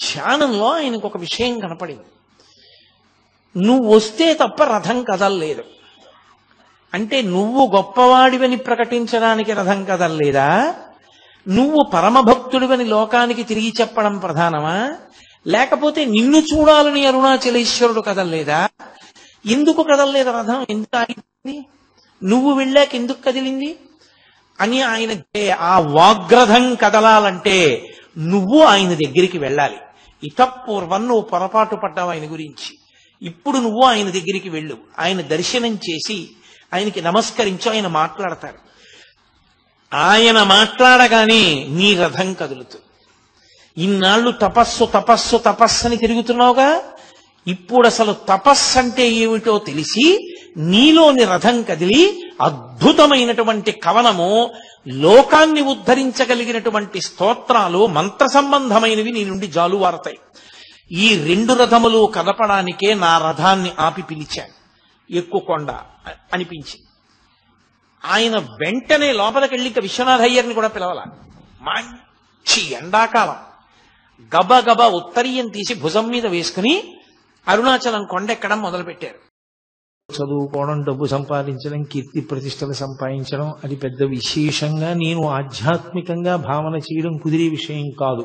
ధ్యానంలో ఆయనకు ఒక విషయం కనపడింది. నువ్వు వస్తే తప్ప రథం కదలలేదు. అంటే నువ్వు గొప్పవాడివని ప్రకటించడానికి రథం కదలలేదా? నువ్వు పరమభక్తుడివని లోకానికి తిరిగి చెప్పడం ప్రధానమా? లేకపోతే నిన్ను చూడాలని అరుణాచలేశ్వరుడు కదలలేదా? ఎందుకు కదలలేదు రథం? ఎందుకు ఆగింది? నువ్వు వెళ్ళాక ఎందుకు కదిలింది అని ఆయన ఆ వాగ్రథం కదలాలంటే నువ్వు ఆయన దగ్గరికి వెళ్ళాలి. ఇతపూర్వం నువ్వు పొరపాటు పడ్డావు ఆయన గురించి. ఇప్పుడు నువ్వు ఆయన దగ్గరికి వెళ్ళు, ఆయన దర్శనం చేసి ఆయనకి నమస్కరించు, ఆయన మాట్లాడతారు. ఆయన మాట్లాడగానే నీ రథం కదులుతుంది. ఇన్నాళ్ళు తపస్సు తపస్సు తపస్సు అని తిరుగుతున్నావుగా, ఇప్పుడు అసలు తపస్సు అంటే ఏమిటో తెలిసి నీలోని రథం కదిలి అద్భుతమైనటువంటి కవనము, లోకాన్ని ఉద్ధరించగలిగినటువంటి స్తోత్రాలు, మంత్ర సంబంధమైనవి నీ నుండి జాలువారతాయి. ఈ రెండు రథములు కదపడానికే నా రథాన్ని ఆపి పిలిచాను, ఎక్కుకొండ అనిపించింది. ఆయన వెంటనే లోపలికెళ్ళి విశ్వనాథ అయ్యర్ని కూడా పిలవాల. మంచి ఎండాకాలం, గబగబా ఉత్తరీయం తీసి భుజం మీద వేసుకుని అరుణాచలం కొండెక్కడం మొదలుపెట్టారు. చదువుకోవడం, డబ్బు సంపాదించడం, కీర్తి ప్రతిష్టలు సంపాదించడం అది పెద్ద విశేషంగా నేను ఆధ్యాత్మికంగా భావన చేయడం కుదిరే విషయం కాదు.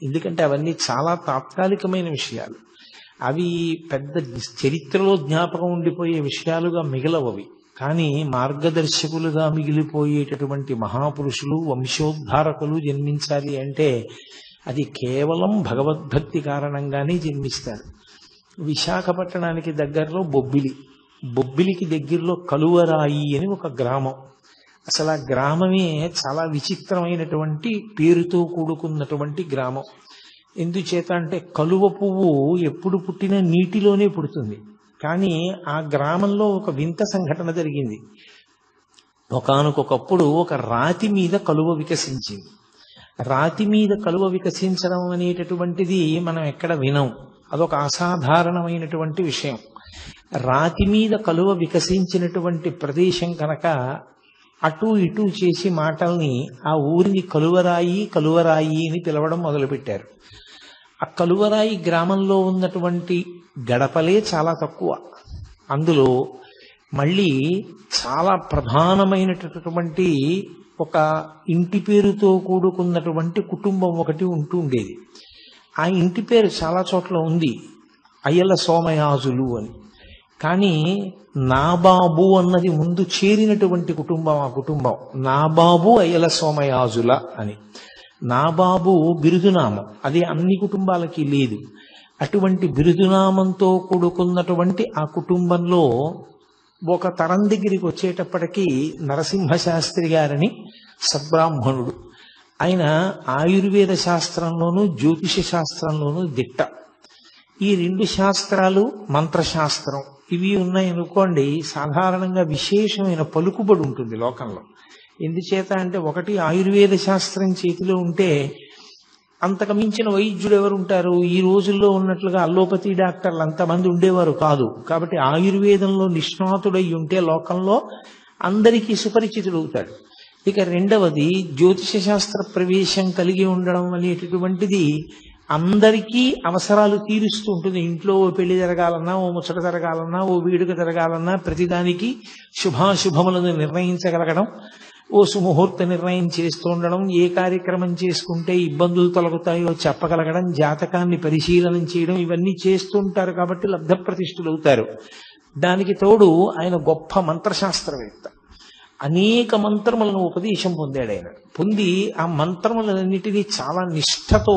ఎందుకంటే అవన్నీ చాలా తాత్కాలికమైన విషయాలు. అవి పెద్ద చరిత్రలో జ్ఞాపకం ఉండిపోయే విషయాలుగా మిగలవవి. కానీ మార్గదర్శకులుగా మిగిలిపోయేటటువంటి మహాపురుషులు, వంశోద్ధారకులు జన్మించాలి అంటే అది కేవలం భగవద్భక్తి కారణంగానే జన్మిస్తారు. విశాఖపట్టణానికి దగ్గరలో బొబ్బిలికి దగ్గరలో కలువరాయి అని ఒక గ్రామం. అసలు ఆ గ్రామమే చాలా విచిత్రమైనటువంటి పేరుతో కూడుకున్నటువంటి గ్రామం. ఎందుచేత అంటే కలువ పువ్వు ఎప్పుడు పుట్టినా నీటిలోనే పుడుతుంది. కానీ ఆ గ్రామంలో ఒక వింత సంఘటన జరిగింది. ఒకానొకప్పుడు ఒక రాతి మీద కలువ వికసించింది. రాతి మీద కలువ వికసించడం అనేటటువంటిది మనం ఎక్కడ వినం. అదొక అసాధారణమైనటువంటి విషయం. రాతి మీద కలువ వికసించినటువంటి ప్రదేశం కనుక అటు ఇటు చేసి మాటల్ని ఆ ఊరిని కలువరాయి కలువరాయి అని పిలవడం మొదలుపెట్టారు. ఆ కలువరాయి గ్రామంలో ఉన్నటువంటి గడపలే చాలా తక్కువ. అందులో మళ్ళీ చాలా ప్రధానమైనటువంటి ఒక ఇంటి పేరుతో కూడుకున్నటువంటి కుటుంబం ఒకటి ఉంటూ ఉండేది. ఆ ఇంటి పేరు చాలా చోట్ల ఉంది, అయ్యల సోమయాజులు అని. కానీ నాబాబు అన్నది ముందు చేరినటువంటి కుటుంబం. ఆ కుటుంబం నాబాబు అయ్యల సోమయాజుల అని. నాబాబు బిరుదునామం, అది అన్ని కుటుంబాలకి లేదు. అటువంటి బిరుదునామంతో కూడుకున్నటువంటి ఆ కుటుంబంలో ఒక తరం దగ్గరికి వచ్చేటప్పటికీ నరసింహశాస్త్రి గారని సద్బ్రాహ్మణుడు. ఆయన ఆయుర్వేద శాస్త్రంలోనూ జ్యోతిష శాస్త్రంలోనూ దిట్ట. ఈ రెండు శాస్త్రాలు, మంత్రశాస్త్రం ఇవి ఉన్నాయనుకోండి, సాధారణంగా విశేషమైన పలుకుబడి ఉంటుంది లోకంలో. ఎందుచేత అంటే ఒకటి ఆయుర్వేద శాస్త్రం చేతిలో ఉంటే అంతకు మించిన వైద్యుడు ఎవరు ఉంటారు? ఈ రోజుల్లో ఉన్నట్లుగా అల్లోపతి డాక్టర్లు అంతమంది ఉండేవారు కాదు. కాబట్టి ఆయుర్వేదంలో నిష్ణాతుడై ఉంటే లోకంలో అందరికీ సుపరిచితుడు అవుతాడు. ఇక రెండవది జ్యోతిష శాస్త్ర ప్రవేశం కలిగి ఉండడం అనేటటువంటిది అందరికీ అవసరాలు తీరుస్తూ ఉంటుంది. ఇంట్లో ఓ పెళ్లి జరగాలన్నా, ఓ ముచ్చట జరగాలన్నా, ఓ వేడుక జరగాలన్నా ప్రతిదానికి శుభాశుభములను నిర్ణయించగలగడం, ఓ సుముహూర్త నిర్ణయం చేస్తూ ఉండడం, ఏ కార్యక్రమం చేసుకుంటే ఇబ్బందులు తొలగుతాయో చెప్పగలగడం, జాతకాన్ని పరిశీలన చేయడం, ఇవన్నీ చేస్తుంటారు. కాబట్టి లబ్ధ ప్రతిష్ఠులు అవుతారు. దానికి తోడు ఆయన గొప్ప మంత్రశాస్త్రవేత్త. అనేక మంత్రములను ఉపదేశం పొందాడు ఆయన. పొంది ఆ మంత్రములన్నిటినీ చాలా నిష్ఠతో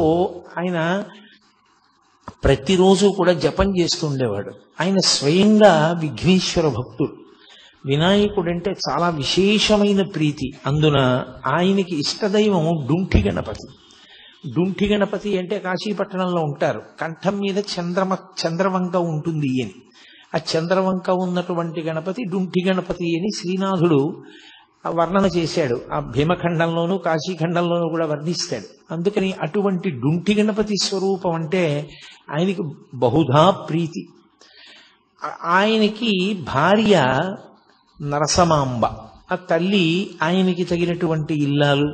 ఆయన ప్రతిరోజు కూడా జపం చేస్తూ ఉండేవాడు. ఆయన స్వయంగా విఘ్నేశ్వర భక్తుడు. వినాయకుడంటే చాలా విశేషమైన ప్రీతి. అందున ఆయనకి ఇష్టదైవం డుంఠి గణపతి. డుంఠి గణపతి అంటే కాశీపట్టణంలో ఉంటారు. కంఠం మీద చంద్రవంక ఉంటుంది అని. ఆ చంద్రవంక ఉన్నటువంటి గణపతి డుంఠి గణపతి అని శ్రీనాథుడు వర్ణన చేశాడు. ఆ భీమఖండంలోనూ కాశీఖండంలోనూ కూడా వర్ణిస్తాడు. అందుకని అటువంటి డుంఠి గణపతి స్వరూపం అంటే ఆయనకి బహుధా ప్రీతి. ఆయనకి భార్య నరసమాంబ. ఆ తల్లి ఆయనకి తగినటువంటి ఇల్లాలు,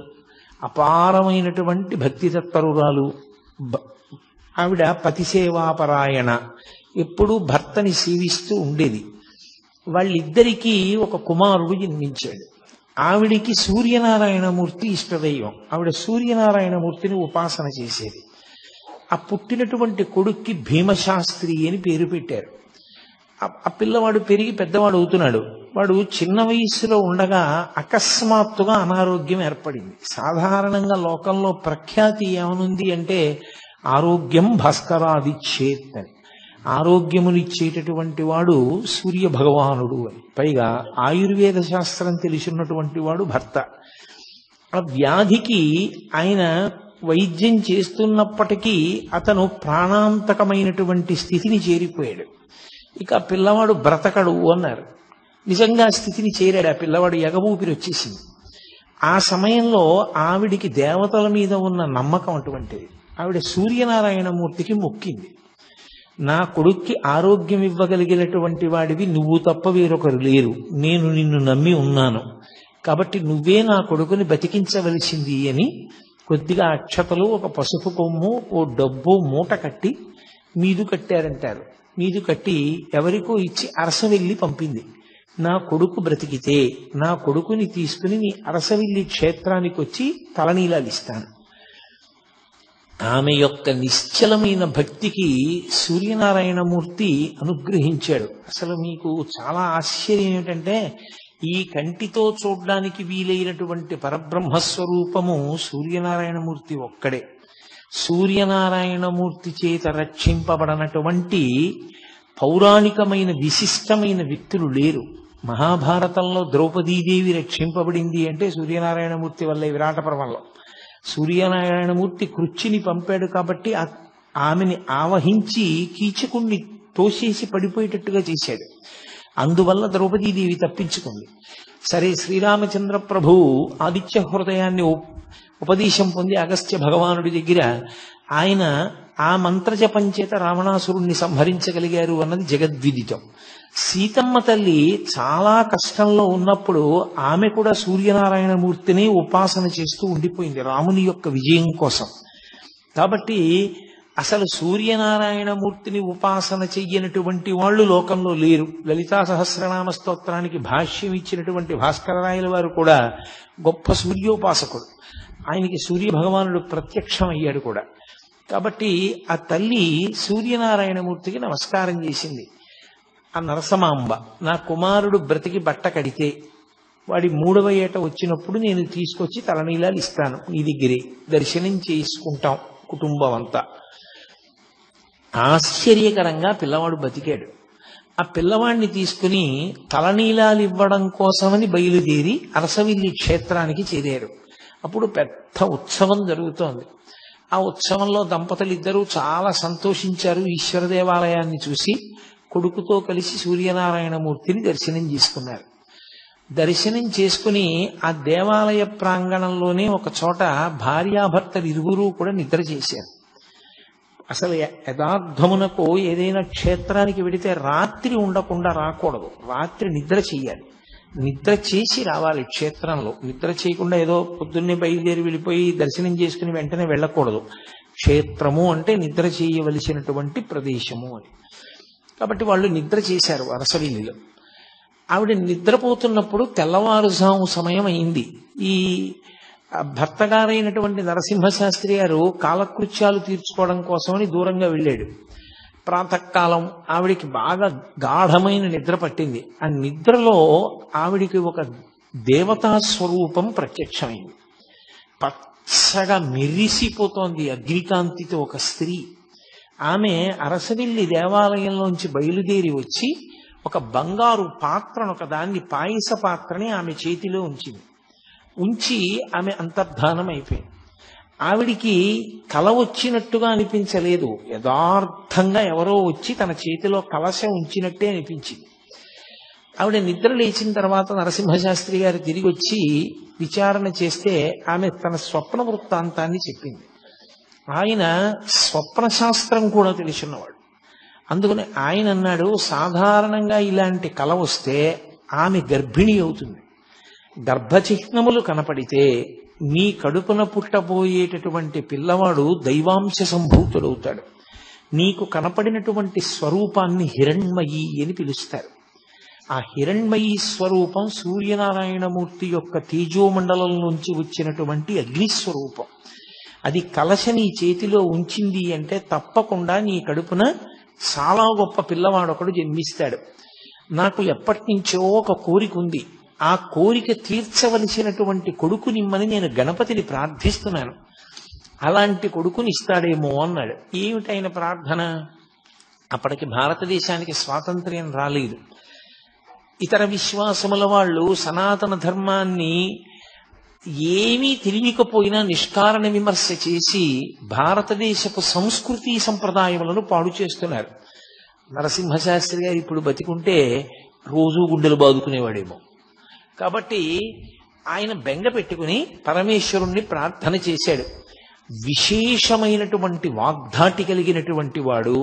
అపారమైనటువంటి భక్తి తత్పరురాలు, ఆవిడ పతిసేవాపరాయణ, ఎప్పుడూ భర్తని సేవిస్తూ ఉండేది. వాళ్ళిద్దరికీ ఒక కుమారుడు జన్మించాడు. ఆవిడికి సూర్యనారాయణమూర్తి ఇష్టదైవం. ఆవిడ సూర్యనారాయణమూర్తిని ఉపాసన చేసేది. ఆ పుట్టినటువంటి కొడుక్కి భీమశాస్త్రి అని పేరు పెట్టారు. ఆ పిల్లవాడు పెరిగి పెద్దవాడు అవుతున్నాడు. వాడు చిన్న వయస్సులో ఉండగా అకస్మాత్తుగా అనారోగ్యం ఏర్పడింది. సాధారణంగా లోకంలో ప్రఖ్యాతి ఏమనుంది అంటే ఆరోగ్యం భాస్కరాదిచ్చేత్ అని. ఆరోగ్యమునిచ్చేటటువంటి వాడు సూర్య భగవానుడు అని. పైగా ఆయుర్వేద శాస్త్రం తెలిసినటువంటి వాడు భర్త. ఆ వ్యాధికి ఆయన వైద్యం చేస్తున్నప్పటికీ అతను ప్రాణాంతకమైనటువంటి స్థితిని చేరిపోయాడు. ఇక పిల్లవాడు బ్రతకడు అన్నారు. నిజంగా స్థితిని చేరాడు. ఆ పిల్లవాడు ఎగబూపిరి వచ్చేసింది. ఆ సమయంలో ఆవిడికి దేవతల మీద ఉన్న నమ్మకం అటువంటిది. ఆవిడ సూర్యనారాయణమూర్తికి మొక్కింది, నా కొడుక్కి ఆరోగ్యం ఇవ్వగలిగినటువంటి వాడివి నువ్వు తప్ప వేరొకరు లేరు, నేను నిన్ను నమ్మి ఉన్నాను, కాబట్టి నువ్వే నా కొడుకుని బతికించవలసింది అని కొద్దిగా అక్షతలు, ఒక పసుపు కొమ్ము, ఓ డబ్బు మూట కట్టి మీదు కట్టారంటారు. మీదు కట్టి ఎవరికో ఇచ్చి అరసవెల్లి పంపింది. నా కొడుకు బ్రతికితే నా కొడుకుని తీసుకుని నీ అరసవెల్లి క్షేత్రానికి వచ్చి తలనీలాలు ఇస్తాను. ఆమె యొక్క నిశ్చలమైన భక్తికి సూర్యనారాయణమూర్తి అనుగ్రహించాడు. అసలు మీకు చాలా ఆశ్చర్యం ఏమిటంటే ఈ కంటితో చూడ్డానికి వీలైనటువంటి పరబ్రహ్మస్వరూపము సూర్యనారాయణమూర్తి ఒక్కడే. సూర్యనారాయణమూర్తి చేత రక్షింపబడనటువంటి పౌరాణికమైన విశిష్టమైన వ్యక్తులు లేరు. మహాభారతంలో ద్రౌపదీదేవి రక్షింపబడింది అంటే సూర్యనారాయణమూర్తి వల్లే. విరాట పర్వంలో సూర్యనారాయణమూర్తి కృచ్చిని పంపాడు కాబట్టి ఆమెని ఆవహించి కీచకుణ్ణి తోసేసి పడిపోయేటట్టుగా చేశాడు. అందువల్ల ద్రౌపదీదేవి తప్పించుకుంది. సరే, శ్రీరామచంద్ర ప్రభువు ఆదిత్య హృదయాన్ని ఉపదేశం పొంది అగస్త్య భగవానుడి దగ్గర ఆయన ఆ మంత్రజపం చేత రావణాసురుణ్ణి సంహరించగలిగారు అన్నది జగద్విదితం. సీతమ్మ తల్లి చాలా కష్టంలో ఉన్నప్పుడు ఆమె కూడా సూర్యనారాయణమూర్తిని ఉపాసన చేస్తూ ఉండిపోయింది రాముని యొక్క విజయం కోసం. కాబట్టి అసలు సూర్యనారాయణమూర్తిని ఉపాసన చెయ్యనటువంటి వాళ్ళు లోకంలో లేరు. లలితా సహస్రనామ స్తోత్రానికి భాష్యం ఇచ్చినటువంటి భాస్కరరాయల వారు కూడా గొప్ప సూర్యోపాసకుడు. ఆయనకి సూర్య భగవానుడు ప్రత్యక్షం అయ్యాడు కూడా. కాబట్టి ఆ తల్లి సూర్యనారాయణమూర్తికి నమస్కారం చేసింది. ఆ నరసమాంబ, నా కుమారుడు బ్రతికి బట్ట కడితే వాడి 3వ ఏట వచ్చినప్పుడు నేను తీసుకొచ్చి తలనీలాలు ఇస్తాను, నీ దగ్గరే దర్శనం చేసుకుంటాం కుటుంబం అంతా. ఆశ్చర్యకరంగా పిల్లవాడు బతికాడు. ఆ పిల్లవాడిని తీసుకుని తలనీలాలు ఇవ్వడం కోసమని బయలుదేరి అరసవిల్లి క్షేత్రానికి చేరారు. అప్పుడు పెద్ద ఉత్సవం జరుగుతోంది. ఆ ఉత్సవంలో దంపతులిద్దరూ చాలా సంతోషించారు. ఈశ్వర దేవాలయాన్ని చూసి కొడుకుతో కలిసి సూర్యనారాయణమూర్తిని దర్శనం చేసుకున్నారు. దర్శనం చేసుకుని ఆ దేవాలయ ప్రాంగణంలోనే ఒక చోట భార్యాభర్తలు ఇరువురూ కూడా నిద్ర చేశారు. అసలు యథార్థమునకు ఏదైనా క్షేత్రానికి వెడితే రాత్రి ఉండకుండా రాకూడదు, రాత్రి నిద్ర చెయ్యాలి. నిద్ర చేసి రావాలి క్షేత్రంలో. నిద్ర చేయకుండా ఏదో పొద్దున్నే బయలుదేరి వెళ్ళిపోయి దర్శనం చేసుకుని వెంటనే వెళ్ళకూడదు. క్షేత్రము అంటే నిద్ర చేయవలసినటువంటి ప్రదేశము అని. కాబట్టి వాళ్ళు నిద్ర చేశారు అరసవిల్లిలో. ఆవిడ నిద్రపోతున్నప్పుడు తెల్లవారుజాము సమయం అయింది. ఈ భర్తగారైనటువంటి నరసింహశాస్త్రి గారు కాలకృత్యాలు తీర్చుకోవడం కోసమని దూరంగా వెళ్ళాడు. ప్రాతకాలం ఆవిడికి బాగా గాఢమైన నిద్ర పట్టింది. ఆ నిద్రలో ఆవిడికి ఒక దేవతా స్వరూపం ప్రత్యక్షమైంది. పచ్చగా మెరిసిపోతోంది అగ్నికాంతితో ఒక స్త్రీ. ఆమె అరసవిల్లి దేవాలయంలోంచి బయలుదేరి వచ్చి ఒక బంగారు పాత్రను, ఒక దాన్ని పాయస పాత్రని ఆమె చేతిలో ఉంచి ఆమె అంతర్ధానం అయిపోయింది. ఆవిడికి కల వచ్చినట్టుగా అనిపించలేదు. యథార్థంగా ఎవరో వచ్చి తన చేతిలో కలశం ఉంచినట్టే అనిపించింది. ఆవిడ నిద్ర లేచిన తర్వాత నరసింహశాస్త్రి గారు తిరిగి వచ్చి విచారణ చేస్తే ఆమె తన స్వప్న వృత్తాంతాన్ని చెప్పింది. ఆయన స్వప్నశాస్త్రం కూడా తెలిసినవాడు. అందుకని ఆయన అన్నాడు, సాధారణంగా ఇలాంటి కల వస్తే ఆమె గర్భిణి అవుతుంది. గర్భచిహ్నములు కనపడితే నీ కడుపున పుట్టబోయేటటువంటి పిల్లవాడు దైవాంశ సంభూతుడవుతాడు. నీకు కనపడినటువంటి స్వరూపాన్ని హిరణ్మయి అని పిలుస్తారు. ఆ హిరణ్మయి స్వరూపం సూర్యనారాయణమూర్తి యొక్క తేజోమండలం నుంచి వచ్చినటువంటి అగ్నిస్వరూపం. అది కలశ నీ చేతిలో ఉంచింది అంటే తప్పకుండా నీ కడుపున చాలా గొప్ప పిల్లవాడొకడు జన్మిస్తాడు. నాకు ఎప్పటి నుంచో ఒక కోరిక ఉంది. ఆ కోరిక తీర్చవలసినటువంటి కొడుకు నిమ్మని నేను గణపతిని ప్రార్థిస్తున్నాను. అలాంటి కొడుకుని ఇస్తాడేమో అన్నాడు. ఏమిటైన ప్రార్థన? అప్పటికి భారతదేశానికి స్వాతంత్ర్యం రాలేదు. ఇతర విశ్వాసముల వాళ్ళు సనాతన ధర్మాన్ని ఏమీ తెలియకపోయినా నిష్కారణ విమర్శ చేసి భారతదేశపు సంస్కృతి సంప్రదాయములను పాడు చేస్తున్నారు. నరసింహశాస్త్రి గారు ఇప్పుడు బతికుంటే రోజూ గుండెలు బాదుకునేవాడేమో. కాబట్టి ఆయన బెంగ పెట్టుకుని పరమేశ్వరుణ్ణి ప్రార్థన చేశాడు. విశేషమైనటువంటి వాగ్ధాటి కలిగినటువంటి వాడు,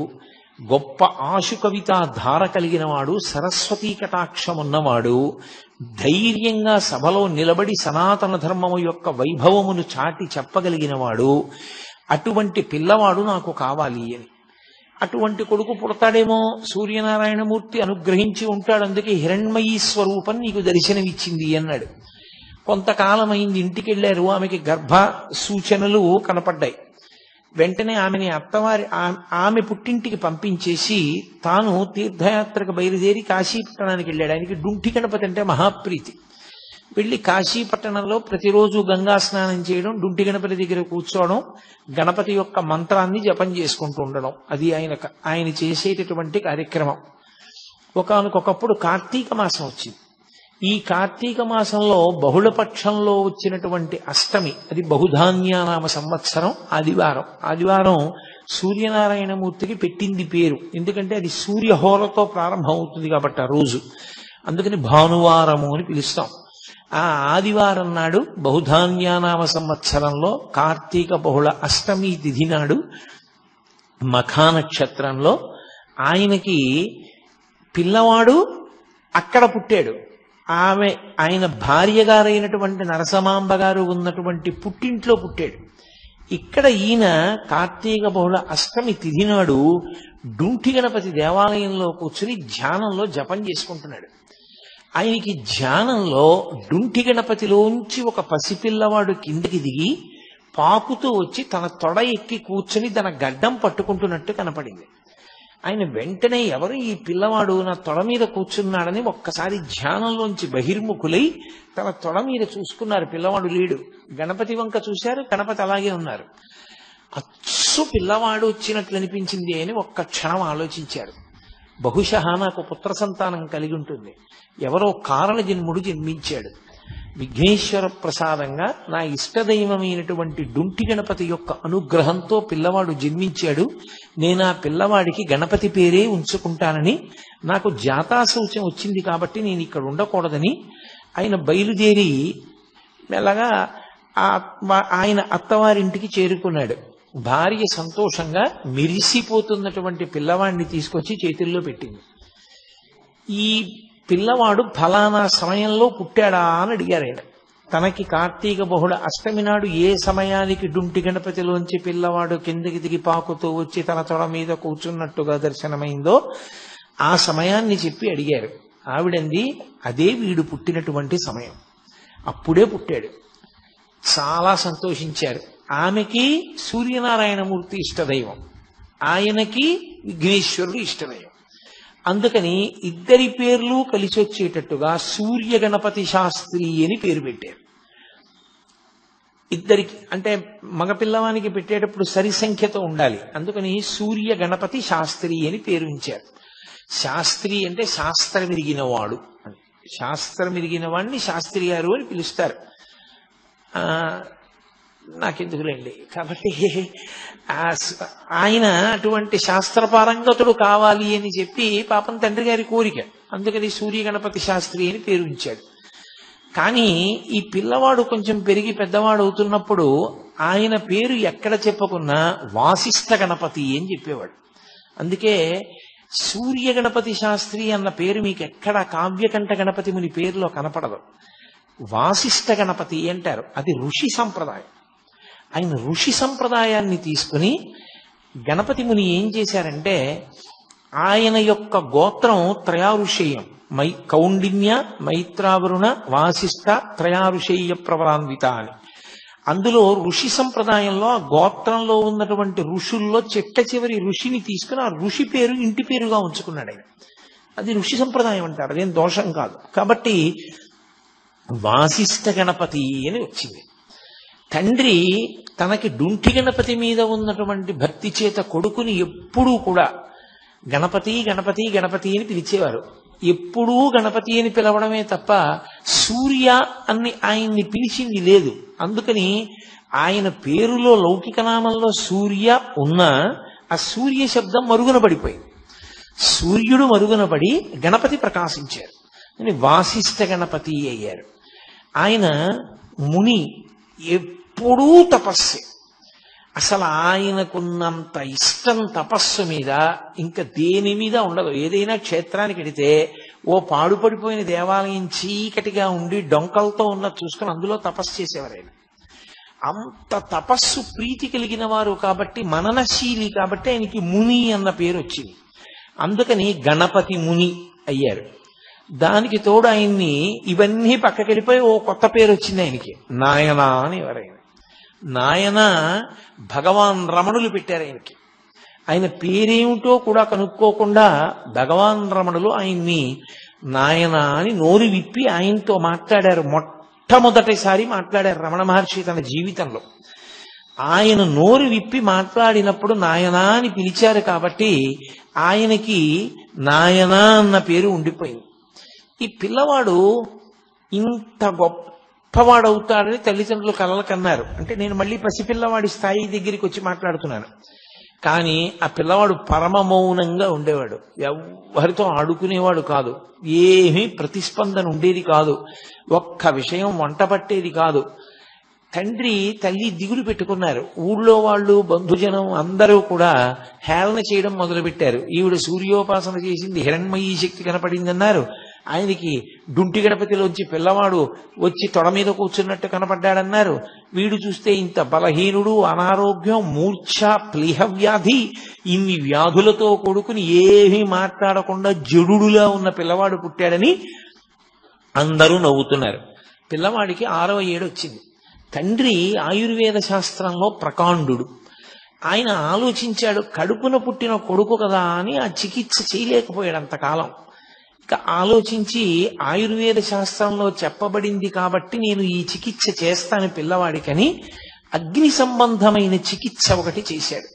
గొప్ప ఆశు కవితా ధార కలిగిన వాడు, సరస్వతీ కటాక్షమున్నవాడు, ధైర్యంగా సభలో నిలబడి సనాతన ధర్మము యొక్క వైభవమును చాటి చెప్పగలిగిన వాడు, అటువంటి పిల్లవాడు నాకు కావాలి అని. అటువంటి కొడుకు పుడతాడేమో, సూర్యనారాయణమూర్తి అనుగ్రహించి ఉంటాడు, అందుకే హిరణ్మయీ స్వరూపం నీకు దర్శనమిచ్చింది అన్నాడు. కొంతకాలం అయింది, ఇంటికి వెళ్ళారు. ఆమెకి గర్భ సూచనలు కనపడ్డాయి. వెంటనే ఆమెని ఆమె పుట్టింటికి పంపించేసి తాను తీర్థయాత్రకు బయలుదేరి కాశీపట్టణానికి వెళ్ళాడు. ఆయనకి డుంఠి గణపతి అంటే మహాప్రీతి. వెళ్ళి కాశీపట్టణంలో ప్రతిరోజు గంగా స్నానం చేయడం, డుంఠి గణపతి దగ్గర కూర్చోవడం, గణపతి యొక్క మంత్రాన్ని జపం చేసుకుంటూ ఉండడం, అది ఆయన చేసేటటువంటి కార్యక్రమం. ఒకానొకప్పుడు కార్తీక మాసం వచ్చింది. ఈ కార్తీక మాసంలో బహుళపక్షంలో వచ్చినటువంటి అష్టమి, అది బహుధాన్యానామ సంవత్సరం, ఆదివారం సూర్యనారాయణమూర్తికి పెట్టింది పేరు. ఎందుకంటే అది సూర్యహోరతో ప్రారంభం అవుతుంది కాబట్టి ఆ రోజు, అందుకని భానువారము అని పిలుస్తాం. ఆ ఆదివారం నాడు బహుధాన్యానామ సంవత్సరంలో కార్తీక బహుళ అష్టమి తిథి నాడు మఖా నక్షత్రంలో ఆయనకి పిల్లవాడు అక్కడ పుట్టాడు. ఆయన భార్య గారైనటువంటి నరసమాంబ గారు ఉన్నటువంటి పుట్టింట్లో పుట్టాడు. ఇక్కడ ఈయన కార్తీక బహుళ అష్టమి తిథి నాడు డుంఠి గణపతి దేవాలయంలో కూర్చుని ధ్యానంలో జపం చేసుకుంటున్నాడు. ఆయనకి ధ్యానంలో డుంఠి గణపతిలోంచి ఒక పసిపిల్లవాడు కిందికి దిగి పాకుతూ వచ్చి తన తొడ ఎక్కి కూర్చుని తన గడ్డం పట్టుకుంటున్నట్టు కనపడింది. ఆయన వెంటనే ఎవరు ఈ పిల్లవాడు నా తొడ మీద కూర్చున్నాడని ఒక్కసారి ధ్యానంలోంచి బహిర్ముఖులై తన తొడ మీద చూసుకున్నారు. పిల్లవాడు లేడు. గణపతి వంక చూశారు, గణపతి అలాగే ఉన్నారు. అచ్చు పిల్లవాడు వచ్చినట్లు అనిపించింది అని ఒక్క క్షణం ఆలోచించారు. బహుశः నాకు పుత్ర సంతానం కలిగి ఉంటుంది, ఎవరో కారణ జన్ముడు జన్మించాడు, విఘ్నేశ్వర ప్రసాదంగా నా ఇష్టదైవమైనటువంటి డుంఠి గణపతి యొక్క అనుగ్రహంతో పిల్లవాడు జన్మించాడు, నేను ఆ పిల్లవాడికి గణపతి పేరే ఉంచుకుంటానని నాకు జాతాశౌచం వచ్చింది కాబట్టి నేను ఇక్కడ ఉండకూడదని ఆయన బయలుదేరి మెల్లగా ఆయన అత్తవారింటికి చేరుకున్నాడు. భార్య సంతోషంగా మెరిసిపోతున్నటువంటి పిల్లవాడిని తీసుకొచ్చి చేతుల్లో పెట్టింది. ఈ పిల్లవాడు ఫలానా సమయంలో పుట్టాడా అని అడిగారు ఆయన. తనకి కార్తీక బహుళ అష్టమి నాడు ఏ సమయానికి డుంటి గణపతిలోంచి పిల్లవాడు కిందకి దిగి పాకుతూ వచ్చి తన తొడ మీద కూర్చున్నట్టుగా దర్శనమైందో ఆ సమయాన్ని చెప్పి అడిగారు. ఆవిడంది, అదే వీడు పుట్టినటువంటి సమయం, అప్పుడే పుట్టాడు. చాలా సంతోషించారు. ఆమెకి సూర్యనారాయణమూర్తి ఇష్టదైవం, ఆయనకి విఘ్నేశ్వరుడు ఇష్టదైవం. అందుకని ఇద్దరి పేర్లు కలిసి వచ్చేటట్టుగా సూర్య గణపతి శాస్త్రి అని పేరు పెట్టారు. ఇద్దరికి అంటే మగపిల్లవానికి పెట్టేటప్పుడు సరి సంఖ్యతో ఉండాలి, అందుకని సూర్య గణపతి శాస్త్రి అని పేరు ఉంచారు. శాస్త్రి అంటే శాస్త్రం ఎరిగినవాడు అని, శాస్త్రం ఎరిగిన వాడిని శాస్త్రి గారు అని పిలుస్తారు. నాకెందుకులేండి. కాబట్టి ఆయన అటువంటి శాస్త్రపారంగతుడు కావాలి అని చెప్పి పాపం తండ్రి గారి కోరిక, అందుకని సూర్య గణపతి శాస్త్రి అని పేరు ఉంచాడు. కానీ ఈ పిల్లవాడు కొంచెం పెరిగి పెద్దవాడు అవుతున్నప్పుడు ఆయన పేరు ఎక్కడ చెప్పుకున్నా వాసిష్ఠ గణపతి అని చెప్పేవాడు. అందుకే సూర్య గణపతి శాస్త్రి అన్న పేరు మీకు ఎక్కడ కావ్యకంఠ గణపతి ముని పేరులో కనపడదు. వాసిష్ఠ గణపతి అంటారు, అది ఋషి సంప్రదాయం. ఆయన ఋషి సంప్రదాయాన్ని తీసుకుని గణపతి ముని ఏం చేశారంటే ఆయన యొక్క గోత్రం త్రయారుషేయం, కౌండిన్య, మైత్రావరుణ, వాసిష్ఠ, త్రయారుషేయ ప్రవరాన్విత అని. అందులో ఋషి సంప్రదాయంలో ఆ గోత్రంలో ఉన్నటువంటి ఋషుల్లో చిట్ట చివరి ఋషిని తీసుకుని ఆ ఋషి పేరు ఇంటి పేరుగా ఉంచుకున్నాడు ఆయన. అది ఋషి సంప్రదాయం అంటారు, అదేం దోషం కాదు. కాబట్టి వాసిష్ఠ గణపతి అని వచ్చింది. తండ్రి తనకి డుంఠి గణపతి మీద ఉన్నటువంటి భక్తి చేత కొడుకుని ఎప్పుడూ కూడా గణపతి గణపతి గణపతి అని పిలిచేవారు. ఎప్పుడూ గణపతి అని పిలవడమే తప్ప సూర్య అని ఆయన్ని పిలిచింది లేదు. అందుకని ఆయన పేరులో లౌకిక నామంలో సూర్య ఉన్నా ఆ సూర్య శబ్దం మరుగున పడిపోయింది. సూర్యుడు మరుగున పడి గణపతి ప్రకాశించారు, వాసిష్ఠ గణపతి అయ్యారు. ఆయన ముని, ఎప్పుడూ తపస్సే. అసలు ఆయనకున్నంత ఇష్టం తపస్సు మీద ఇంకా దేని మీద ఉండదు. ఏదైనా క్షేత్రానికి వెడితే ఓ పాడుపడిపోయిన దేవాలయం చీకటిగా ఉండి డొంకలతో ఉన్న చూసుకుని అందులో తపస్సు చేసేవారు ఆయన. అంత తపస్సు ప్రీతి కలిగిన వారు కాబట్టి, మననశీలి కాబట్టి ఆయనకి ముని అన్న పేరు వచ్చింది. అందుకని గణపతి ముని అయ్యారు. దానికి తోడు ఆయన్ని ఇవన్నీ పక్కకెళ్ళిపోయి ఓ కొత్త పేరు వచ్చింది ఆయనకి, నాయన అని. ఎవరైనా నాయన భగవాన్ రమణులు పెట్టారు ఆయనకి. ఆయన పేరేమిటో కూడా కనుక్కోకుండా భగవాన్ రమణులు ఆయన్ని నాయన అని నోరు విప్పి ఆయనతో మాట్లాడారు. మొట్టమొదటిసారి మాట్లాడారు రమణ మహర్షి తన జీవితంలో. ఆయన నోరు విప్పి మాట్లాడినప్పుడు నాయనా అని పిలిచారు కాబట్టి ఆయనకి నాయన అన్న పేరు ఉండిపోయింది. ఈ పిల్లవాడు ఇంత గొప్పవాడవుతాడని తల్లిదండ్రులు కలలు కన్నారు. అంటే నేను మళ్ళీ పసిపిల్లవాడి స్థాయి దగ్గరికి వచ్చి మాట్లాడుతున్నాను. కానీ ఆ పిల్లవాడు పరమ మౌనంగా ఉండేవాడు, ఎవరితో ఆడుకునేవాడు కాదు, ఏమీ ప్రతిస్పందన ఉండేది కాదు, ఒక్క విషయం వంట పట్టేది కాదు. తండ్రి తల్లి దిగులు పెట్టుకున్నారు. ఊళ్ళో వాళ్ళు బంధుజనం అందరూ కూడా హేళన చేయడం మొదలుపెట్టారు. ఈవిడ సూర్యోపాసన చేసింది, హిరణ్మయీ శక్తి కనపడిందన్నారు. ఆయనకి డుంటి గణపతిలోంచి పిల్లవాడు వచ్చి తొడ మీద కూర్చున్నట్టు కనపడ్డాడన్నారు. వీడు చూస్తే ఇంత బలహీనుడు, అనారోగ్యం, మూర్ఛ, ప్లీహ వ్యాధి, ఇన్ని వ్యాధులతో కొడుకుని ఏమీ మాట్లాడకుండా జడుడులా ఉన్న పిల్లవాడు పుట్టాడని అందరూ నవ్వుతున్నారు. పిల్లవాడికి 6వ ఏడు వచ్చింది. తండ్రి ఆయుర్వేద శాస్త్రంలో ప్రకాండు. ఆయన ఆలోచించాడు, కడుపున పుట్టిన కొడుకు కదా అని ఆ చికిత్స చేయలేకపోయాడు అంతకాలం. ఇక ఆలోచించి ఆయుర్వేద శాస్త్రంలో చెప్పబడింది కాబట్టి నేను ఈ చికిత్స చేస్తాను పిల్లవాడికని అగ్ని సంబంధమైన చికిత్స ఒకటి చేశాడు.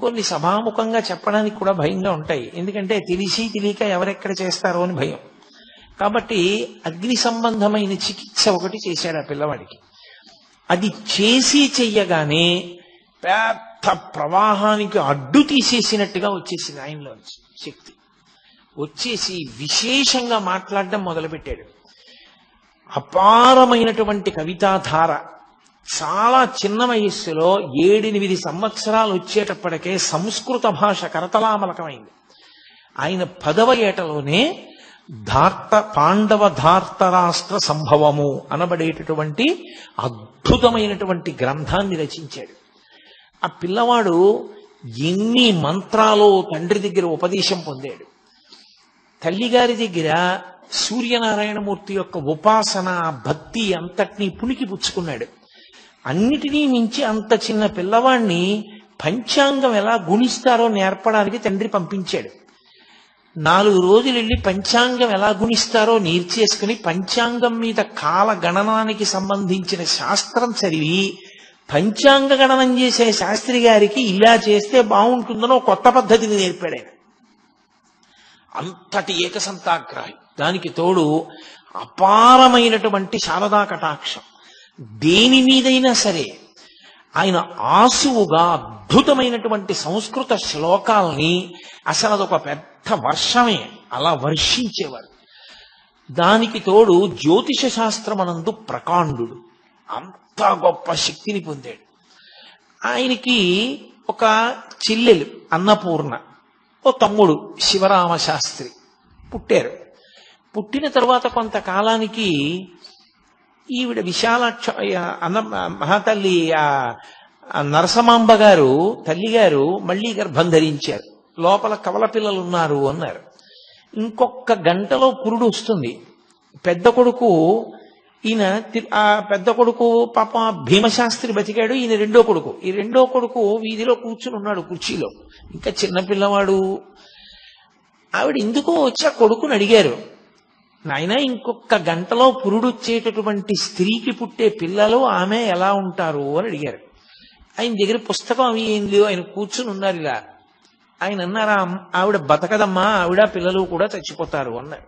కొన్ని సభాముఖంగా చెప్పడానికి కూడా భయంగా ఉంటాయి, ఎందుకంటే తెలిసి తెలియక ఎవరెక్కడ చేస్తారో అని భయం. కాబట్టి అగ్ని సంబంధమైన చికిత్స ఒకటి చేశాడు ఆ పిల్లవాడికి. అది చేసి చెయ్యగానే పెద్ద ప్రవాహానికి అడ్డు తీసేసినట్టుగా వచ్చేసింది ఆయనలో శక్తి. వచ్చేసి విశేషంగా మాట్లాడడం మొదలుపెట్టాడు. అపారమైనటువంటి కవితాధార. చాలా చిన్న వయస్సులో 7-8 సంవత్సరాలు వచ్చేటప్పటికే సంస్కృత భాష కరతలామలకమైంది. ఆయన 10వ ఏటలోనే పాండవ ధార్తరాష్ట్ర సంభవము అనబడేటటువంటి అద్భుతమైనటువంటి గ్రంథాన్ని రచించాడు. ఆ పిల్లవాడు ఎన్ని మంత్రాలు తండ్రి దగ్గర ఉపదేశం పొందాడు. తల్లిగారి దగ్గర సూర్యనారాయణమూర్తి యొక్క ఉపాసన, భక్తి అంతటినీ పుణికి పుచ్చుకున్నాడు. అన్నిటినీ మించి అంత చిన్న పిల్లవాడిని పంచాంగం ఎలా గుణిస్తారో నేర్పడానికి తండ్రి పంపించాడు. 4 రోజులు వెళ్ళి పంచాంగం ఎలా గుణిస్తారో నేర్చేసుకుని పంచాంగం మీద కాల గణనానికి సంబంధించిన శాస్త్రం చదివి పంచాంగ గణనం చేసే శాస్త్రి గారికి ఇలా చేస్తే బాగుంటుందనో కొత్త పద్ధతిని నేర్పాడు ఆయన. అంతటి ఏకసంతాగ్రాహి. దానికి తోడు అపారమైనటువంటి శారదా కటాక్షం. దేని మీదైనా సరే ఆయన ఆసువుగా అద్భుతమైనటువంటి సంస్కృత శ్లోకాల్ని అసలు అదొక పెద్ద వర్షమే అలా వర్షించేవాడు. దానికి తోడు జ్యోతిష శాస్త్రమనందు ప్రకాండు. అంత గొప్ప శక్తిని పొందాడు. ఆయనకి ఒక చెల్లెలు అన్నపూర్ణ, ఓ తమ్ముడు శివరామశాస్త్రి పుట్టారు. పుట్టిన తరువాత కొంతకాలానికి ఈవిడ విశాలాక్ష మహాతల్లి ఆ నరసమాంబ గారు తల్లిగారు మళ్ళీ గర్భం ధరించారు. లోపల కవల పిల్లలు ఉన్నారు అన్నారు. ఇంకొక గంటలో పురుడు వస్తుంది. పెద్ద కొడుకు ఈయన ఆ పెద్ద కొడుకు పాప భీమశాస్త్రి బతికాడు. ఈయన రెండో కొడుకు. ఈ రెండో కొడుకు వీధిలో కూర్చుని ఉన్నాడు కుర్చీలో, ఇంకా చిన్న పిల్లవాడు. ఆవిడ ఎందుకో వచ్చి ఆ కొడుకుని అడిగారు, నాయన ఇంకొక గంటలో పురుడు వచ్చేటటువంటి స్త్రీకి పుట్టే పిల్లలు ఆమె ఎలా ఉంటారు అని అడిగారు. ఆయన దగ్గర పుస్తకం అవి ఏం లేవు, ఆయన కూర్చుని ఉన్నారు ఇలా. ఆయన అన్నారా, ఆవిడ బతకదమ్మా, ఆవిడ పిల్లలు కూడా చచ్చిపోతారు అన్నారు.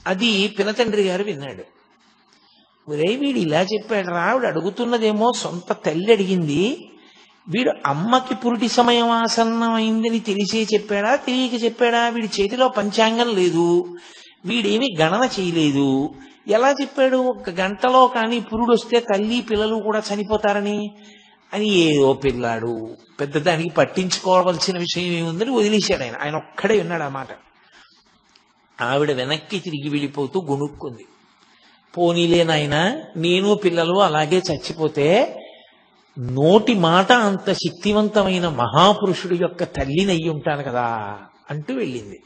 అది పినతండ్రి గారు విన్నాడు. ఒరే వీడు ఇలా చెప్పాడు రా, ఆవిడ అడుగుతున్నదేమో సొంత తల్లి అడిగింది, వీడు అమ్మకి పురుటి సమయం ఆసన్నమైందని తెలిసే చెప్పాడా తెలియక చెప్పాడా? వీడి చేతిలో పంచాంగం లేదు, వీడేమి గణన చేయలేదు, ఎలా చెప్పాడు ఒక గంటలో కానీ పురుడు వస్తే తల్లి పిల్లలు కూడా చనిపోతారని? అని ఏదో పిల్లాడు, పెద్ద దానికి పట్టించుకోవాల్సిన విషయం ఏముందని వదిలేశాడు. ఆయన ఒక్కడే విన్నాడు ఆ మాట. ఆవిడ వెనక్కి తిరిగి వెళ్ళిపోతూ గొనుక్కుంది, పోనీలే నాయన, నేను పిల్లలు అలాగే చచ్చిపోతే నోటి మాట అంత శక్తివంతమైన మహాపురుషుడి యొక్క తల్లిని అయ్యి ఉంటాను కదా అంటూ వెళ్ళింది.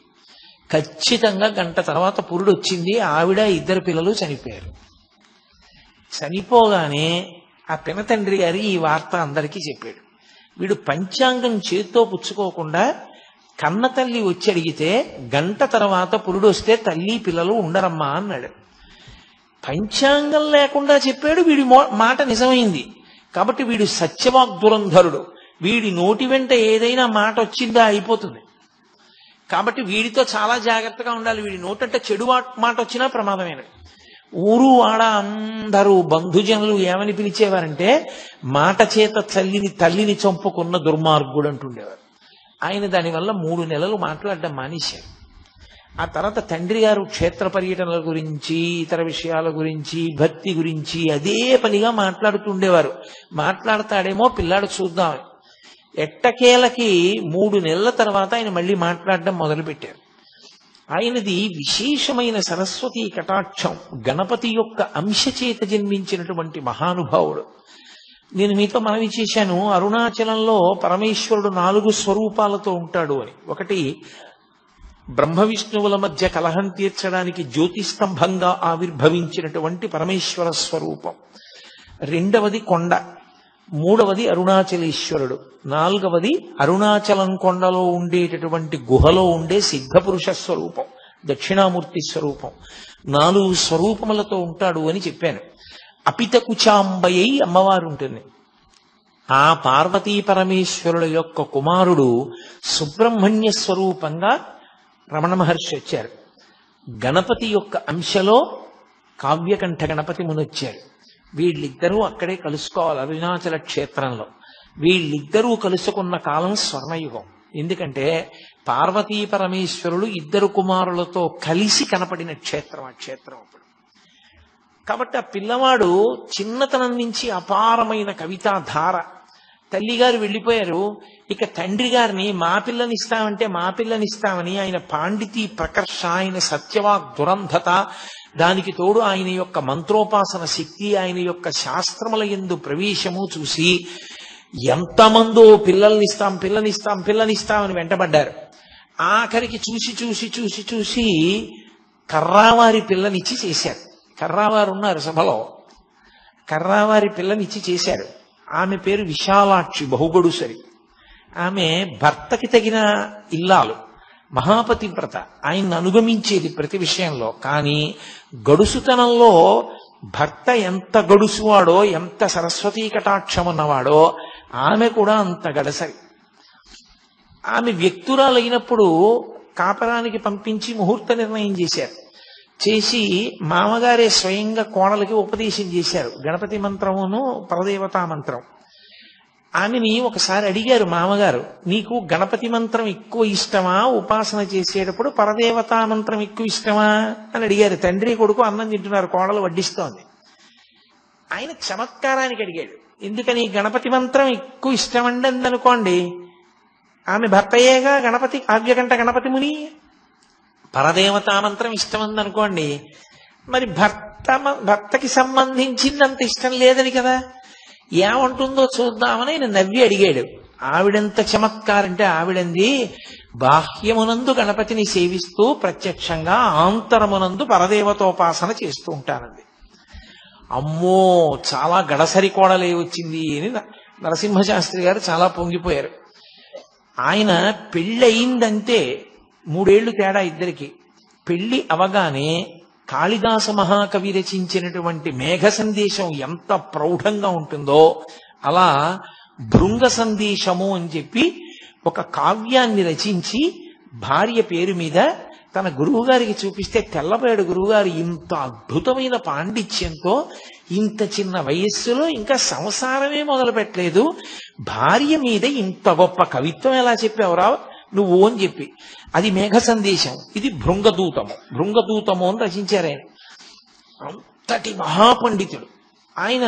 ఖచ్చితంగా గంట తర్వాత పురుడు వచ్చింది. ఆవిడ ఇద్దరు పిల్లలు చనిపోయారు. చనిపోగానే ఆ పినతండ్రి గారి ఈ వార్త అందరికీ చెప్పాడు. వీడు పంచాంగం చేత్తో పుచ్చుకోకుండా కన్న తల్లి వచ్చి అడిగితే గంట తర్వాత పురుడు వస్తే తల్లి పిల్లలు ఉండరమ్మా అన్నాడు. పంచాంగం లేకుండా చెప్పాడు, వీడి మాట నిజమైంది. కాబట్టి వీడు సత్యవాక్ దురంధరుడు. వీడి నోటి వెంట ఏదైనా మాట వచ్చిందా అయిపోతుంది. కాబట్టి వీడితో చాలా జాగ్రత్తగా ఉండాలి. వీడి నోటంటే చెడు మాట వచ్చినా ప్రమాదమేనది. ఊరు వాడ అందరూ బంధుజనులు ఏమని పిలిచేవారంటే, మాట చేత తల్లిని చంపుకున్న దుర్మార్గుడు అంటుండేవారు. ఆయన దానివల్ల 3 నెలలు మాట్లాడడం మానేశారు. ఆ తర్వాత తండ్రి గారు క్షేత్ర పర్యటనల గురించి, ఇతర విషయాల గురించి, భక్తి గురించి అదే పనిగా మాట్లాడుతుండేవారు. మాట్లాడతాడేమో పిల్లాడు చూద్దామని. ఎట్టకేలకి 3 నెలల తర్వాత ఆయన మళ్ళీ మాట్లాడడం మొదలుపెట్టారు. ఆయనది విశేషమైన సరస్వతీ కటాక్షం, గణపతి యొక్క అంశచేత జన్మించినటువంటి మహానుభావుడు. నేను మీతో మనవి చేశాను, అరుణాచలంలో పరమేశ్వరుడు 4 స్వరూపాలతో ఉంటాడు అని. ఒకటి బ్రహ్మ విష్ణువుల మధ్య కలహం తీర్చడానికి జ్యోతిస్తంభంగా ఆవిర్భవించినటువంటి పరమేశ్వర స్వరూపం. రెండవది కొండ, మూడవది అరుణాచలేశ్వరుడు, నాలుగవది అరుణాచలం కొండలో ఉండేటటువంటి గుహలో ఉండే సిద్ధపురుష స్వరూపం, దక్షిణామూర్తి స్వరూపం. 4 స్వరూపములతో ఉంటాడు అని చెప్పాను. అపితకుచాంబయ్యి అమ్మవారు ఉంటుంది. ఆ పార్వతీ పరమేశ్వరుల యొక్క కుమారుడు సుబ్రహ్మణ్య స్వరూపంగా రమణ మహర్షి వచ్చారు. గణపతి యొక్క అంశలో కావ్యకంఠ గణపతి మునొచ్చారు. వీళ్ళిద్దరూ అక్కడే కలుసుకోవాలి అరుణాచల క్షేత్రంలో. వీళ్ళిద్దరూ కలుసుకున్న కాలం స్వర్ణయుగం. ఎందుకంటే పార్వతీ పరమేశ్వరులు 2 కుమారులతో కలిసి కనపడిన క్షేత్రం ఆ క్షేత్రం అప్పుడు. కాబట్టి ఆ పిల్లవాడు చిన్నతనం నుంచి అపారమైన కవితా ధార. తల్లిగారు వెళ్ళిపోయారు. ఇక తండ్రి గారిని మా పిల్లనిస్తామని ఆయన పాండితీ ప్రకర్ష, ఆయన సత్యవాక్ దురంధత, దానికి తోడు ఆయన యొక్క మంత్రోపాసన శక్తి, ఆయన యొక్క శాస్త్రముల యందు ప్రవేశము చూసి ఎంతమందో పిల్లనిస్తామని వెంటబడ్డారు. ఆఖరికి చూసి కర్రావారి పిల్లనిచ్చి చేశారు. కర్రావారు ఉన్నారు సభలో, కర్రావారి పిల్లనిచ్చి చేశారు. ఆమె పేరు విశాలాక్షి, బహుగడుసరి. ఆమె భర్తకి తగిన ఇల్లాలు, మహాపతివ్రత, ఆయన్ని అనుగమించేది ప్రతి విషయంలో. కానీ గడుసుతనంలో భర్త ఎంత గడుసువాడో, ఎంత సరస్వతీ కటాక్షం ఉన్నవాడో ఆమె కూడా అంత గడసరి. ఆమె వ్యక్తురాలైనప్పుడు కాపరానికి పంపించి ముహూర్త నిర్ణయం చేశారు. చేసి మామగారే స్వయంగా కోడలికి ఉపదేశం చేశారు, గణపతి మంత్రమును పరదేవతా మంత్రం. ఆమెని ఒకసారి అడిగారు మామగారు, నీకు గణపతి మంత్రం ఎక్కువ ఇష్టమా, ఉపాసన చేసేటప్పుడు పరదేవతా మంత్రం ఎక్కువ ఇష్టమా అని అడిగారు. తండ్రి కొడుకు అన్నం తింటున్నారు, కోడలు వడ్డిస్తోంది. ఆయన చమత్కారానికి అడిగాడు, ఎందుకని గణపతి మంత్రం ఎక్కువ ఇష్టమండి అందనుకోండి, ఆమె భర్తయేగా గణపతి, కావ్యకంఠ గణపతి ముని. పరదేవతా మంత్రం ఇష్టమంది అనుకోండి, మరి భర్తకి సంబంధించిందంత ఇష్టం లేదని కదా. ఏమంటుందో చూద్దామని ఆయన నవ్వి అడిగాడు. ఆవిడెంత చమత్కారంటే ఆవిడంది, బాహ్యమునందు గణపతిని సేవిస్తూ ప్రత్యక్షంగా ఆంతరమునందు పరదేవతోపాసన చేస్తూ ఉంటానండి. అమ్మో, చాలా గడసరి కోడలే వచ్చింది అని నరసింహశాస్త్రి గారు చాలా పొంగిపోయారు. ఆయన పెళ్ళయిందంటే 3 ఏళ్లు తేడా ఇద్దరికి. పెళ్లి అవగానే కాళిదాస మహాకవి రచించినటువంటి మేఘ సందేశం ఎంత ప్రౌఢంగా ఉంటుందో అలా భృంగ సందేశము అని చెప్పి ఒక కావ్యాన్ని రచించి భార్య పేరు మీద తన గురువుగారికి చూపిస్తే తెల్లబోయాడు గురువుగారు. ఇంత అద్భుతమైన పాండిత్యంతో ఇంత చిన్న వయస్సులో ఇంకా సంసారమే మొదలు పెట్టలేదు, భార్య మీద ఇంత గొప్ప కవిత్వం ఎలా చెప్పావురా నువ్వు అని చెప్పి. అది మేఘ సందేశం, ఇది భృంగదూతము. భృంగదూతము అని రచించారు ఆయన. అంతటి మహాపండితుడు ఆయన.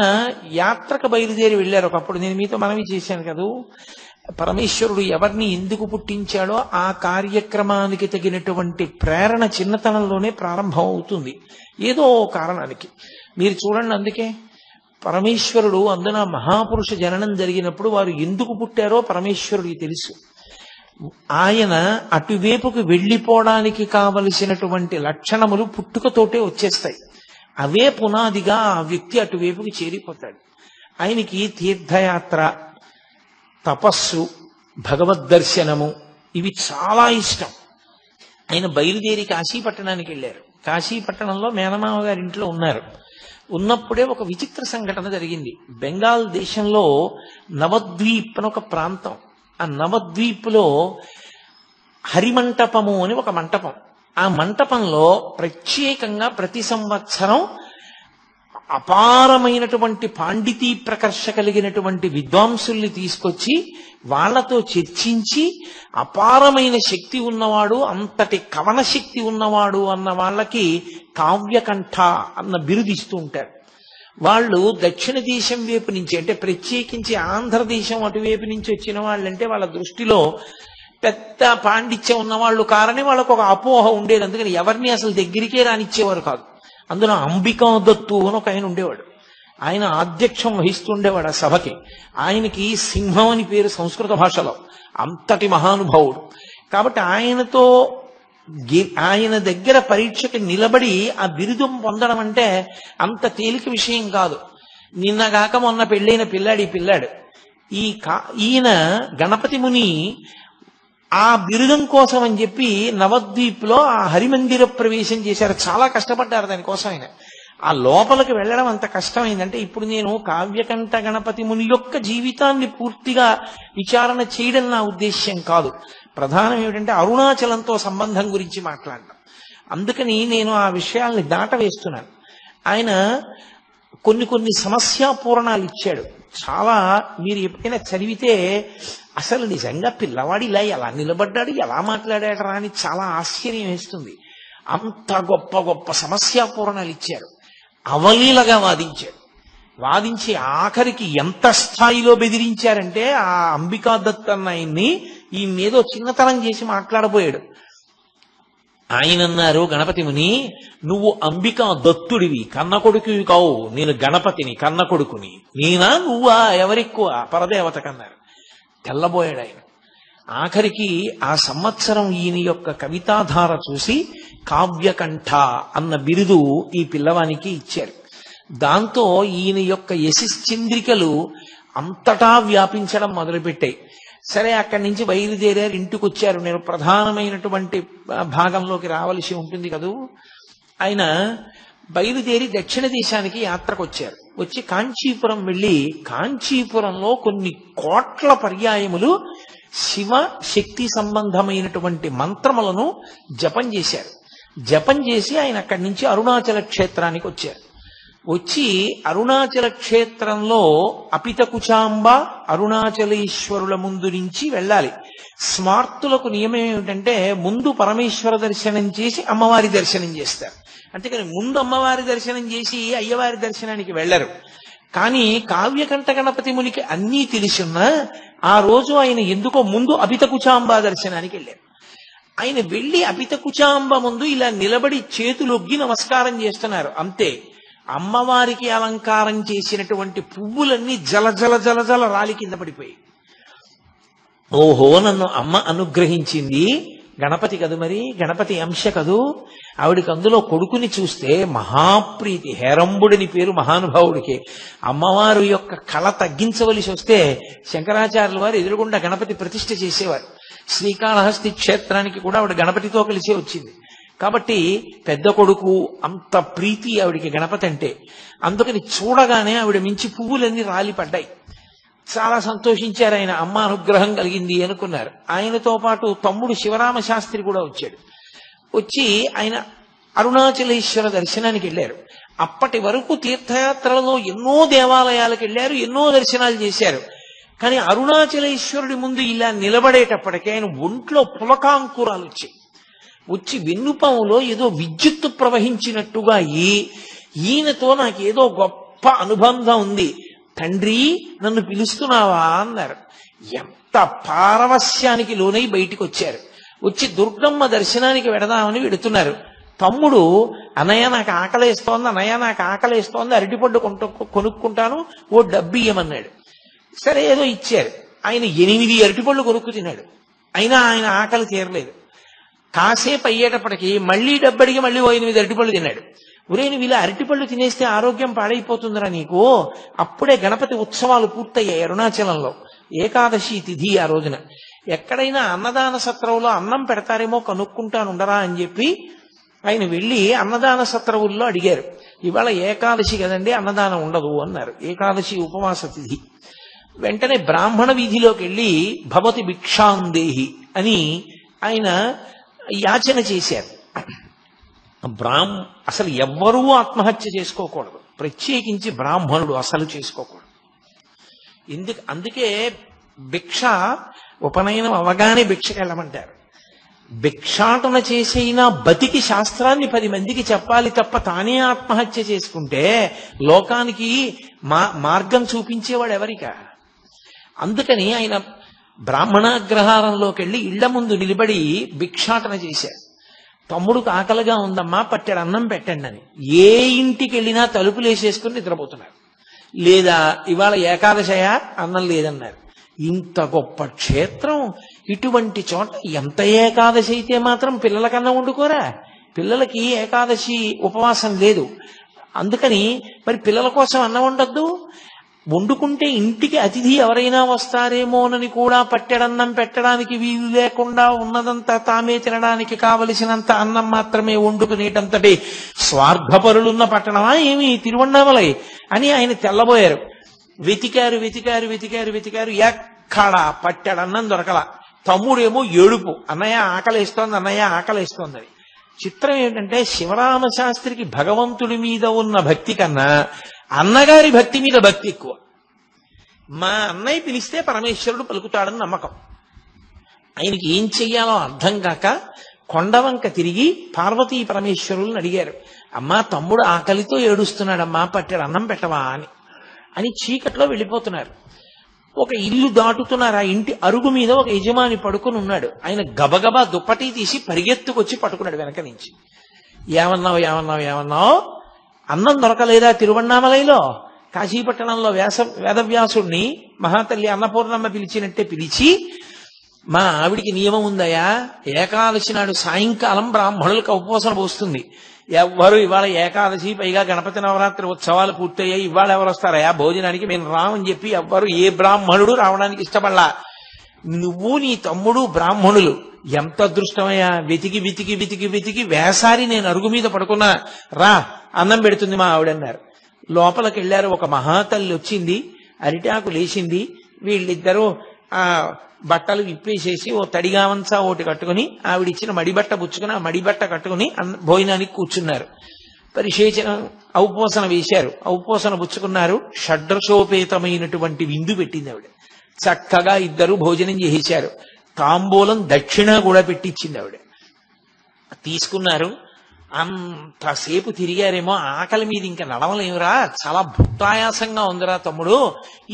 యాత్రకు బయలుదేరి వెళ్ళారు ఒకప్పుడు. నేను మీతో మనవి చేశాను కదూ, పరమేశ్వరుడు ఎవరిని ఎందుకు పుట్టించాడో ఆ కార్యక్రమానికి తగినటువంటి ప్రేరణ చిన్నతనంలోనే ప్రారంభం అవుతుంది, ఏదో కారణానికి. మీరు చూడండి, అందుకే పరమేశ్వరుడు అందున మహాపురుష జననం జరిగినప్పుడు వారు ఎందుకు పుట్టారో పరమేశ్వరుడికి తెలుసు. ఆయన అటువైపుకు వెళ్ళిపోవడానికి కావలసినటువంటి లక్షణములు పుట్టుకతోటే వచ్చేస్తాయి. అవే పునాదిగా ఆ వ్యక్తి అటువైపుకి చేరిపోతాడు. ఆయనకి తీర్థయాత్ర, తపస్సు, భగవద్దర్శనము ఇవి చాలా ఇష్టం. ఆయన బయలుదేరి కాశీపట్టణానికి వెళ్ళారు. కాశీపట్టణంలో మేనమామ గారి ఇంట్లో ఉన్నారు. ఉన్నప్పుడే ఒక విచిత్ర సంఘటన జరిగింది. బెంగాల్ దేశంలో నవద్వీప్ అని ఒక ప్రాంతం. ఆ నవద్వీప్లో హరిమంటపము అని ఒక మంటపం. ఆ మంటపంలో ప్రత్యేకంగా ప్రతి సంవత్సరం అపారమైనటువంటి పాండితీ ప్రకర్ష కలిగినటువంటి విద్వాంసుల్ని తీసుకొచ్చి వాళ్లతో చర్చించి అపారమైన శక్తి ఉన్నవాడు, అంతటి కవన శక్తి ఉన్నవాడు అన్న వాళ్ళకి కావ్యకంఠ అన్న బిరుదిస్తూ ఉంటారు. వాళ్ళు దక్షిణ దేశం వైపు నుంచి, అంటే ప్రత్యేకించి ఆంధ్రదేశం అటువైపు నుంచి వచ్చిన వాళ్ళంటే వాళ్ళ దృష్టిలో పెద్ద పాండిత్యం ఉన్నవాళ్ళు కారని వాళ్ళకు ఒక అపోహ ఉండేది. అందుకని ఎవరిని అసలు దగ్గరికే రానిచ్చేవారు కాదు. అందులో అంబికా దత్తు అని ఒక ఆయన ఉండేవాడు. ఆయన ఆధ్యక్షం వహిస్తుండేవాడు ఆ సభకి. ఆయనకి సింహం అని పేరు సంస్కృత భాషలో. అంతటి మహానుభావుడు. కాబట్టి ఆయన దగ్గర పరీక్షకి నిలబడి ఆ బిరుదం పొందడం అంటే అంత తేలిక విషయం కాదు. నిన్నగాక మొన్న పెళ్ళైన పిల్లాడు. ఈయన గణపతి ముని ఆ బిరుదం కోసం అని చెప్పి నవద్వీప్ లో ఆ హరిమందిర ప్రవేశం చేశారు. చాలా కష్టపడ్డారు దానికోసం. ఆయన ఆ లోపలికి వెళ్ళడం అంత కష్టమైందంటే, ఇప్పుడు నేను కావ్యకంఠ గణపతి ముని యొక్క జీవితాన్ని పూర్తిగా విచారణ చేయడం నా ఉద్దేశ్యం కాదు. ప్రధానం ఏమిటంటే అరుణాచలంతో సంబంధం గురించి మాట్లాడడం. అందుకని నేను ఆ విషయాల్ని దాటవేస్తున్నాను. ఆయన కొన్ని సమస్యాపూరణాలు ఇచ్చాడు. చాలా మీరు ఎప్పుడైనా చదివితే అసలు నిజంగా పిల్లవాడు ఇలా ఎలా నిలబడ్డాడు, ఎలా మాట్లాడాడరా అని చాలా ఆశ్చర్యం వేస్తుంది. అంత గొప్ప గొప్ప సమస్యాపూరణాలు ఇచ్చారు. అవలీలగా వాదించి ఆఖరికి ఎంత స్థాయిలో బెదిరించారంటే ఆ అంబికా దత్ అన్న ఆయన్ని ఈయనేదో చిన్నతనం చేసి మాట్లాడబోయాడు. ఆయన అన్నారు, గణపతి ముని నువ్వు అంబికా దత్తుడివి, కన్న కొడుకువి కావు, నేను గణపతిని, కన్న కొడుకుని. నేనా నువ్వా, ఎవరెక్కువ, పరదేవత కన్నారు. తెల్లబోయాడు ఆయన. ఆఖరికి ఆ సంవత్సరం ఈయన యొక్క కవితాధార చూసి కావ్యకంఠ అన్న బిరుదు ఈ పిల్లవానికి ఇచ్చారు. దాంతో ఈయన యొక్క యశశ్చంద్రికలు అంతటా వ్యాపించడం మొదలుపెట్టాయి. సరే, అక్కడి నుంచి బయలుదేరారు, ఇంటికి వచ్చారు. నేను ప్రధానమైనటువంటి భాగంలోకి రావలసి ఉంటుంది కదూ. ఆయన బయలుదేరి దక్షిణ దేశానికి యాత్రకు వచ్చారు. వచ్చి కాంచీపురం వెళ్ళి కాంచీపురంలో కొన్ని కోట్ల పర్యాయములు శివ శక్తి సంబంధమైనటువంటి మంత్రములను జపం చేశారు. జపం చేసి ఆయన అక్కడి నుంచి అరుణాచల క్షేత్రానికి వచ్చారు. వచ్చి అరుణాచల క్షేత్రంలో అపితకుచాంబ అరుణాచలేశ్వరుల ముందు నుంచి వెళ్ళాలి. స్మార్తులకు నియమం ఏమిటంటే ముందు పరమేశ్వర దర్శనం చేసి అమ్మవారి దర్శనం చేస్తారు. అంతేకాని ముందు అమ్మవారి దర్శనం చేసి అయ్యవారి దర్శనానికి వెళ్లరు. కానీ కావ్యకంఠ గణపతి మునికి అన్నీ తెలిసిన్నా ఆ రోజు ఆయన ఎందుకో ముందు అపితకుచాంబ దర్శనానికి వెళ్ళారు. ఆయన వెళ్లి అపితకుచాంబ ముందు ఇలా నిలబడి చేతులొగ్గి నమస్కారం చేస్తున్నారు. అంతే. అమ్మవారికి అలంకారం చేసినటువంటి పువ్వులన్నీ జల జల జల జల రాలి కింద పడిపోయి, ఓహో నన్ను అమ్మ అనుగ్రహించింది, గణపతి కదు మరి, గణపతి అంశ కదూ, ఆవిడికి అందులో కొడుకుని చూస్తే మహాప్రీతి, హేరంబుడిని పేరు మహానుభావుడికి. అమ్మవారు యొక్క కళ తగ్గించవలసి వస్తే శంకరాచార్యుల వారు ఎదురుగుండా గణపతి ప్రతిష్ఠ చేసేవారు. శ్రీకాళహస్తి క్షేత్రానికి కూడా ఆవిడ గణపతితో కలిసే వచ్చింది. కాబట్టి పెద్ద కొడుకు అంత ప్రీతి ఆవిడికి గణపతి అంటే. అందుకని చూడగానే ఆవిడ మించి పువ్వులన్నీ రాలిపడ్డాయి. చాలా సంతోషించారు ఆయన, అమ్మ అనుగ్రహం కలిగింది అనుకున్నారు. ఆయనతో పాటు తమ్ముడు శివరామ శాస్త్రి కూడా వచ్చాడు. వచ్చి ఆయన అరుణాచలేశ్వర దర్శనానికి వెళ్ళారు. అప్పటి వరకు తీర్థయాత్రలలో ఎన్నో దేవాలయాలకు వెళ్ళారు, ఎన్నో దర్శనాలు చేశారు. కానీ అరుణాచలేశ్వరుడి ముందు ఇలా నిలబడేటప్పటికే ఆయన ఒంట్లో పులకాంకురాలు వచ్చి వెన్నుపాములో ఏదో విద్యుత్తు ప్రవహించినట్టుగా ఈయనతో నాకు ఏదో గొప్ప అనుబంధం ఉంది, తండ్రి నన్ను పిలుస్తున్నావా అన్నారు. ఎంత పారవస్యానికి లోనై బయటికి వచ్చారు. వచ్చి దుర్గమ్మ దర్శనానికి వెడదామని వెడుతున్నారు. తమ్ముడు, అన్నయ్య నాకు ఆకలేస్తోంది, అన్నయ్య నాకు ఆకలేస్తోంది, అరటిపండు కొనుక్కుంటాను, ఓ డబ్బు ఇయ్యమన్నాడు. సరే ఏదో ఇచ్చారు. ఆయన 8 అరటిపళ్ళు కొనుక్కు తిన్నాడు. అయినా ఆయన ఆకలి తీరలేదు. కాసేపు అయ్యేటప్పటికి మళ్ళీ డబ్బడికి మళ్ళీ ఓ 8 అరటిపళ్ళు తిన్నాడు. ఒరే నువ్వు ఇలా అరటిపళ్ళు తినేస్తే ఆరోగ్యం పాడైపోతుందిరా నీకు. అప్పుడే గణపతి ఉత్సవాలు పూర్తయ్యాయి అరుణాచలంలో. ఏకాదశి తిథి ఆ రోజున. ఎక్కడైనా అన్నదాన సత్రవులో అన్నం పెడతారేమో కనుక్కుంటానుండరా అని చెప్పి ఆయన వెళ్ళి అన్నదాన సత్రవుల్లో అడిగారు. ఇవాళ ఏకాదశి కదండి, అన్నదానం ఉండదు అన్నారు. ఏకాదశి ఉపవాస తిథి. వెంటనే బ్రాహ్మణ వీధిలోకి వెళ్ళి భవతి భిక్షాందేహి అని ఆయన యాచన చేశారు. అసలు ఎవ్వరూ ఆత్మహత్య చేసుకోకూడదు, ప్రత్యేకించి బ్రాహ్మణుడు అసలు చేసుకోకూడదు. అందుకే భిక్ష ఉపనయనం అవగానే భిక్షకి వెళ్ళమంటారు. భిక్షాటన చేసైనా బతికి శాస్త్రాన్ని 10 మందికి చెప్పాలి తప్ప తానే ఆత్మహత్య చేసుకుంటే లోకానికి మార్గం చూపించేవాడు ఎవరికా. అందుకని ఆయన బ్రాహ్మణాగ్రహారంలోకి వెళ్ళి ఇళ్ల ముందు నిలబడి భిక్షాటన చేశారు. తమ్ముడికి ఆకలిగా ఉందమ్మా, పట్టెడు అన్నం పెట్టండి అని. ఏ ఇంటికి వెళ్ళినా తలుపులు వేసేసుకుని నిద్రపోతున్నారు. లేదా ఇవాళ ఏకాదశయా, అన్నం లేదన్నారు. ఇంత గొప్ప క్షేత్రం, ఇటువంటి చోట ఎంత ఏకాదశి అయితే మాత్రం పిల్లలకన్నా వండుకోరా? పిల్లలకి ఏకాదశి ఉపవాసం లేదు. అందుకని మరి పిల్లల కోసం అన్నం వండొద్దు. వండుకుంటే ఇంటికి అతిథి ఎవరైనా వస్తారేమోనని కూడా పట్టెడన్నం పెట్టడానికి వీలు లేకుండా ఉన్నదంతా తామే తినడానికి కావలసినంత అన్నం మాత్రమే వండుకునేటంతటి స్వార్థపరులున్న పట్టణమా ఏమి తిరువన్నామలై అని ఆయన తెల్లబోయారు. వెతికారు వెతికారు వెతికారు వెతికారు, ఎక్కడా పట్టెడన్నం దొరకల. తమ్ముడేమో ఏడుపు, అన్నయ్య ఆకలేస్తోంది, అన్నయ్య ఆకలేస్తోందని. చిత్రం ఏంటంటే శివరామ శాస్త్రికి భగవంతుడి మీద ఉన్న భక్తి కన్నా అన్నగారి భక్తి మీద భక్తి ఎక్కువ. మా అన్నయ్య పిలిస్తే పరమేశ్వరుడు పలుకుతాడని నమ్మకం. ఆయనకి ఏం చెయ్యాలో అర్థం కాక కొండవంక తిరిగి పార్వతీ పరమేశ్వరులను అడిగారు. అమ్మా తమ్ముడు ఆకలితో ఏడుస్తున్నాడమ్మా, పట్టెడు అన్నం పెట్టవా అని చీకట్లో వెళ్ళిపోతున్నారు. ఒక ఇల్లు దాటుతున్నారు. ఆ ఇంటి అరుగు మీద ఒక యజమాని పడుకుని ఉన్నాడు. ఆయన గబగబా దుప్పటి తీసి పరిగెత్తుకొచ్చి పట్టుకున్నాడు వెనక నుంచి. ఏమన్నావు ఏమన్నావు ఏమన్నావు? అన్నం దొరకలేదా తిరువన్నామలైలో? కాశీపట్టణంలో వేదవ్యాసుడిని మహాతల్లి అన్నపూర్ణమ్మ పిలిచినట్టే పిలిచి, మా ఆవిడికి నియమం ఉందయా, ఏకాదశి నాడు సాయంకాలం బ్రాహ్మణులకు ఉపవాసం పోస్తుంది. ఎవ్వరు ఇవాళ ఏకాదశి, పైగా గణపతి నవరాత్రి ఉత్సవాలు పూర్తయ్యాయి, ఇవాళ ఎవరు వస్తారయా భోజనానికి, మేము రామని చెప్పి ఎవ్వరు ఏ బ్రాహ్మణుడు రావడానికి ఇష్టపడలా. నువ్వు నీ తమ్ముడు బ్రాహ్మణులు ఎంత అదృష్టమయ్యా. వెతికి వెతికి వెతికి వెతికి వేసారి నేను అరుగు మీద పడుకున్నా, రా అన్నం పెడుతుంది మా ఆవిడన్నారు. లోపలికి వెళ్ళారు. ఒక మహాతల్లి వచ్చింది, అరిటాకు లేచింది. వీళ్ళిద్దరూ ఆ బట్టలు విప్పేసేసి ఓ తడిగావంచా ఒకటి కట్టుకుని ఆవిడిచ్చిన మడిబట్ట పుచ్చుకుని ఆ మడిబట్ట కట్టుకుని భోజనానికి కూర్చున్నారు. పరిశేచన ఔపోసన వేశారు, ఔపోసన పుచ్చుకున్నారు. షడ్రసోపేతమైనటువంటి విందు పెట్టింది ఆవిడ. చక్కగా ఇద్దరు భోజనం చేసేశారు. తాంబూలం దక్షిణ కూడా పెట్టించింది ఆవిడ. తీసుకున్నారు. అంతసేపు తిరిగారేమో, ఆకలి మీద ఇంకా నడవలేమురా, చాలా భుక్తాయాసంగా ఉందిరా తమ్ముడు,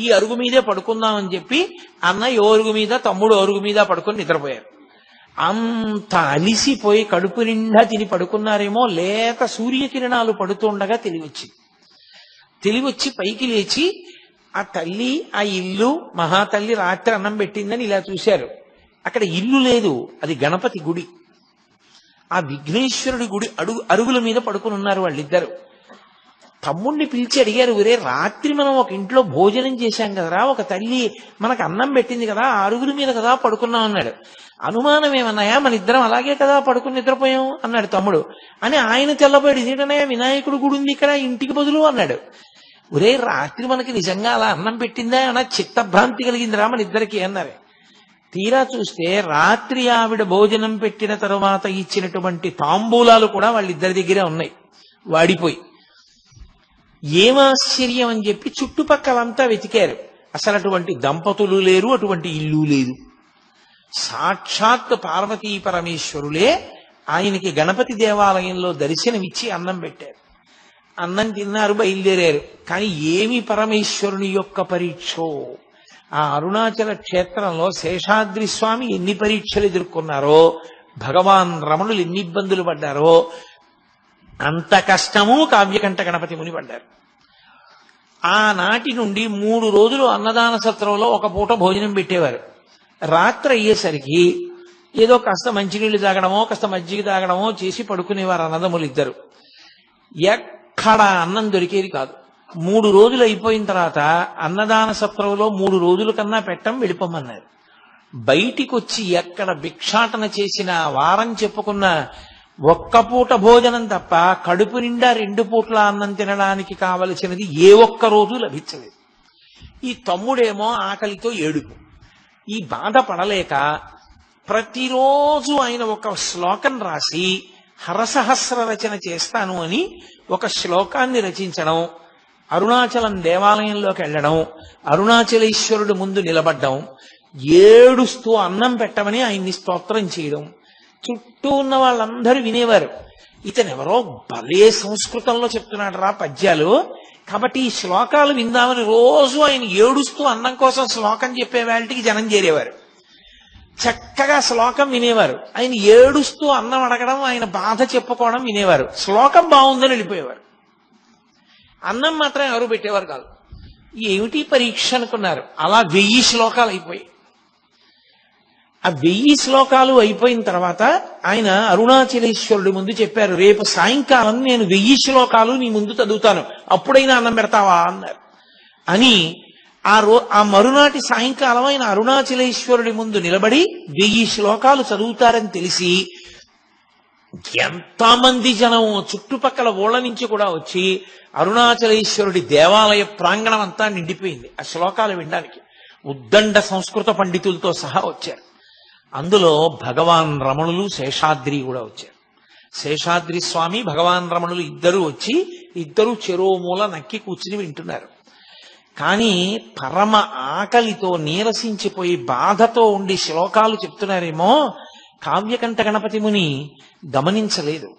ఈ అరుగు మీదే పడుకుందామని చెప్పి అన్న ఓ అరుగు మీద, తమ్ముడు అరుగు మీద పడుకొని నిద్రపోయారు. అంత అలిసిపోయి కడుపు నిండా తిని పడుకున్నారేమో, లేత సూర్యకిరణాలు పడుతుండగా తెలివచ్చింది. తెలివొచ్చి పైకి లేచి ఆ తల్లి ఆ ఇల్లు మహాతల్లి రాత్రి అన్నం పెట్టిందని ఇలా చూశారు. అక్కడ ఇల్లు లేదు, అది గణపతి గుడి. ఆ విఘ్నేశ్వరుడి గుడి అరుగుల మీద పడుకుని ఉన్నారు వాళ్ళిద్దరు. తమ్ముడిని పిలిచి అడిగారు, ఒరే రాత్రి మనం ఒక ఇంట్లో భోజనం చేశాం కదరా, ఒక తల్లి మనకు అన్నం పెట్టింది కదా, ఆ అరుగుల మీద కదా పడుకున్నాం అన్నాడు. అనుమానం ఏమన్నాయా, మన ఇద్దరం అలాగే కదా పడుకుని నిద్రపోయాం అన్నాడు తమ్ముడు. అని ఆయన తెల్లబోయాడు, ఇదేంటనయ్యా వినాయకుడు గుడి ఉంది ఇక్కడ ఇంటికి బదులు అన్నాడు. ఒరే రాత్రి మనకి నిజంగా అలా అన్నం పెట్టిందా అన్న చిత్తభ్రాంతి కలిగిందిరా మన ఇద్దరికి అన్నారు. తీరా చూస్తే రాత్రి ఆవిడ భోజనం పెట్టిన తరువాత ఇచ్చినటువంటి తాంబూలాలు కూడా వాళ్ళిద్దరి దగ్గరే ఉన్నాయి, వాడిపోయి. ఏమాశ్చర్యం అని చెప్పి చుట్టుపక్కలంతా వెతికారు. అసలు అటువంటి దంపతులు లేరు, అటువంటి ఇల్లు లేదు. సాక్షాత్ పార్వతీ పరమేశ్వరులే ఆయనకి గణపతి దేవాలయంలో దర్శనమిచ్చి అన్నం పెట్టారు. అన్నం తిన్నారు, బయలుదేరారు. కానీ ఏమి పరమేశ్వరుని యొక్క పరీక్షో! ఆ అరుణాచల క్షేత్రంలో శేషాద్రి స్వామి ఎన్ని పరీక్షలు ఎదుర్కొన్నారో, భగవాన్ రమణులు ఎన్ని ఇబ్బందులు పడ్డారో, అంత కష్టము కావ్యకంఠ గణపతి ముని పడ్డారు. ఆనాటి నుండి 3 రోజులు అన్నదాన సత్రంలో ఒక పూట భోజనం పెట్టేవారు. రాత్రి అయ్యేసరికి ఏదో కాస్త మంచినీళ్లు తాగడమో కాస్త మజ్జిగ తాగడమో చేసి పడుకునేవారు అన్నదమ్ములు ఇద్దరు. ఎక్కడ అన్నం దొరికేది కాదు. 3 రోజులు అయిపోయిన తర్వాత అన్నదాన సత్రంలో 3 రోజుల కన్నా పెట్టం, వెళ్ళిపోమన్నారు. బయటికి వచ్చి ఎక్కడ భిక్షాటన చేసిన వారం చెప్పుకున్న ఒక్క పూట భోజనం తప్ప కడుపు నిండా 2 పూట్ల అన్నం తినడానికి కావలసినది ఏ ఒక్క రోజు లభించలేదు. ఈ తమ్ముడేమో ఆకలితో ఏడుపు. ఈ బాధ పడలేక ప్రతిరోజు ఆయన ఒక శ్లోకం రాసి హరసహస్ర రచన చేస్తాను అని ఒక శ్లోకాన్ని రచించడం, అరుణాచలం దేవాలయంలోకి వెళ్ళడం, అరుణాచలేశ్వరుడు ముందు నిలబడ్డం, ఏడుస్తూ అన్నం పెట్టమని ఆయన్ని స్తోత్రం చేయడం. చుట్టూ ఉన్న వాళ్ళందరూ వినేవారు, ఇతనెవరో భలే సంస్కృతంలో చెప్తున్నాడు రా పద్యాలు, కాబట్టి ఈ శ్లోకాలు విందామని రోజు ఆయన ఏడుస్తూ అన్నం కోసం శ్లోకం చెప్పే వాళ్ళకి జనం చేరేవారు. చక్కగా శ్లోకం వినేవారు. ఆయన ఏడుస్తూ అన్నం అడగడం, ఆయన బాధ చెప్పుకోవడం వినేవారు. శ్లోకం బాగుందని వెళ్ళిపోయేవారు. అన్నం మాత్రం ఎవరు పెట్టేవారు కాదు. ఏమిటి పరీక్ష అనుకున్నారు. అలా 1000 శ్లోకాలు అయిపోయాయి. ఆ 1000 శ్లోకాలు అయిపోయిన తర్వాత ఆయన అరుణాచలేశ్వరుడి ముందు చెప్పారు, రేపు సాయంకాలం నేను 1000 శ్లోకాలు నీ ముందు చదువుతాను, అప్పుడైనా అన్నం పెడతావా అన్నారు. అని ఆ మరునాటి సాయంకాలం ఆయన అరుణాచలేశ్వరుడి ముందు నిలబడి 1000 శ్లోకాలు చదువుతారని తెలిసి ఎంతమంది జనం చుట్టుపక్కల ఊళ్ళ నుంచి కూడా వచ్చి అరుణాచలేశ్వరుడి దేవాలయ ప్రాంగణం అంతా నిండిపోయింది ఆ శ్లోకాలు వినడానికి. ఉద్దండ సంస్కృత పండితులతో సహా వచ్చారు. అందులో భగవాన్ రమణులు, శేషాద్రి కూడా వచ్చారు. శేషాద్రి స్వామి, భగవాన్ రమణులు ఇద్దరు వచ్చి ఇద్దరు చెరో మూల నక్కి కూర్చుని వింటున్నారు. కానీ పరమ ఆకలితో నీరసించిపోయి బాధతో ఉండి శ్లోకాలు చెప్తున్నారేమో కావ్యకంఠ గణపతి ముని గమనించలేదు.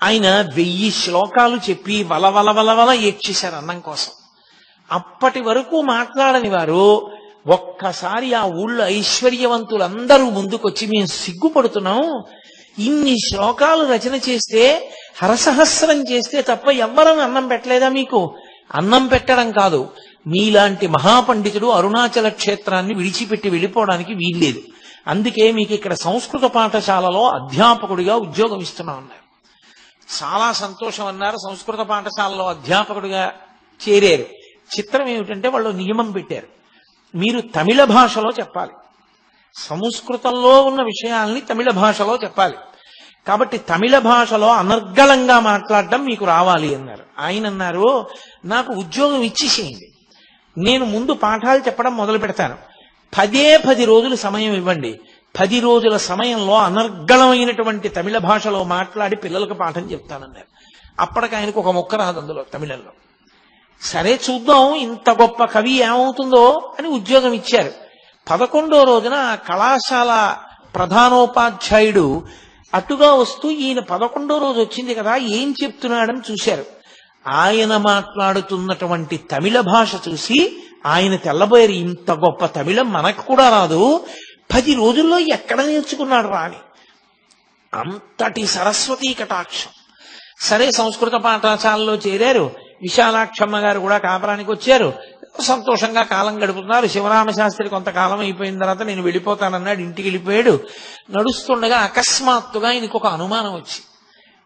ఆయన 1000 శ్లోకాలు చెప్పి వలవల ఏడ్చేశారు అన్నం కోసం. అప్పటి వరకు మాట్లాడని వారు ఒక్కసారి ఆ ఊళ్ళో ఐశ్వర్యవంతులందరూ ముందుకొచ్చి, మేము సిగ్గుపడుతున్నాం, ఇన్ని శ్లోకాలు రచన చేస్తే, హరసహస్రం చేస్తే తప్ప ఎవ్వరం అన్నం పెట్టలేదా మీకు? అన్నం పెట్టడం కాదు, మీలాంటి మహాపండితుడు అరుణాచల క్షేత్రాన్ని విడిచిపెట్టి వెళ్ళిపోవడానికి వీల్లేదు. అందుకే మీకు ఇక్కడ సంస్కృత పాఠశాలలో అధ్యాపకుడిగా ఉద్యోగం ఇస్తున్నా ఉన్నారు. చాలా సంతోషం అన్నారు. సంస్కృత పాఠశాలలో అధ్యాపకుడిగా చేరారు. చిత్రం ఏమిటంటే వాళ్ళు నియమం పెట్టారు, మీరు తమిళ భాషలో చెప్పాలి, సంస్కృతంలో ఉన్న విషయాల్ని తమిళ భాషలో చెప్పాలి. కాబట్టి తమిళ భాషలో అనర్గళంగా మాట్లాడడం మీకు రావాలి అన్నారు. ఆయన అన్నారు, నాకు ఉద్యోగం ఇచ్చేసేయండి, నేను ముందు పాఠాలు చెప్పడం మొదలు పెడతాను, 10 రోజులు సమయం ఇవ్వండి, 10 రోజుల సమయంలో అనర్గళమైనటువంటి తమిళ భాషలో మాట్లాడి పిల్లలకు పాఠం చెప్తానన్నారు. అప్పటికి ఆయనకు ఒక ముక్క రాదు అందులో తమిళంలో. సరే చూద్దాం ఇంత గొప్ప కవి ఏమవుతుందో అని ఉద్యోగం ఇచ్చారు. 11వ రోజున ఆ కళాశాల ప్రధానోపాధ్యాయుడు అటుగా వస్తూ ఈయన 11వ రోజు వచ్చింది కదా ఏం చెప్తున్నాడని చూశారు. ఆయన మాట్లాడుతున్నటువంటి తమిళ భాష చూసి ఆయన తెల్లబోయారు, ఇంత గొప్ప తమిళం మనకు కూడా రాదు, 10 రోజుల్లో ఎక్కడ నేర్చుకున్నాడు రా అని. అంతటి సరస్వతీ కటాక్షం. సరే సంస్కృత పాఠశాలలో చేరారు. విశాలాక్షమ్మ గారు కూడా కాపురానికి వచ్చారు. సంతోషంగా కాలం గడుపుతున్నారు. శివరామ శాస్త్రి కొంతకాలం అయిపోయిన తర్వాత నేను వెళ్ళిపోతానన్నాడు, ఇంటికి వెళ్ళిపోయాడు. నడుస్తుండగా అకస్మాత్తుగా ఆయనకు ఒక అనుమానం వచ్చి,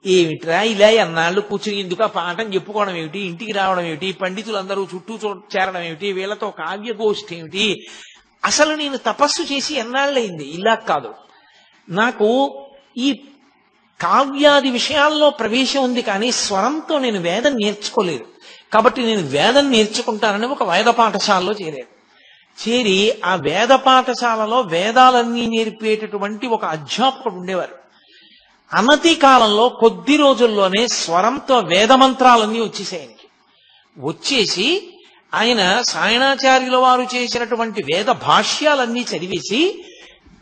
ఏమిట్రా ఇలా ఎన్నాళ్ళు కూర్చుని ఎందుకు ఆ పాఠం చెప్పుకోవడం ఏమిటి, ఇంటికి రావడం ఏమిటి, పండితులందరూ చుట్టూ చేరడం ఏమిటి, వీళ్ళతో కావ్యగోష్ఠి ఏమిటి, అసలు నేను తపస్సు చేసి ఎన్నాళ్ళయింది, ఇలా కాదు, నాకు ఈ కావ్యాది విషయాల్లో ప్రవేశం ఉంది కానీ స్వరంతో నేను వేదం నేర్చుకోలేదు, కాబట్టి నేను వేదం నేర్చుకుంటానని ఒక వేద పాఠశాలలో చేరి ఆ వేద పాఠశాలలో వేదాలన్నీ నేర్పేటటువంటి ఒక అధ్యాపకుడు ఉండేవారు. అనతి కాలంలో కొద్ది రోజుల్లోనే స్వరంతో వేదమంత్రాలన్నీ వచ్చేసాయి ఆయనకి. వచ్చేసి ఆయన సాయణాచార్యుల వారు చేసినటువంటి వేద భాష్యాలన్నీ చదివేసి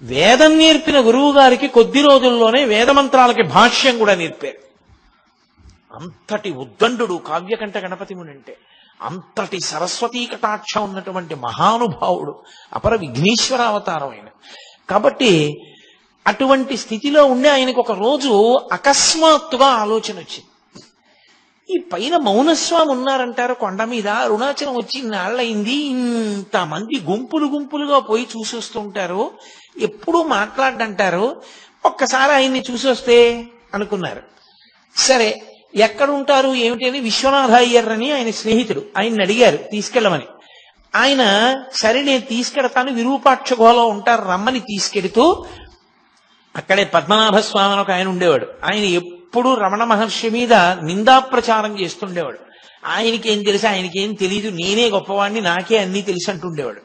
వేదం నేర్పిన గురువు గారికి కొద్ది రోజుల్లోనే వేదమంత్రాలకి భాష్యం కూడా నేర్పారు. అంతటి ఉద్దండు కావ్యకంఠ గణపతి ముని అంటే, అంతటి సరస్వతీ కటాక్షం ఉన్నటువంటి మహానుభావుడు, అపర విఘ్నేశ్వర అవతారం ఆయన. కాబట్టి అటువంటి స్థితిలో ఉండే ఆయనకు ఒక రోజు అకస్మాత్తుగా ఆలోచన వచ్చింది. ఈ పైన మౌనస్వామి ఉన్నారంటారు కొండ మీద, అరుణాచలం వచ్చి నాళ్ళయింది, ఇంతమంది గుంపులు గుంపులుగా పోయి చూసొస్తుంటారు, ఎప్పుడూ మాట్లాడంటారు, ఒక్కసారి ఆయన్ని చూసొస్తే అనుకున్నారు. సరే ఎక్కడుంటారు ఏమిటి అని విశ్వనాథ అయ్యర్ అని ఆయన స్నేహితుడు, ఆయన్ని అడిగారు తీసుకెళ్ళమని. ఆయన సరే నేను తీసుకెడతాను, విరూపాక్ష గుహలో ఉంటారు రమ్మని తీసుకెడుతూ, అక్కడే పద్మనాభ స్వామి అని ఒక ఆయన ఉండేవాడు. ఆయన ఎప్పుడు రమణ మహర్షి మీద నిందా ప్రచారం చేస్తుండేవాడు. ఆయనకేం తెలుసు, ఆయనకేం తెలీదు, నేనే గొప్పవాడిని, నాకే అన్నీ తెలుసు అంటుండేవాడు.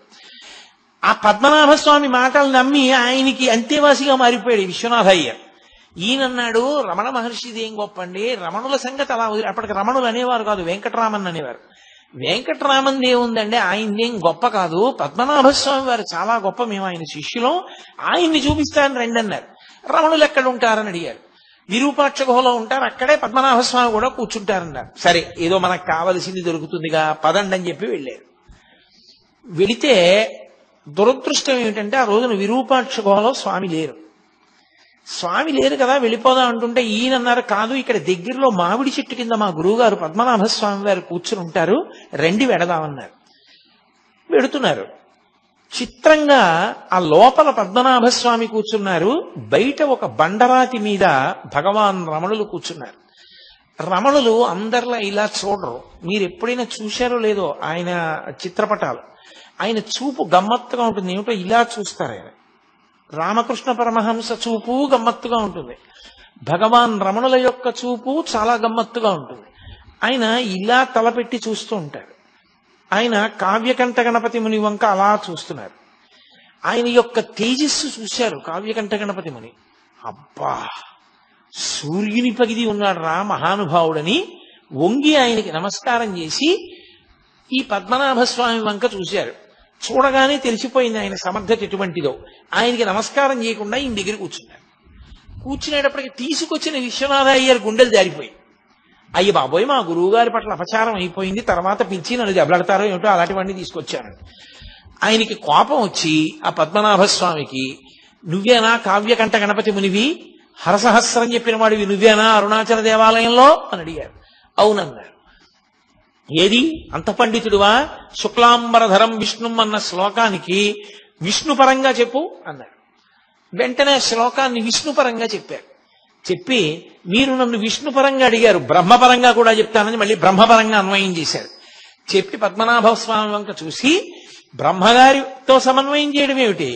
ఆ పద్మనాభ స్వామి మాటలు నమ్మి ఆయనకి అంతేవాసిగా మారిపోయాడు విశ్వనాథ అయ్యర్. ఈయనన్నాడు, రమణ మహర్షిది ఏం గొప్ప అండి, రమణుల సంగతి అలా వదిలి, అప్పటికి రమణులు అనేవారు కాదు, వెంకటరామన్ అనేవారు. వెంకటరామన్ ఏముందండి, ఆయన్నేం గొప్ప కాదు, పద్మనాభ స్వామి వారు చాలా గొప్ప, మేము ఆయన శిష్యులం, ఆయన్ని చూపిస్తాను రండి అన్నారు. రమణులు ఎక్కడ ఉంటారని అడిగారు. విరూపాక్ష గుహలో ఉంటారు, అక్కడే పద్మనాభ స్వామి కూడా కూర్చుంటారన్నారు. సరే ఏదో మనకు కావలసింది దొరుకుతుందిగా పదండి అని చెప్పి వెళ్ళారు. వెళితే దురదృష్టం ఏమిటంటే ఆ రోజున విరూపాక్ష గుహలో స్వామి లేరు. స్వామి లేరు కదా వెళ్ళిపోదాం అంటుంటే ఈయనన్నారు, కాదు ఇక్కడ దగ్గరలో మామిడి చెట్టు కింద మా గురువుగారు పద్మనాభ స్వామి వారు కూర్చుని ఉంటారు, రండి వెడదామన్నారు. వెడుతున్నారు. చిత్రంగా ఆ లోపల పద్మనాభ స్వామి కూర్చున్నారు, బయట ఒక బండరాతి మీద భగవాన్ రమణులు కూర్చున్నారు. రమణులు అందరిలా ఇలా చూడరు, మీరు ఎప్పుడైనా చూశారో లేదో ఆయన చిత్రపటాలు, ఆయన చూపు గమ్మత్తుగా ఉంటుంది, ఏమిటో ఇలా చూస్తారు ఆయన. రామకృష్ణ పరమహంస చూపు గమ్మత్తుగా ఉంటుంది, భగవాన్ రమణుల యొక్క చూపు చాలా గమ్మత్తుగా ఉంటుంది. ఆయన ఇలా తలపెట్టి చూస్తూ ఉంటారు. ఆయన కావ్యకంఠ గణపతి ముని వంక అలా చూస్తున్నారు. ఆయన యొక్క తేజస్సు చూశారు కావ్యకంఠ గణపతి ముని. అబ్బా సూర్యుని పగిది ఉన్నాడు రా మహానుభావుడని వంగి ఆయనకి నమస్కారం చేసి ఈ పద్మనాభ స్వామి వంక చూశారు. చూడగానే తెలిసిపోయింది ఆయన సమర్థత ఎటువంటిదో. ఆయనకి నమస్కారం చేయకుండా ఈయన దగ్గర కూర్చున్నారు. కూర్చునేటప్పటికి తీసుకొచ్చిన విశ్వనాథ అయ్యర్ గుండెలు జారిపోయి, అయ్య బాబోయ్ మా గురువు గారి పట్ల అపచారం అయిపోయింది, తర్వాత పిలిచి నన్ను దెబ్బలాడతారో ఏమిటో అలాంటివన్నీ తీసుకొచ్చాను. ఆయనకి కోపం వచ్చి ఆ పద్మనాభ స్వామికి, నువ్వేనా కావ్యకంఠ గణపతి మునివి, హరసహస్రం చెప్పిన వాడివి నువ్వేనా అరుణాచల దేవాలయంలో అని అడిగారు. అవునన్నారు. ఏది అంత పండితుడువా, శుక్లాంబరధరం విష్ణుం అన్న శ్లోకానికి విష్ణుపరంగా చెప్పు అన్నారు. వెంటనే శ్లోకాన్ని విష్ణుపరంగా చెప్పారు. చెప్పి మీరు నన్ను విష్ణుపరంగా అడిగారు, బ్రహ్మపరంగా కూడా చెప్తానని మళ్ళీ బ్రహ్మపరంగా అన్వయం చేశారు. చెప్పి పద్మనాభ స్వామి వంక చూసి, బ్రహ్మగారితో సమన్వయం చేయడం ఏమిటి,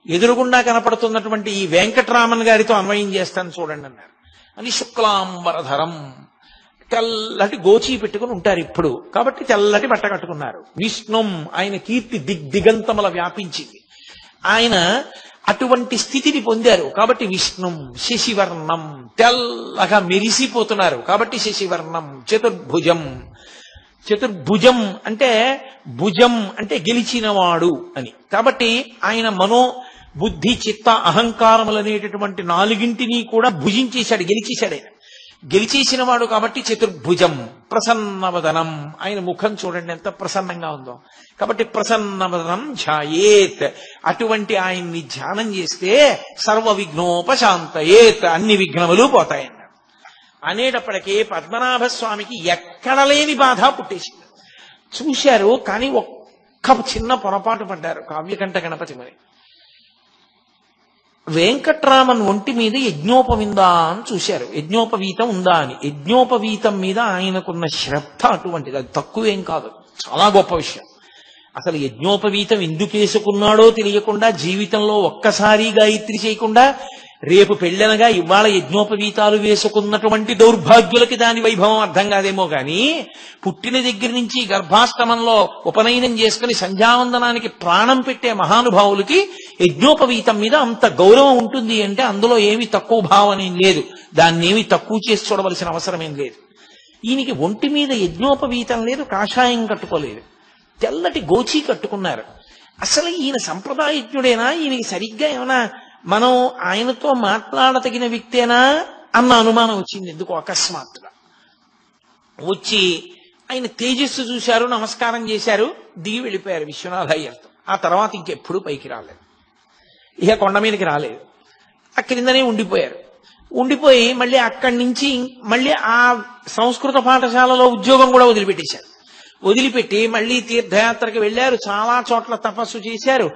ఎదురుగుండా కనపడుతున్నటువంటి ఈ వెంకటరామన్ గారితో అన్వయం చేస్తాను చూడండి అన్నారు. అని శుక్లాంబరధరం, తెల్లటి గోచీ పెట్టుకుని ఉంటారు ఇప్పుడు, కాబట్టి తెల్లటి బట్ట కట్టుకున్నారు. విష్ణుం, ఆయన కీర్తి దిగ్దిగంతముల వ్యాపించింది, ఆయన అటువంటి స్థితిని పొందారు కాబట్టి విష్ణుం. శశివర్ణం, తెల్లగా మెరిసిపోతున్నారు కాబట్టి శశివర్ణం. చతుర్భుజం, చతుర్భుజం అంటే భుజం అంటే గెలిచినవాడు అని, కాబట్టి ఆయన మనో బుద్ధి చిత్త అహంకారములు అనేటటువంటి నాలుగింటిని కూడా భుజించేశాడు, గెలిచేశాడు. ఆయన గెలిచేసిన వాడు కాబట్టి చతుర్భుజం. ప్రసన్నవదనం, ఆయన ముఖం చూడండి ఎంత ప్రసన్నంగా ఉందో, కాబట్టి ప్రసన్నవదనం ధ్యాయేత్, అటువంటి ఆయన్ని ధ్యానం చేస్తే సర్వ విఘ్నోపశాంతయేత్, అన్ని విఘ్నములు పోతాయన్నారు. అనేటప్పటికీ పద్మనాభ స్వామికి ఎక్కడ లేని బాధ పుట్టేసింది. చూశారు, కానీ ఒక్క చిన్న పొరపాటు పడ్డారు. కావ్యకంఠ గణపతి మరి వెంకట్రామన్ ఒంటి మీద యజ్ఞోపవిందా అని చూశారు, యజ్ఞోపవీతం ఉందా అని. యజ్ఞోపవీతం మీద ఆయనకున్న శ్రద్ధ అటువంటిది, అది తక్కువేం కాదు, చాలా గొప్ప విషయం. అసలు యజ్ఞోపవీతం ఎందుకు వేసుకున్నాడో తెలియకుండా, జీవితంలో ఒక్కసారి గాయత్రి చేయకుండా, రేపు పెళ్ళనగా ఇవాళ యజ్ఞోపవీతాలు వేసుకున్నటువంటి దౌర్భాగ్యులకి దాని వైభవం అర్థం కాదేమో గాని, పుట్టిన దగ్గర నుంచి గర్భాష్టమంలో ఉపనయనం చేసుకుని సంధ్యావందనానికి ప్రాణం పెట్టే మహానుభావులకి యజ్ఞోపవీతం మీద అంత గౌరవం ఉంటుంది అంటే అందులో ఏమి తక్కువ భావం ఏం లేదు, దాన్ని ఏమి తక్కువ చేసి చూడవలసిన అవసరం ఏం లేదు. ఈయనకి ఒంటి మీద యజ్ఞోపవీతం లేదు, కాషాయం కట్టుకోలేదు, తెల్లటి గోచీ కట్టుకున్నారు. అసలు ఈయన సంప్రదాయజ్ఞుడేనా, ఈయనకి సరిగ్గా ఏమైనా మనం ఆయనతో మాట్లాడతగిన వ్యక్తేనా అన్న అనుమానం వచ్చింది. ఎందుకు అకస్మాత్తుగా వచ్చి ఆయన తేజస్సు చూశారు, నమస్కారం చేశారు, దిగి వెళ్ళిపోయారు విశ్వనాథయ్యర్తో. ఆ తర్వాత ఇంకెప్పుడు పైకి రాలేదు, ఇక కొండ మీదకి రాలేదు, ఆ క్రిందనే ఉండిపోయారు. ఉండిపోయి మళ్ళీ అక్కడి నుంచి మళ్ళీ ఆ సంస్కృత పాఠశాలలో ఉద్యోగం కూడా వదిలిపెట్టేశారు. వదిలిపెట్టి మళ్ళీ తీర్థయాత్రకి వెళ్ళారు, చాలా చోట్ల తపస్సు చేశారు.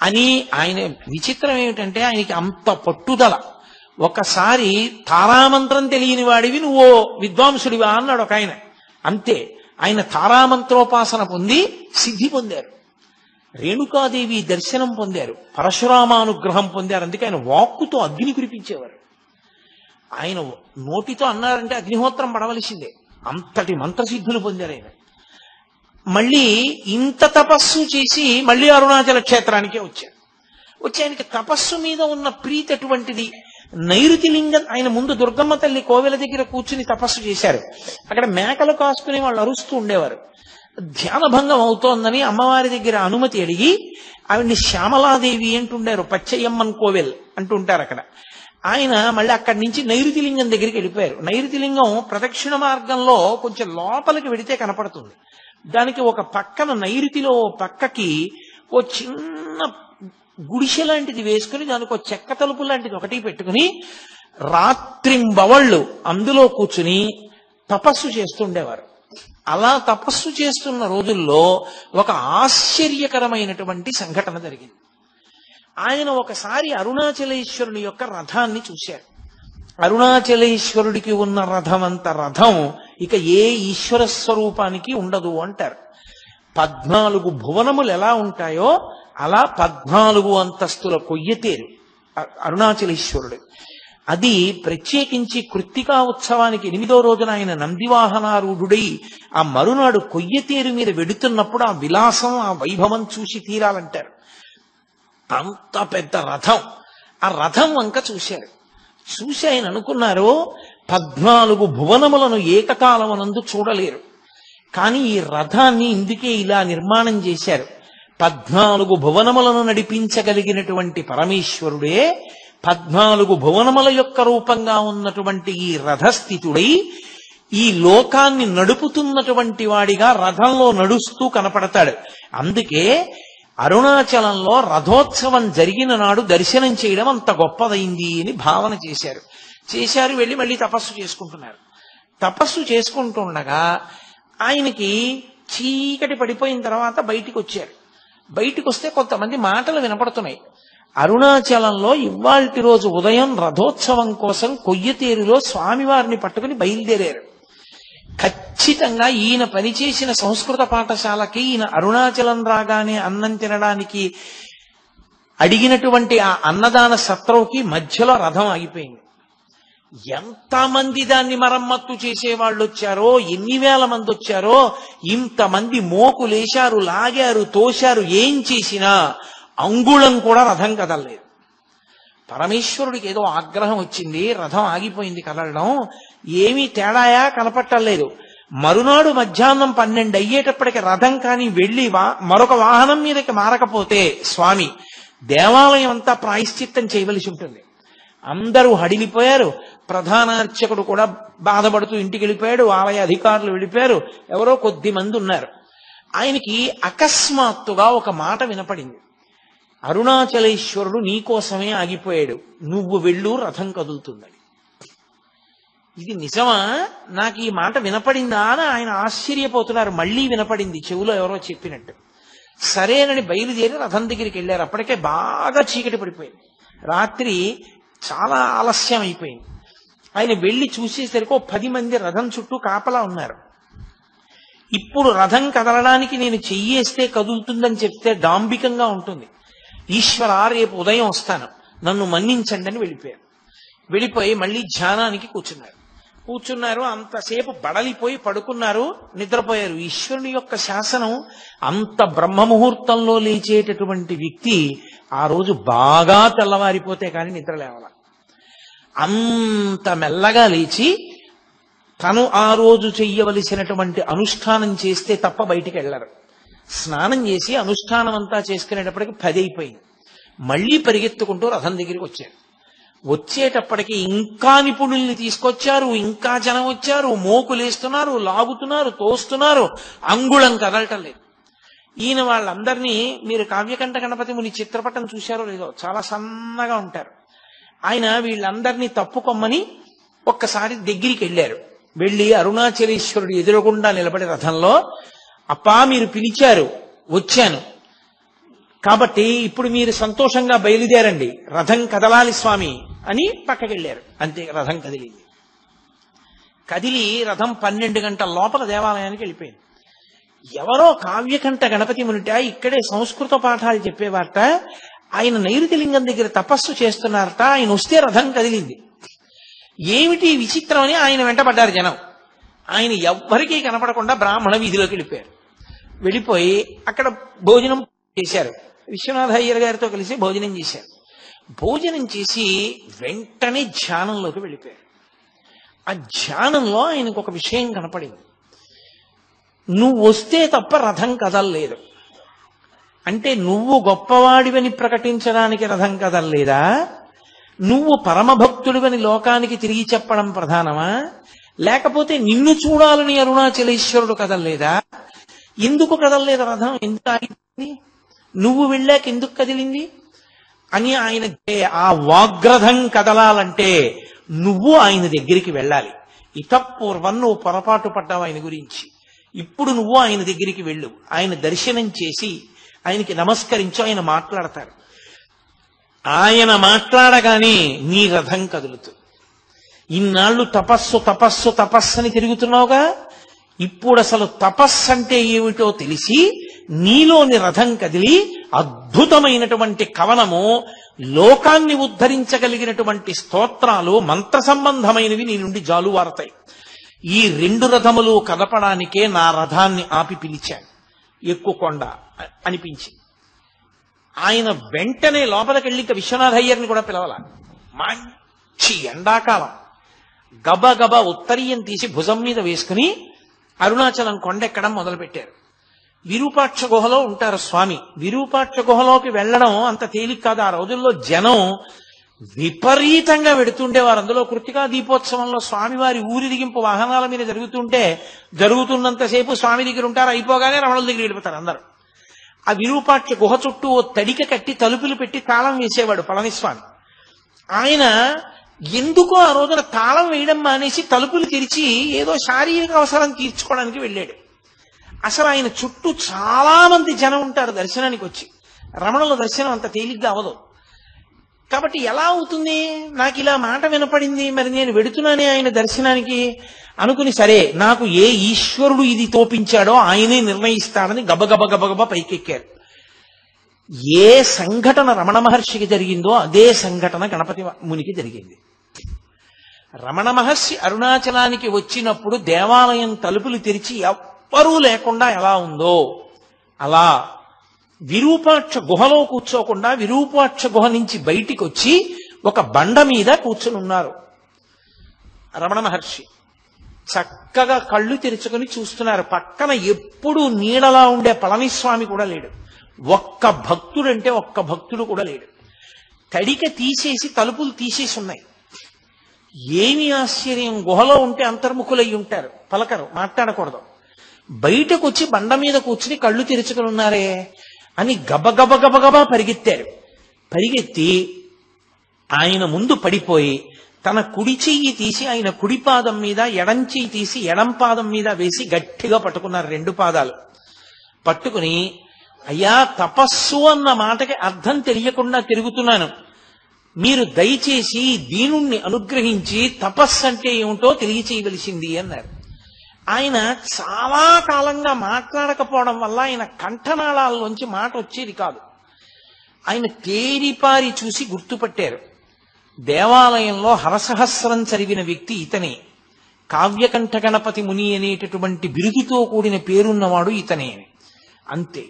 అని ఆయన విచిత్రం ఏమిటంటే ఆయనకి అంత పట్టుదల. ఒకసారి తారామంత్రం తెలియని వాడివి నువ్వు విద్వాంసుడివా అన్నాడు ఒక ఆయన. అంతే, ఆయన తారామంత్రోపాసన పొంది సిద్ధి పొందారు, రేణుకాదేవి దర్శనం పొందారు, పరశురామానుగ్రహం పొందారు. అందుకే ఆయన వాక్కుతో అగ్ని కురిపించేవారు. ఆయన నోటితో అన్నారంటే అగ్నిహోత్రం పడవలసిందే, అంతటి మంత్రసిద్ధులు పొందారు ఆయన. మళ్ళీ ఇంత తపస్సు చేసి మళ్ళీ అరుణాచల క్షేత్రానికే వచ్చారు. వచ్చి ఆయనకి తపస్సు మీద ఉన్న ప్రీతి అటువంటిది. నైరుతి లింగం, ఆయన ముందు దుర్గమ్మ తల్లి కోవెల దగ్గర కూర్చుని తపస్సు చేశారు. అక్కడ మేకలు కాసుకుని వాళ్ళు అరుస్తూ ఉండేవారు. ధ్యానభంగం అవుతోందని అమ్మవారి దగ్గర అనుమతి అడిగి ఆవిడ్ని శ్యామలాదేవి అంటుండారు, పచ్చయ్యమ్మన్ కోవెల్ అంటుంటారు అక్కడ. ఆయన మళ్ళీ అక్కడి నుంచి నైరుతి లింగం దగ్గరికి వెళ్ళిపోయారు. నైరుతి లింగం ప్రదక్షిణ మార్గంలో కొంచెం లోపలికి వెడితే కనపడుతుంది. దానికి ఒక పక్కన నైరుతిలో పక్కకి ఓ చిన్న గుడిసె లాంటిది వేసుకుని దానికి ఒక చెక్క తలుపు లాంటిది ఒకటి పెట్టుకుని రాత్రింబవళ్ళు అందులో కూర్చుని తపస్సు చేస్తుండేవారు. అలా తపస్సు చేస్తున్న రోజుల్లో ఒక ఆశ్చర్యకరమైనటువంటి సంఘటన జరిగింది. ఆయన ఒకసారి అరుణాచలేశ్వరుని యొక్క రథాన్ని చూశారు. అరుణాచలేశ్వరుడికి ఉన్న రథం అంత రథం ఇక ఏ ఈశ్వర స్వరూపానికి ఉండదు అంటారు. 14 భువనములు ఎలా ఉంటాయో అలా 14 అంతస్తుల కొయ్యతేరు అరుణాచలేశ్వరుడు. అది ప్రత్యేకించి కృత్తికా ఉత్సవానికి 8వ రోజున ఆయన నందివాహనారూఢుడై ఆ మరునాడు కొయ్యతేరు మీద వెడుతున్నప్పుడు ఆ విలాసం, ఆ వైభవం చూసి తీరాలంటారు. అంత పెద్ద రథం, ఆ రథం వంక చూశారు. చూసి ఆయన అనుకున్నారు, 14 భువనములను ఏకకాలమునందు చూడలేరు, కానీ ఈ రథాన్ని ఇందుకే ఇలా నిర్మాణం చేశారు. 14 భువనములను నడిపించగలిగినటువంటి పరమేశ్వరుడే 14 భువనముల యొక్క రూపంగా ఉన్నటువంటి ఈ రథస్థితుడై ఈ లోకాన్ని నడుపుతున్నటువంటి వాడిగా రథంలో నడుస్తూ కనపడతాడు. అందుకే అరుణాచలంలో రథోత్సవం జరిగిన నాడు దర్శనం చేయడం అంత గొప్పదైంది అని భావన చేశారు. వెళ్ళి మళ్ళీ తపస్సు చేసుకుంటున్నారు. తపస్సు చేసుకుంటుండగా ఆయనకి చీకటి పడిపోయిన తర్వాత బయటికి వచ్చారు. బయటికి వస్తే కొంతమంది మాటలు వినపడుతున్నాయి. అరుణాచలంలో ఇవాల్టి రోజు ఉదయం రథోత్సవం కోసం కొయ్యతేరులో స్వామివారిని పట్టుకుని బయలుదేరారు. ఖచ్చితంగా ఈయన పనిచేసిన సంస్కృత పాఠశాలకి ఈయన అరుణాచలం రాగానే అన్నం తినడానికి అడిగినటువంటి ఆ అన్నదాన సత్రంకి మధ్యలో రథం ఆగిపోయింది. ఎంతమంది దాన్ని మరమ్మత్తు చేసేవాళ్ళు వచ్చారో, ఎన్ని వేల మంది వచ్చారో, ఇంతమంది మోకులేశారు, లాగారు, తోశారు, ఏం చేసినా అంగుళం కూడా రథం కదలలేదు. పరమేశ్వరుడికి ఏదో ఆగ్రహం వచ్చింది, రథం ఆగిపోయింది కదలడం, ఏమీ తేడాయా కనపట్టలేదు. మరునాడు మధ్యాహ్నం 12 అయ్యేటప్పటికి రథం కానీ వెళ్ళి మరొక వాహనం మీదకి మారకపోతే స్వామి దేవాలయం అంతా ప్రాయశ్చిత్తం చేయవలసి ఉంటుంది. అందరూ హడిలిపోయారు. ప్రధాన అర్చకుడు కూడా బాధపడుతూ ఇంటికి వెళ్ళిపోయాడు. ఆలయ అధికారులు వెళ్ళిపోయారు. ఎవరో కొద్ది మంది ఉన్నారు. ఆయనకి అకస్మాత్తుగా ఒక మాట వినపడింది, అరుణాచలేశ్వరుడు నీకోసమే ఆగిపోయాడు, నువ్వు వెళ్ళు, రథం కదులుతుందని. ఇది నిజమా, నాకు ఈ మాట వినపడిందా అని ఆయన ఆశ్చర్యపోతున్నారు. మళ్ళీ వినపడింది, చెవులో ఎవరో చెప్పినట్టు. సరేనని బయలుదేరి రథం దగ్గరికి వెళ్ళారు. అప్పటికే బాగా చీకటి పడిపోయింది, రాత్రి చాలా ఆలస్యం అయిపోయింది. ఆయన వెళ్లి చూసేసరికి 10 మంది రథం చుట్టూ కాపలా ఉన్నారు. ఇప్పుడు రథం కదలడానికి నేను చెయ్యేస్తే కదులుతుందని చెప్తే డాంబికంగా ఉంటుంది. ఈశ్వర, రేపు ఉదయం వస్తాను, నన్ను మన్నించండి అని వెళ్ళిపోయి మళ్ళీ ధ్యానానికి కూర్చున్నారు. అంతసేపు బడలిపోయి పడుకున్నారు, నిద్రపోయారు. ఈశ్వరుని యొక్క శాసనం, అంత బ్రహ్మముహూర్తంలో లేచేటటువంటి వ్యక్తి ఆ రోజు బాగా తెల్లవారిపోతే కానీ నిద్ర లేవాల. అంత మెల్లగా లేచి తను ఆ రోజు చెయ్యవలసినటువంటి అనుష్ఠానం చేస్తే తప్ప బయటికి వెళ్ళరు. స్నానం చేసి అనుష్ఠానం అంతా చేసుకునేటప్పటికి 10 అయిపోయింది. మళ్ళీ పరిగెత్తుకుంటూ రథం దగ్గరికి వచ్చేటప్పటికి ఇంకా నిపుణుల్ని తీసుకొచ్చారు, ఇంకా జనం వచ్చారు, మోకులేస్తున్నారు, లాగుతున్నారు, తోస్తున్నారు, అంగుళం కదలటం లేదు. ఈయన వాళ్ళందరినీ, మీరు కావ్యకంఠ గణపతి ముని చిత్రపటం చూశారో లేదో, చాలా సన్నగా ఉంటారు ఆయన. వీళ్ళందరినీ తప్పుకొమ్మని ఒక్కసారి దగ్గరికి వెళ్ళి అరుణాచలేశ్వరుడు ఎదురుగుండా నిలబడి రథంలో, అప్పా మీరు పిలిచారు, వచ్చాను, కాబట్టి ఇప్పుడు మీరు సంతోషంగా బయలుదేరండి, రథం కదలాలి స్వామి అని పక్కకెళ్ళారు. అంతే, రథం కదిలి రథం 12 గంటల లోపల దేవాలయానికి వెళ్ళిపోయింది. ఎవరో కావ్యకంఠ గణపతి మునిట ఇక్కడే సంస్కృత పాఠాలు చెప్పేవారట. ఆయన నైరుతిలింగం దగ్గర తపస్సు చేస్తున్నారట. ఆయన వస్తే రథం కదిలింది. ఏమిటి విచిత్రం అని ఆయన వెంటబడ్డారు జనం. ఆయన ఎవ్వరికీ కనపడకుండా బ్రాహ్మణ వీధిలోకి వెళ్ళిపోయి అక్కడ భోజనం చేశారు. విశ్వనాథ అయ్యర్ గారితో కలిసి భోజనం చేశారు. భోజనం చేసి వెంటనే ధ్యానంలోకి వెళ్ళిపోయారు. ఆ ధ్యానంలో ఆయనకు ఒక విషయం కనపడింది. నువ్వు వస్తే తప్ప రథం కదలలేదు. అంటే నువ్వు గొప్పవాడివని ప్రకటించడానికి రథం కదలలేదా? నువ్వు పరమభక్తుడివని లోకానికి తిరిగి చెప్పడం ప్రధానమా? లేకపోతే నిన్ను చూడాలని అరుణాచలేశ్వరుడు కదలలేదా? ఎందుకు కదలలేదు రథం? ఎందుకు ఆగిపోయింది? నువ్వు వెళ్ళాక ఎందుకు కదిలింది అని ఆయన, ఆ వాగ్రథం కదలాలంటే నువ్వు ఆయన దగ్గరికి వెళ్ళాలి. ఇతపూర్వం నువ్వు పొరపాటు పడ్డావు ఆయన గురించి. ఇప్పుడు నువ్వు ఆయన దగ్గరికి వెళ్ళు, ఆయన దర్శనం చేసి ఆయనకి నమస్కరించు, ఆయన మాట్లాడతారు. ఆయన మాట్లాడగానే నీ రథం కదులుతుంది. ఇన్నాళ్ళు తపస్సు అని తిరుగుతున్నావుగా, ఇప్పుడు అసలు తపస్సు అంటే ఏమిటో తెలిసి నీలోని రథం కదిలి అద్భుతమైనటువంటి కవనము, లోకాన్ని ఉద్ధరించగలిగినటువంటి స్తోత్రాలు, మంత్ర సంబంధమైనవి నీ నుండి జాలువారతాయి. ఈ 2 రథములు కదపడానికే నా రథాన్ని ఆపి పిలిచాను, ఎక్కుకొండ అనిపించి. ఆయన వెంటనే లోపలికెళ్ళి ఇక విశ్వనాథ అయ్యర్ని కూడా పిలవాల. మంచి ఎండాకాలం, గబగబా ఉత్తరీయం తీసి భుజం మీద వేసుకుని అరుణాచలం కొండెక్కడం మొదలుపెట్టారు. విరూపాక్ష గుహలో ఉంటారు స్వామి. విరూపాక్ష గుహలోకి వెళ్ళడం అంత తేలిక కాదు. ఆ రోజుల్లో జనం విపరీతంగా వెడుతుండేవారు. అందులో కృత్తికా దీపోత్సవంలో స్వామివారి ఊరిదిగింపు వాహనాల మీద జరుగుతున్నంతసేపు స్వామి దగ్గర ఉంటారు. అయిపోగానే రమణుల దగ్గర వెళ్ళిపోతారు అందరూ. ఆ విరూపాక్ష గుహ చుట్టూ ఓ తడిక కట్టి తలుపులు పెట్టి తాళం వేసేవాడు పళనిస్వామి. ఆయన ఎందుకో ఆ రోజున తాళం వేయడం మానేసి తలుపులు తెరిచి ఏదో శారీరక అవసరం తీర్చుకోవడానికి వెళ్ళాడు. అసలు ఆయన చుట్టూ చాలా మంది జనం ఉంటారు దర్శనానికి వచ్చి. రమణుల దర్శనం అంత తేలిగ్గా అవదు. కాబట్టి ఎలా అవుతుంది? నాకు ఇలా మాట వినపడింది, మరి నేను వెడుతున్నానే ఆయన దర్శనానికి అనుకుని, సరే నాకు ఏ ఈశ్వరుడు ఇది తోపించాడో ఆయనే నిర్ణయిస్తాడని గబగబ పైకెక్కారు. ఏ సంఘటన రమణ మహర్షికి జరిగిందో అదే సంఘటన గణపతి మునికి జరిగింది. రమణ మహర్షి అరుణాచలానికి వచ్చినప్పుడు దేవాలయం తలుపులు తెరిచి ఎవ్వరూ లేకుండా ఎలా ఉందో అలా విరూపాక్ష గుహలో కూర్చోకుండా విరూపాక్ష గుహ నుంచి బయటికి వచ్చి ఒక బండ మీద కూర్చుని ఉన్నారు రమణ మహర్షి. చక్కగా కళ్ళు తెరుచుకొని చూస్తున్నారు. పక్కన ఎప్పుడూ నీడలా ఉండే పళనిస్వామి కూడా లేడు. ఒక్క భక్తుడంటే ఒక్క భక్తుడు కూడా లేడు. తడిక తీసేసి తలుపులు తీసేసి ఉన్నాయి. ఏమి ఆశ్చర్యం! గుహలో ఉంటే అంతర్ముఖులై ఉంటారు, పలకరు, మాట్లాడకూడదు. బయటకు వచ్చి బండ మీద కూర్చుని కళ్ళు తెరుచుకుని ఉన్నారే అని గబగబా పరిగెత్తారు. పరిగెత్తి ఆయన ముందు పడిపోయి తన కుడి చెయ్యి తీసి ఆయన కుడి పాదం మీద, ఎడం చెయ్యి తీసి ఎడం పాదం మీద వేసి గట్టిగా పట్టుకున్నారు రెండు పాదాలు. పట్టుకుని, అయ్యా తపస్సు అన్న మాటకి అర్థం తెలియకుండా తిరుగుతున్నాను, మీరు దయచేసి దీనుణ్ణి అనుగ్రహించి తపస్సు అంటే ఏమిటో తెలియచేయవలసింది అన్నారు. ఆయన చాలా కాలంగా మాట్లాడకపోవడం వల్ల ఆయన కంఠనాళాల్లోంచి మాట వచ్చేది కాదు. ఆయన తేరిపారి చూసి గుర్తుపట్టారు. దేవాలయంలో హరసహస్రం చదివిన వ్యక్తి ఇతనే, కావ్యకంఠ గణపతి ముని అనేటటువంటి బిరుదుతో కూడిన పేరున్నవాడు ఇతనే. అంతే.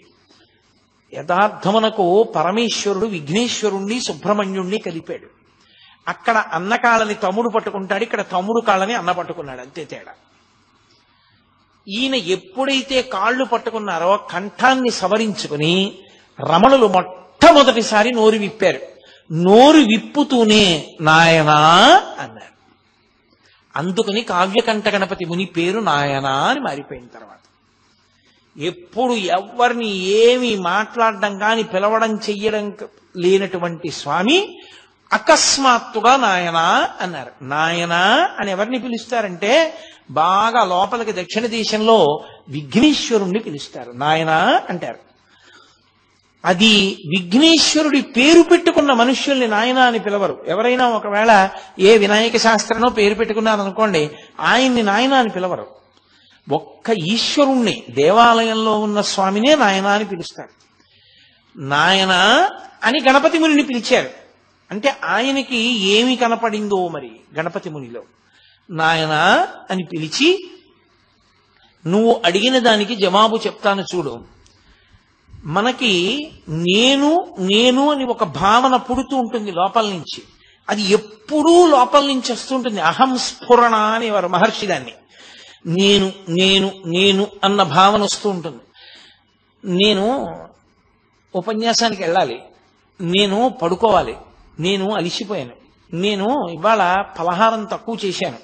యథార్థమునకు పరమేశ్వరుడు విఘ్నేశ్వరుణ్ణి సుబ్రహ్మణ్యుణ్ణి కలిపాడు. అక్కడ అన్న కాళ్ళని తమ్ముడు పట్టుకుంటాడు, ఇక్కడ తమ్ముడు కాళ్ళని అన్న పట్టుకున్నాడు, అంతే తేడా. ఈయన ఎప్పుడైతే కాళ్ళు పట్టుకున్నారో కంఠాన్ని సవరించుకుని రమణులు మొట్టమొదటిసారి నోరు విప్పారు. నోరు విప్పుతూనే నాయనా అన్నారు. అందుకని కావ్యకంఠ గణపతి ముని పేరు నాయనా అని మారిపోయిన తర్వాత ఎప్పుడు ఎవరిని ఏమి మాట్లాడడం కాని పిలవడం చెయ్యడం లేనటువంటి స్వామి అకస్మాత్తుగా నాయనా అన్నారు. నాయనా అని ఎవరిని పిలుస్తారంటే బాగా లోపలికి దక్షిణ దేశంలో విఘ్నేశ్వరుణ్ణి పిలుస్తారు, నాయనా అంటారు. అది విఘ్నేశ్వరుడి పేరు పెట్టుకున్న మనుష్యుల్ని నాయనా అని పిలవరు. ఎవరైనా ఒకవేళ ఏ వినాయక శాస్త్రనో పేరు పెట్టుకున్నారనుకోండి, ఆయన్ని నాయనా అని పిలవరు. ఒక్క ఈశ్వరుణ్ణి, దేవాలయంలో ఉన్న స్వామినే నాయనా అని పిలుస్తారు. నాయనా అని గణపతి మునిని పిలిచారు. అంటే ఆయనకి ఏమి కనపడిందో మరి గణపతి మునిలో. నాయనా అని పిలిచి, నువ్వు అడిగిన దానికి జవాబు చెప్తాను చూడు. మనకి నేను నేను అని ఒక భావన పుడుతూ ఉంటుంది లోపల నుంచి. అది ఎప్పుడూ లోపల నుంచి వస్తుంటుంది. అహం స్ఫురణ అనేవారు మహర్షి దాన్ని. నేను నేను నేను అన్న భావన వస్తూ ఉంటుంది. నేను ఉపన్యాసానికి వెళ్ళాలి, నేను పడుకోవాలి, నేను అలిసిపోయాను, నేను ఇవాళ పలహారం తక్కువ చేశాను,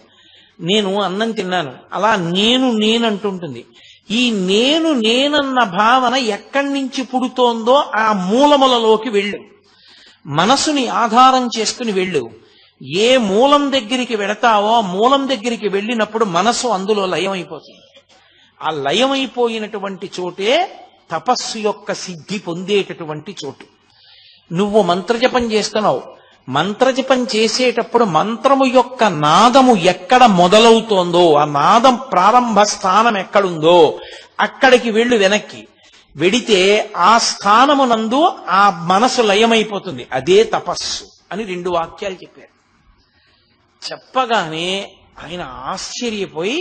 నేను అన్నం తిన్నాను, అలా నేను నేనంటుంటుంది. ఈ నేను నేనన్న భావన ఎక్కడి నుంచి పుడుతోందో ఆ మూలములలోకి వెళ్ళు, మనసుని ఆధారం చేసుకుని వెళ్ళు. ఏ మూలం దగ్గరికి వెడతావో ఆ మూలం దగ్గరికి వెళ్ళినప్పుడు మనసు అందులో లయమైపోతుంది. ఆ లయమైపోయినటువంటి చోటే తపస్సు యొక్క సిద్ధి పొందేటటువంటి చోటు. నువ్వు మంత్రజపం చేస్తున్నావు, మంత్రజపం చేసేటప్పుడు మంత్రము యొక్క నాదము ఎక్కడ మొదలవుతోందో, ఆ నాదం ప్రారంభ స్థానం ఎక్కడుందో అక్కడికి వెళ్ళు. వెనక్కి వెడితే ఆ స్థానమునందు ఆ మనసు లయమైపోతుంది. అదే తపస్సు అని 2 వాక్యాలు చెప్పారు. చెప్పగానే ఆయన ఆశ్చర్యపోయి,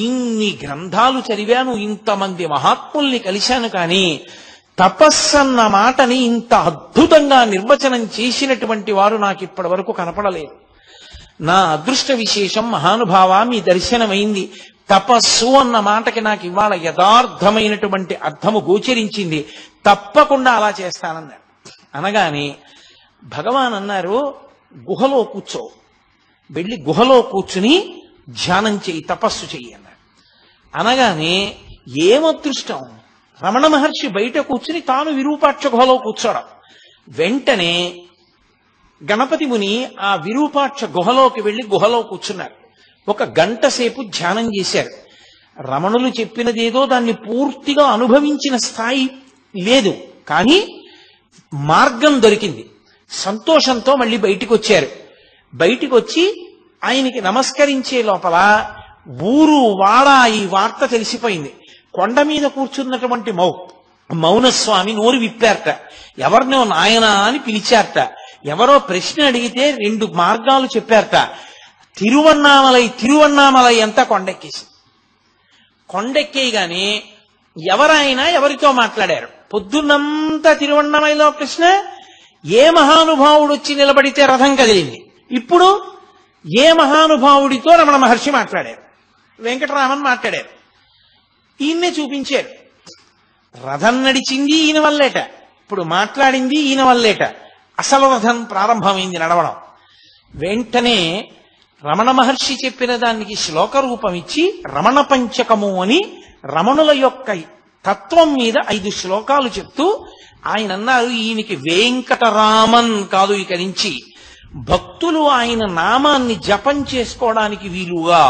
ఇన్ని గ్రంథాలు చదివాను, ఇంతమంది మహాత్ముల్ని కలిశాను, కానీ తపస్సన్న మాటని ఇంత అద్భుతంగా నిర్వచనం చేసినటువంటి వారు నాకు ఇప్పటి వరకు కనపడలేదు. నా అదృష్ట విశేషం మహానుభావ, మీ దర్శనమైంది. తపస్సు అన్న మాటకి నాకు ఇవాళ యథార్థమైనటువంటి అర్థము గోచరించింది, తప్పకుండా అలా చేస్తానన్నారు. అనగానే భగవాన్ అన్నారు, గుహలో కూర్చో, వెళ్ళి గుహలో కూర్చుని ధ్యానం చెయ్యి, తపస్సు చెయ్యి అన్నారు. అనగానే ఏమదృష్టం, రమణ మహర్షి బయట కూర్చుని తాను విరూపాక్ష గుహలో కూర్చోవడం. వెంటనే గణపతి ముని ఆ విరూపాక్ష గుహలోకి వెళ్లి గుహలో కూర్చున్నారు. 1 గంట సేపు ధ్యానం చేశారు. రమణులు చెప్పినదేదో దాన్ని పూర్తిగా అనుభవించిన స్థాయి లేదు, కానీ మార్గం దొరికింది. సంతోషంతో మళ్ళీ బయటికి వచ్చారు. బయటికి వచ్చి ఆయనకి నమస్కరించే లోపల ఊరు వాడ ఈ వార్త తెలిసిపోయింది. కొండ మీద కూర్చున్నటువంటి మౌనస్వామి నోరు విప్పారట. ఎవరినో నాయనా అని పిలిచారట. ఎవరో ప్రశ్న అడిగితే 2 మార్గాలు చెప్పారట. తిరువన్నామలై అంతా కొండెక్కేసి, కొండెక్కేయగానే ఎవరైనా ఎవరితో మాట్లాడారు. పొద్దున్నంతా తిరువన్నామలలో ప్రశ్న, ఏ మహానుభావుడు వచ్చి నిలబడితే రథం కదిలింది. ఇప్పుడు ఏ మహానుభావుడితో రమణ మహర్షి మాట్లాడారు, వెంకటరామన్ మాట్లాడారు, ఈయన్నే చూపించారు. రథం నడిచింది ఈయన వల్లేట, ఇప్పుడు మాట్లాడింది ఈయన వల్లేట. అసలు రథం ప్రారంభమైంది నడవడం. వెంటనే రమణ మహర్షి చెప్పిన దానికి శ్లోక రూపం ఇచ్చి రమణ పంచకము అని రమణుల యొక్క తత్వం మీద 5 శ్లోకాలు చెప్తూ ఆయన అన్నారు, ఈయనకి వెంకటరామన్ కాదు, ఇక నుంచి భక్తులు ఆయన నామాన్ని జపం చేసుకోవడానికి వీలుగా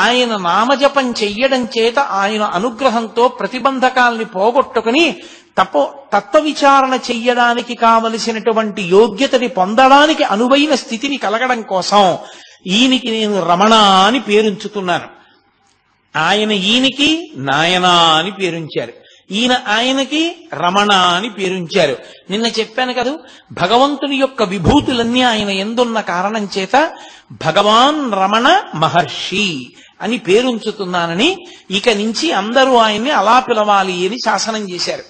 ఆయన నామజపం చెయ్యడం చేత ఆయన అనుగ్రహంతో ప్రతిబంధకాల్ని పోగొట్టుకుని తత్వ విచారణ చెయ్యడానికి కావలసినటువంటి యోగ్యతని పొందడానికి అనువైన స్థితిని కలగడం కోసం ఈయనకి నేను రమణ అని పేరుంచుతున్నాను. ఆయన ఈయనకి నాయనా అని పేరుంచారు, ఈయన ఆయనకి రమణ అని పేరుంచారు. నిన్న చెప్పాను కదా, భగవంతుని యొక్క విభూతులన్నీ ఆయన ఎందున్న కారణం చేత భగవాన్ రమణ మహర్షి అని పేరుంచుతున్నానని ఇక నుంచి అందరూ ఆయన్ని అలా పిలవాలి అని శాసనం చేశారు.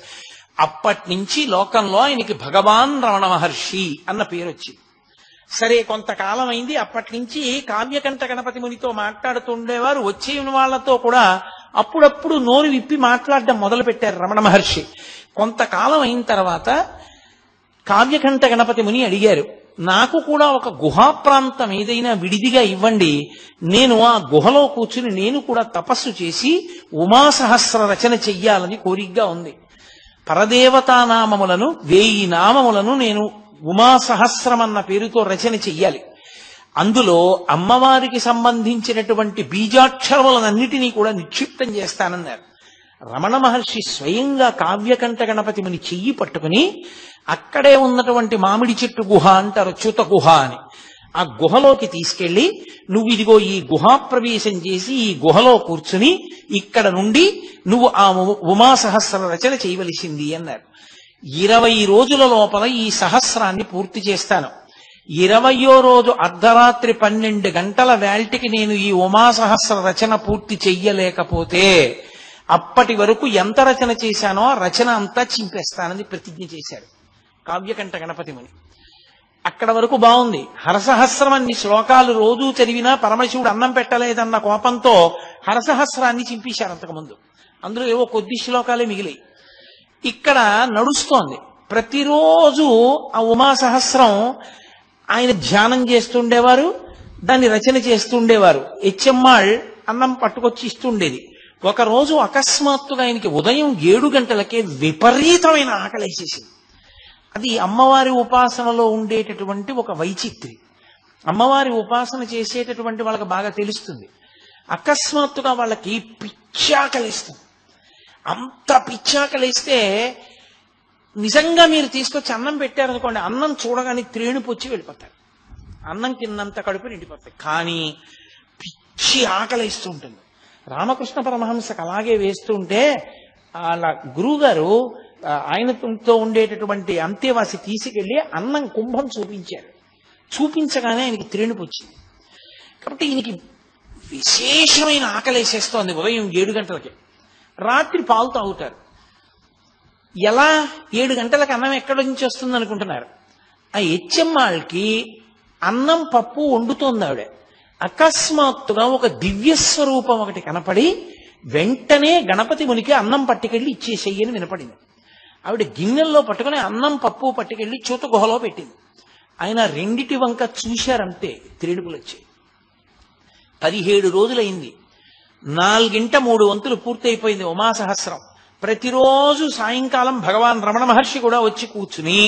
అప్పటి నుంచి లోకంలో ఆయనకి భగవాన్ రమణ మహర్షి అన్న పేరు వచ్చింది. సరే, కొంతకాలం అయింది. అప్పటి నుంచి కావ్యకంఠ గణపతి మునితో మాట్లాడుతుండేవారు. వచ్చే వాళ్ళతో కూడా అప్పుడప్పుడు నోరు విప్పి మాట్లాడడం మొదలు పెట్టారు రమణ మహర్షి. కొంతకాలం అయిన తర్వాత కావ్యకంఠ గణపతి ముని అడిగారు, నాకు కూడా ఒక గుహా ప్రాంతం ఏదైనా విడిదిగా ఇవ్వండి, నేను ఆ గుహలో కూర్చుని నేను కూడా తపస్సు చేసి ఉమాసహస్ర రచన చెయ్యాలని కోరికగా ఉంది. పరదేవతానామములను 1000 నామములను నేను ఉమాసహస్రమన్న పేరుతో రచన చెయ్యాలి. అందులో అమ్మవారికి సంబంధించినటువంటి బీజాక్షరములన్నిటినీ కూడా నిక్షిప్తం చేస్తానన్నారు. రమణ మహర్షి స్వయంగా కావ్యకంఠ గణపతి ముని చెయ్యి పట్టుకుని అక్కడే ఉన్నటువంటి మామిడి చెట్టు గుహ అంటారు, చ్యుత గుహ అని, ఆ గుహలోకి తీసుకెళ్లి నువ్వు ఇదిగో ఈ గుహా ప్రవేశం చేసి ఈ గుహలో కూర్చుని ఇక్కడ నుండి నువ్వు ఆ ఉమాసహస్ర రచన చేయవలసింది అన్నారు. 20 రోజుల లోపల ఈ సహస్రాన్ని పూర్తి చేస్తాను. 20వ రోజు అర్ధరాత్రి 12 గంటల వేల్టికి నేను ఈ ఉమాసహస్ర రచన పూర్తి చెయ్యలేకపోతే అప్పటి వరకు ఎంత రచన చేశానో ఆ రచన అంతా చింపేస్తానని ప్రతిజ్ఞ చేశాడు కావ్యకంఠ గణపతి ముని. అక్కడ వరకు బాగుంది. హరసహస్రం అన్ని శ్లోకాలు రోజూ చదివినా పరమశివుడు అన్నం పెట్టలేదన్న కోపంతో హరసహస్రాన్ని చింపేశారు అంతకుముందు. అందులో ఏవో కొద్ది శ్లోకాలే మిగిలాయి. ఇక్కడ నడుస్తోంది. ప్రతిరోజు ఆ ఉమాసహస్రం ఆయన ధ్యానం చేస్తుండేవారు, దాన్ని రచన చేస్తుండేవారు. హెచ్ఎమ్మాళ్ అన్నం పట్టుకొచ్చి ఇస్తుండేది. ఒకరోజు అకస్మాత్తుగా ఆయనకి ఉదయం 7 గంటలకే విపరీతమైన ఆకలేసేసింది. అది అమ్మవారి ఉపాసనలో ఉండేటటువంటి ఒక వైచిత్రి. అమ్మవారి ఉపాసన చేసేటటువంటి వాళ్ళకి బాగా తెలుస్తుంది. అకస్మాత్తుగా వాళ్ళకి పిచ్చాకలేస్తుంది. అంత పిచ్చాకలేస్తే నిజంగా మీరు తీసుకొచ్చి అన్నం పెట్టారనుకోండి, అన్నం చూడగానే త్రేణుపు వచ్చి వెళ్ళిపోతారు. అన్నం తిన్నంత కడుపు నిండిపోతాయి. కానీ పిచ్చి ఆకలిస్తూ ఉంటుంది. రామకృష్ణ పరమహంసకు అలాగే వేస్తుంటే వాళ్ళ గురువుగారు ఆయనతో ఉండేటటువంటి అంతేవాసి తీసుకెళ్లి అన్నం కుంభం చూపించారు. చూపించగానే ఆయనకి త్రేణుపు వచ్చింది. కాబట్టి ఈయనకి విశేషమైన ఆకలేసేస్తోంది ఉదయం 7 గంటలకి. రాత్రి పాలు తాగుతారు. ఎలా 7 గంటలకు అన్నం ఎక్కడి నుంచి వస్తుంది అనుకుంటున్నారు? ఆ హెచ్ఎమ్మాళ్ళకి అన్నం పప్పు వండుతోంది ఆవిడ. అకస్మాత్తుగా ఒక దివ్య స్వరూపం ఒకటి కనపడి వెంటనే గణపతి మునికి అన్నం పట్టుకెళ్ళి ఇచ్చేసేయని వినపడింది. ఆవిడ గిన్నెల్లో పట్టుకుని అన్నం పప్పు పట్టుకెళ్ళి చూత గుహలో పెట్టింది. ఆయన రెండిటి వంక చూశారంతే, త్రేడుపులు వచ్చాయి. 17 రోజులైంది. 4 వంతులు పూర్తయిపోయింది ఉమాసహస్రం. ప్రతిరోజు సాయంకాలం భగవాన్ రమణ మహర్షి కూడా వచ్చి కూర్చుని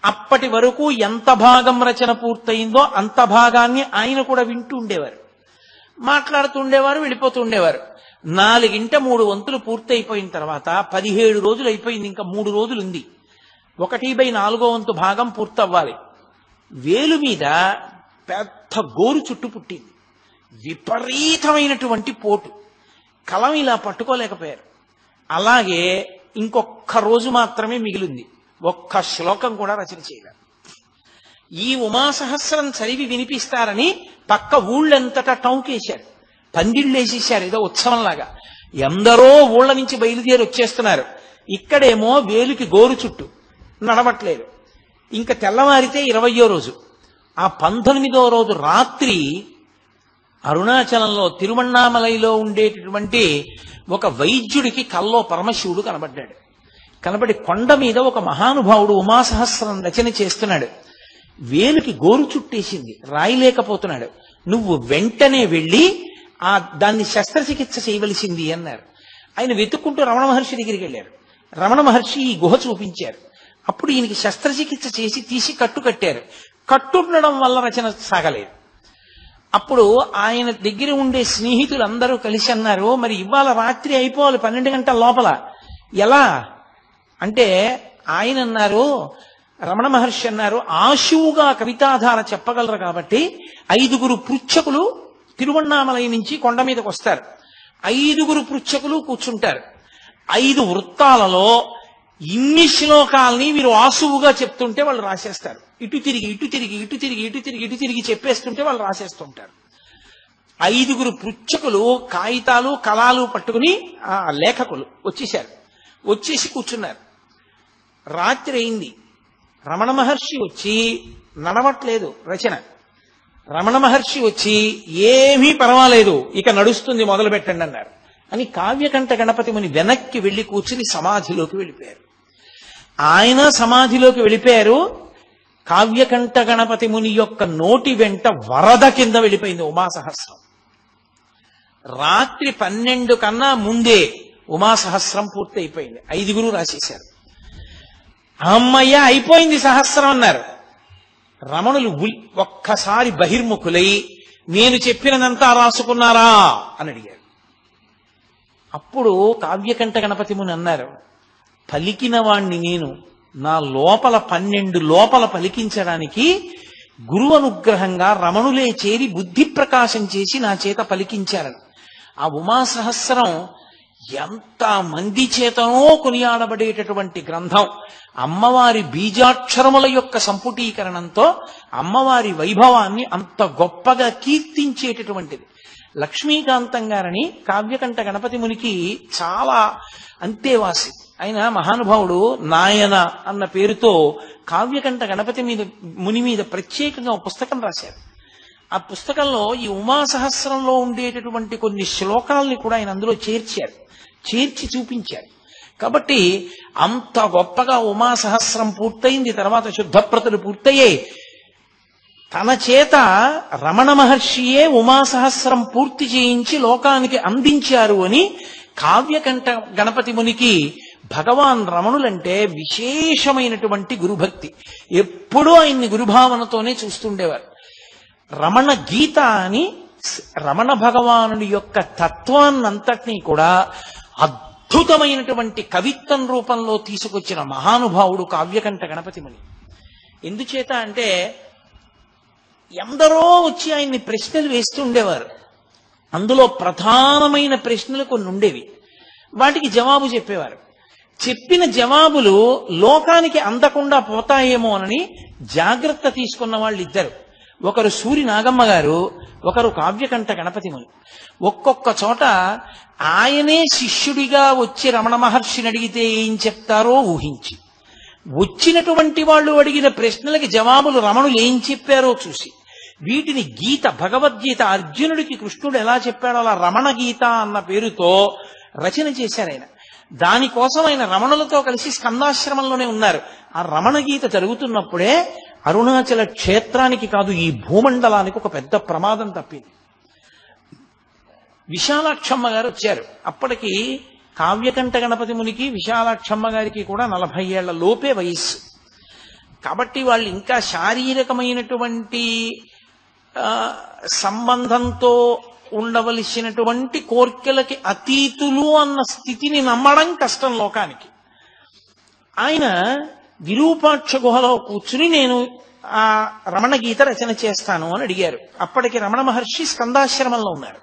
అప్పటి వరకు ఎంత భాగం రచన పూర్తయిందో అంత భాగాన్ని ఆయన కూడా వింటూ ఉండేవారు, మాట్లాడుతూ ఉండేవారు, వెళ్ళిపోతూ ఉండేవారు. 4 వంతులు పూర్తయిపోయిన తర్వాత 17 రోజులు అయిపోయింది. ఇంకా 3 రోజులు ఉంది. 1/4 వంతు భాగం పూర్తవ్వాలి. వేలు మీద పెద్ద గోరు చుట్టు పుట్టింది. విపరీతమైనటువంటి పోటు. కలం ఇలా పట్టుకోలేకపోయారు. అలాగే ఇంకొక్క రోజు మాత్రమే మిగిలింది. ఒక్క శ్లోకం కూడా రచన చేయలేరు. ఈ ఉమాసహస్రం చదివి వినిపిస్తారని పక్క ఊళ్ళంతటా టౌకేశారు, పందిళ్ళేసేశారు, ఏదో ఉత్సవంలాగా. ఎందరో ఊళ్ళ నుంచి బయలుదేరి వచ్చేస్తున్నారు. ఇక్కడేమో వేలుకి గోరు చుట్టు, నడవట్లేదు. ఇంకా తెల్లవారితే 20వ రోజు. ఆ 19వ రోజు రాత్రి అరుణాచలంలో తిరువణ్ణామలైలో ఉండేటటువంటి ఒక వైద్యుడికి కల్లో పరమశివుడు కనబడ్డాడు. కనబడి కొండ మీద ఒక మహానుభావుడు ఉమాసహస్రం రచన చేస్తున్నాడు. వేలుకి గోరు చుట్టేసింది, రాయలేకపోతున్నాడు. నువ్వు వెంటనే వెళ్ళి దాన్ని శస్త్రచికిత్స చేయవలసింది అన్నారు. ఆయన వెతుక్కుంటూ రమణ మహర్షి దగ్గరికి వెళ్ళారు. రమణ మహర్షి ఈ గుహ చూపించారు. అప్పుడు ఈయనకి శస్త్రచికిత్స చేసి తీసి కట్టు కట్టారు. కట్టుండడం వల్ల రచన సాగలేదు. అప్పుడు ఆయన దగ్గర ఉండే స్నేహితులందరూ కలిసి అన్నారు, మరి ఇవాళ రాత్రి అయిపోవాలి 12 గంటల లోపల, ఎలా అంటే ఆయన అన్నారు, రమణ మహర్షి అన్నారు, ఆశువుగా కవితాధార చెప్పగలరు కాబట్టి 5 పృచ్ఛకులు తిరువణ్ణామలై నుంచి కొండ మీదకి వస్తారు. 5 పృచ్ఛకులు కూర్చుంటారు. 5 వృత్తాలలో ఇన్ని శ్లోకాలని వీరు ఆశువుగా చెప్తుంటే వాళ్ళు రాసేస్తారు. ఇటు తిరిగి ఇటు తిరిగి ఇటు తిరిగి ఇటు తిరిగి ఇటు తిరిగి చెప్పేస్తుంటే వాళ్ళు రాసేస్తుంటారు. 5 పృచ్ఛకులు కాగితాలు కలాలు పట్టుకుని ఆ లేఖకులు వచ్చేసి కూర్చున్నారు. రాత్రి అయింది. రమణ మహర్షి వచ్చి నడవట్లేదు రచన. రమణ మహర్షి వచ్చి ఏమీ పర్వాలేదు, ఇక నడుస్తుంది, మొదలు పెట్టండి అన్నారు. అని కావ్యకంఠ గణపతి ముని వెనక్కి వెళ్లి కూర్చుని సమాధిలోకి వెళ్ళిపోయారు. ఆయన సమాధిలోకి వెళ్ళిపోయారు. కావ్యకంఠ గణపతి ముని యొక్క నోటి వెంట వరద కింద వెళ్ళిపోయింది ఉమాసహస్రం. రాత్రి 12 కన్నా ముందే ఉమాసహస్రం పూర్తి అయిపోయింది. 5 రాసేశారు. అమ్మయ్య అయిపోయింది సహస్రం అన్నారు. రమణులు ఒక్కసారి బహిర్ముఖులై, నేను చెప్పినదంతా రాసుకున్నారా అని అడిగారు. అప్పుడు కావ్యకంఠ గణపతి ముని అన్నారు, పలికిన వాణ్ణి నేను, నా లోపల 12 లోపల పలికించడానికి గురువు అనుగ్రహంగా రమణులే చేరి బుద్ధి ప్రకాశం చేసి నా చేత పలికించారని. ఆ ఉమాసహస్రం ఎంత మంది చేతనో కొనియాడబడేటటువంటి గ్రంథం. అమ్మవారి బీజాక్షరముల యొక్క సంపుటీకరణంతో అమ్మవారి వైభవాన్ని అంత గొప్పగా కీర్తించేటటువంటిది. లక్ష్మీకాంతం గారని కావ్యకంఠ గణపతి మునికి చాలా అంతేవాసి. ఆయన మహానుభావుడు నాయన అన్న పేరుతో కావ్యకంఠ గణపతి ముని మీద ప్రత్యేకంగా ఒక పుస్తకం రాశారు. ఆ పుస్తకంలో ఈ ఉమాసహస్రంలో ఉండేటటువంటి కొన్ని శ్లోకాలని కూడా ఆయన అందులో చేర్చి చూపించారు. కాబట్టి అంత గొప్పగా ఉమాసహస్రం పూర్తయింది. తర్వాత శుద్ధప్రతులు పూర్తయ్యాయి. తన చేత రమణ మహర్షియే ఉమాసహస్రం పూర్తి చేయించి లోకానికి అందించారు అని కావ్యకంఠ గణపతి మునికి భగవాన్ రమణులంటే విశేషమైనటువంటి గురుభక్తి. ఎప్పుడూ ఆయన్ని గురుభావనతోనే చూస్తుండేవారు. రమణ గీత అని రమణ భగవానుడి యొక్క తత్వాన్నంతటినీ కూడా అద్భుతమైనటువంటి కవిత్వం రూపంలో తీసుకొచ్చిన మహానుభావుడు కావ్యకంఠ గణపతి ముని. ఎందుచేత అంటే ఎందరో వచ్చి ఆయన్ని ప్రశ్నలు వేస్తుండేవారు. అందులో ప్రధానమైన ప్రశ్నలు కొన్ని ఉండేవి. వాటికి జవాబు చెప్పేవారు. చెప్పిన జవాబులు లోకానికి అందకుండా పోతాయేమోనని జాగ్రత్త తీసుకున్న వాళ్ళు ఇద్దరు. ఒకరు సూరి నాగమ్మ గారు, ఒకరు కావ్యకంఠ గణపతి ముని. ఒక్కొక్క చోట ఆయనే శిష్యుడిగా వచ్చి రమణ మహర్షిని అడిగితే ఏం చెప్తారో ఊహించి, వచ్చినటువంటి వాళ్ళు అడిగిన ప్రశ్నలకి జవాబులు రమణులు ఏం చెప్పారో చూసి, వీటిని గీత, భగవద్గీత అర్జునుడికి కృష్ణుడు ఎలా చెప్పాడో అలా రమణ గీత అన్న పేరుతో రచన చేశారు ఆయన. దానికోసం ఆయన రమణులతో కలిసి స్కందాశ్రమంలోనే ఉన్నారు. ఆ రమణ గీత జరుగుతున్నప్పుడే అరుణాచల క్షేత్రానికి కాదు, ఈ భూమండలానికి ఒక పెద్ద ప్రమాదం తప్పింది. విశాలాక్షమ్మ గారు వచ్చారు. అప్పటికి కావ్యకంఠ గణపతి మునికి విశాలాక్షమ్మ గారికి కూడా 40 ఏళ్ల లోపే వయస్సు. కాబట్టి వాళ్ళు ఇంకా శారీరకమైనటువంటి సంబంధంతో ఉండవలసినటువంటి కోర్కెలకి అతీతులు అన్న స్థితిని నమ్మడం కష్టం లోకానికి. ఆయన విరూపాక్ష గుహలో కూర్చుని నేను ఆ రమణ గీత రచన చేస్తాను అని అడిగారు. అప్పటికి రమణ మహర్షి స్కందాశ్రమంలో ఉన్నారు.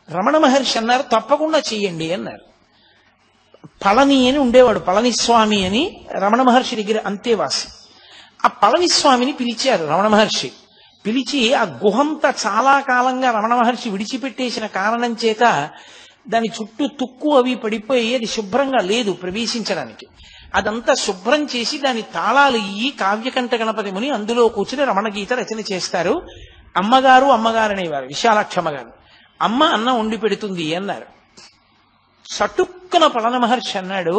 రమణ మహర్షి అన్నారు, తప్పకుండా చెయ్యండి అన్నారు. పళని అని ఉండేవాడు, పళనిస్వామి అని రమణ మహర్షి దగ్గర అంతేవాసి. ఆ పళనిస్వామిని పిలిచారు రమణ మహర్షి. పిలిచి ఆ గుహంతా చాలా కాలంగా రమణ మహర్షి విడిచిపెట్టేసిన కారణం చేత దాని చుట్టూ తుక్కు అవి పడిపోయి అది శుభ్రంగా లేదు ప్రవేశించడానికి. అదంతా శుభ్రం చేసి దాని తాళాలు ఇయ్యి కావ్యకంఠ గణపతి ముని అందులో కూర్చుని రమణ గీత రచన చేస్తారు. అమ్మగారు అనేవారు విశాలాక్షమ్మ గారు. అమ్మ అన్నం వండి పెడుతుంది అన్నారు. సటుక్కున పళన మహర్షి అన్నాడు,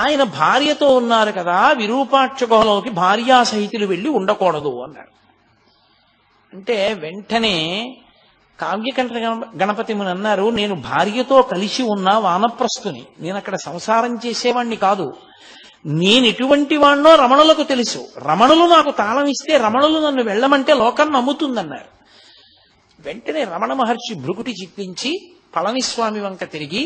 ఆయన భార్యతో ఉన్నారు కదా, విరూపాక్ష గుహలోకి భార్యా సహితులు వెళ్ళి ఉండకూడదు అన్నాడు. అంటే వెంటనే కావ్యకంఠ గణపతి ముని అన్నారు, నేను భార్యతో కలిసి ఉన్న వానప్రస్థుని, నేను అక్కడ సంసారం చేసేవాణ్ణి కాదు. నేను ఎటువంటి వాణ్ణో రమణులకు తెలుసు. రమణులు నాకు తాళం ఇస్తే రమణులు నన్ను వెళ్ళమంటే లోకం నమ్ముతుందన్నారు. వెంటనే రమణ మహర్షి భృకుటి చిట్లించి పళనిస్వామి వంక తిరిగి,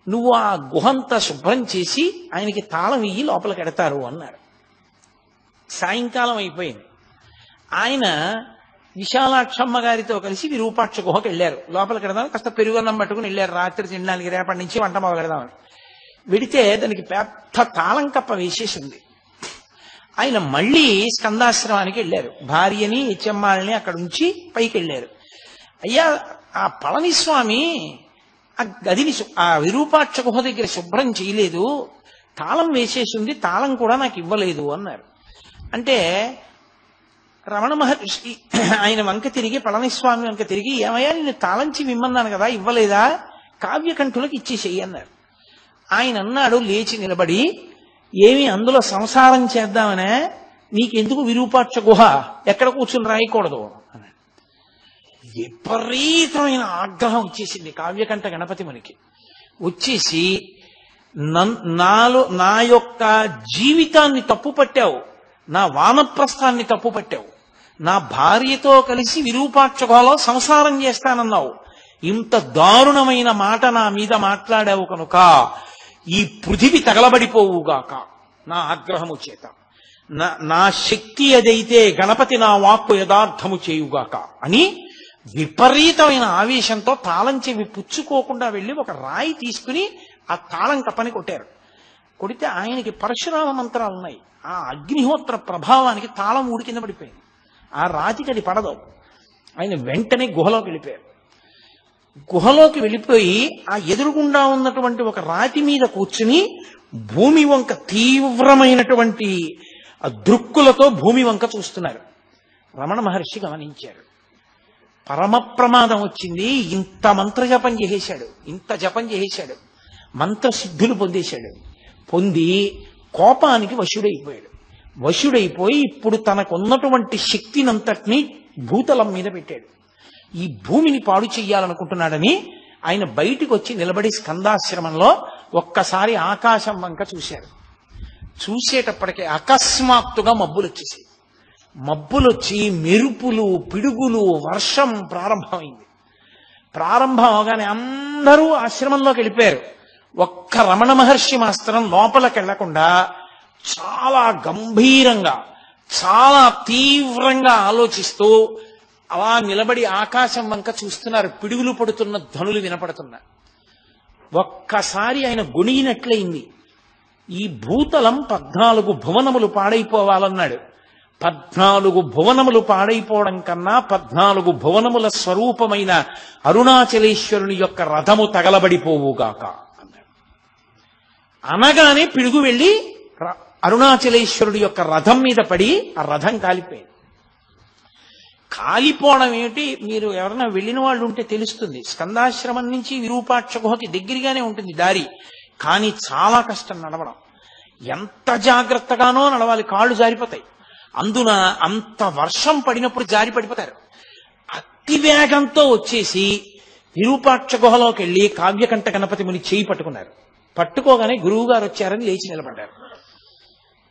నువ్వు ఆ గుహంతా శుభ్రం చేసి ఆయనకి తాళం ఇయ్యి లోపలికి ఎడతారు అన్నారు. సాయంకాలం అయిపోయింది. ఆయన విశాలాక్షమ్మ గారితో కలిసి విరూపాక్ష గుహకి వెళ్ళారు. లోపలికి వెడదాం, కాస్త పెరుగన్నం పట్టుకుని వెళ్ళారు. రాత్రి తినడానికి రేపటి నుంచి వంట మొదలు పెడదామని వెడితే దానికి పెద్ద తాళం కప్ప వేసేసి ఉంది. ఆయన మళ్ళీ స్కందాశ్రమానికి వెళ్ళారు. భార్యని చెమ్మాళ్ళని అక్కడ ఉంచి పైకి వెళ్ళారు. అయ్యా, ఆ పళనిస్వామి ఆ గదిని ఆ విరూపాక్ష గుహ దగ్గర శుభ్రం చేయలేదు, తాళం వేసేసి ఉంది, తాళం కూడా నాకు ఇవ్వలేదు అన్నారు. అంటే రమణ మహర్షి ఆయన వంక తిరిగి పళనిస్వామి వంక తిరిగి, ఏమయ్యా నేను తాళంచి విమ్మన్నాను కదా, ఇవ్వలేదా, కావ్యకంఠులకు ఇచ్చేసేయి అన్నారు. ఆయన అన్నాడు లేచి నిలబడి, ఏమి అందులో సంసారం చేద్దామనే, నీకెందుకు విరూపాక్ష గుహ, ఎక్కడ కూర్చుని రాయకూడదు అన్నాడు. విపరీతమైన ఆగ్రహం వచ్చేసింది కావ్యకంఠ గణపతి మునికి. వచ్చేసి, నా యొక్క జీవితాన్ని తప్పు పట్టావు, నా వానప్రస్థాన్ని తప్పు పట్టావు, నా భార్యతో కలిసి విరూపాక్ష గుహలో సంసారం చేస్తానన్నావు, ఇంత దారుణమైన మాట నా మీద మాట్లాడావు కనుక ఈ పృథివి తగలబడిపోవుగాక నా ఆగ్రహము చేత. నా శక్తి ఏదైతే గణపతి నా వాక్కు యథార్థము చేయుగాక అని విపరీతమైన ఆవేశంతో తాళం చెవి పుచ్చుకోకుండా వెళ్ళి ఒక రాయి తీసుకుని ఆ తాళం కప్పని కొట్టారు. కొడితే ఆయనకి పరశురామ మంత్రాలు ఉన్నాయి. ఆ అగ్నిహోత్ర ప్రభావానికి తాళం ఊడి కింద పడిపోయింది. ఆ రాతికి అది పడదు. ఆయన వెంటనే గుహలోకి వెళ్ళిపోయారు. గుహలోకి వెళ్ళిపోయి ఆ ఎదురుగుండా ఉన్నటువంటి ఒక రాతి మీద కూర్చుని భూమి వంక తీవ్రమైనటువంటి దృక్కులతో భూమి వంక చూస్తున్నారు. రమణ మహర్షి గమనించారు. పరమ ప్రమాదం వచ్చింది. ఇంత మంత్రజపం చేసేశాడు, ఇంత జపం చేసేశాడు, మంత్రసిద్ధులు పొందేశాడు. పొంది కోపానికి వశుడైపోయాడు. వశుడైపోయి ఇప్పుడు తనకున్నటువంటి శక్తినంతటినీ భూతలం మీద పెట్టాడు. ఈ భూమిని పాడు చెయ్యాలనుకుంటున్నాడని ఆయన బయటికి వచ్చి నిలబడి స్కందాశ్రమంలో ఒక్కసారి ఆకాశం వంక చూశారు. చూసేటప్పటికే అకస్మాత్తుగా మబ్బులు వచ్చేసి, మబ్బులొచ్చి మెరుపులు, పిడుగులు, వర్షం ప్రారంభమైంది. ప్రారంభం అవగానే అందరూ ఆశ్రమంలోకి వెళ్ళిపోయారు. ఒక్క రమణ మహర్షి మాత్రం లోపలికి వెళ్లకుండా చాలా గంభీరంగా, చాలా తీవ్రంగా ఆలోచిస్తూ అలా నిలబడి ఆకాశం వంక చూస్తున్నారు. పిడుగులు పడుతున్న ధ్వనులు వినపడుతున్నా. ఒక్కసారి ఆయన గొణిగినట్లయింది. ఈ భూతలం 14 భువనములు పాడైపోవాలన్నాడు. 14 భువనములు పాడైపోవడం కన్నా 14 భువనముల స్వరూపమైన అరుణాచలేశ్వరుని యొక్క రథము తగలబడిపోవుగాక అన్నాడు. అనగానే పిడుగు వెళ్ళి అరుణాచలేశ్వరుడి యొక్క రథం మీద పడి ఆ రథం కాలిపోయింది. కాలిపోవడం ఏమిటి, మీరు ఎవరైనా వెళ్ళిన వాళ్ళు ఉంటే తెలుస్తుంది. స్కందాశ్రమం నుంచి విరూపాక్ష గుహకి దగ్గరగానే ఉంటుంది దారి, కానీ చాలా కష్టం నడవడం. ఎంత జాగ్రత్తగానో నడవాలి, కాళ్ళు జారిపోతాయి. అందున అంత వర్షం పడినప్పుడు జారి పడిపోతారు. అతి వేగంతో వచ్చేసి విరూపాక్ష గుహలోకి వెళ్ళి కావ్యకంఠ గణపతి ముని చేయి పట్టుకున్నారు. పట్టుకోగానే గురువు గారు వచ్చారని లేచి నిలబడ్డారు.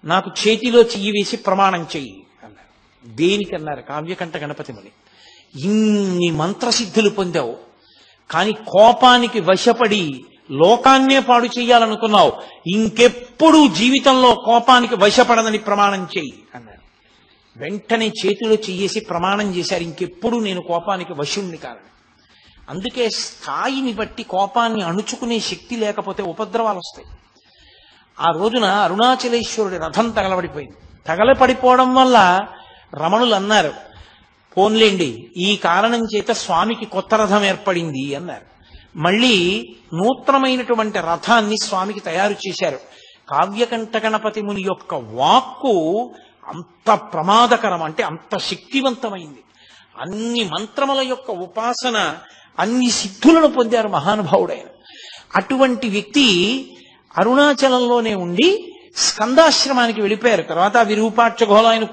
నాకు చేతిలో చెయ్యి వేసి ప్రమాణం చెయ్యి అన్నారు. దేనికన్నారు? కావ్యకంఠ గణపతి ముని, ఇన్ని మంత్రసిద్ధులు పొందావు, కానీ కోపానికి వశపడి లోకాన్నే పాడు చెయ్యాలనుకున్నావు, ఇంకెప్పుడు జీవితంలో కోపానికి వశపడదని ప్రమాణం చెయ్యి అన్నారు. వెంటనే చేతిలో చెయ్యేసి ప్రమాణం చేశారు, ఇంకెప్పుడు నేను కోపానికి వశుణ్ణి కాదని. అందుకే స్థాయిని బట్టి కోపాన్ని అణుచుకునే శక్తి లేకపోతే ఉపద్రవాలు వస్తాయి. ఆ రోజున అరుణాచలేశ్వరుడి రథం తగలబడిపోయింది. తగలపడిపోవడం వల్ల రమణులు అన్నారు, పోన్లేండి ఈ కారణం చేత స్వామికి కొత్త రథం ఏర్పడింది అన్నారు. మళ్ళీ నూతనమైనటువంటి రథాన్ని స్వామికి తయారు చేశారు. కావ్యకంఠ గణపతి ముని యొక్క వాక్కు అంత ప్రమాదకరం, అంటే అంత శక్తివంతమైంది. అన్ని మంత్రముల యొక్క ఉపాసన, అన్ని సిద్ధులను పొందారు మహానుభావుడైన. అటువంటి వ్యక్తి అరుణాచలంలోనే ఉండి స్కందాశ్రమానికి వెళ్ళిపోయారు. తర్వాత విరూపాక్ష గుహలో ఆయన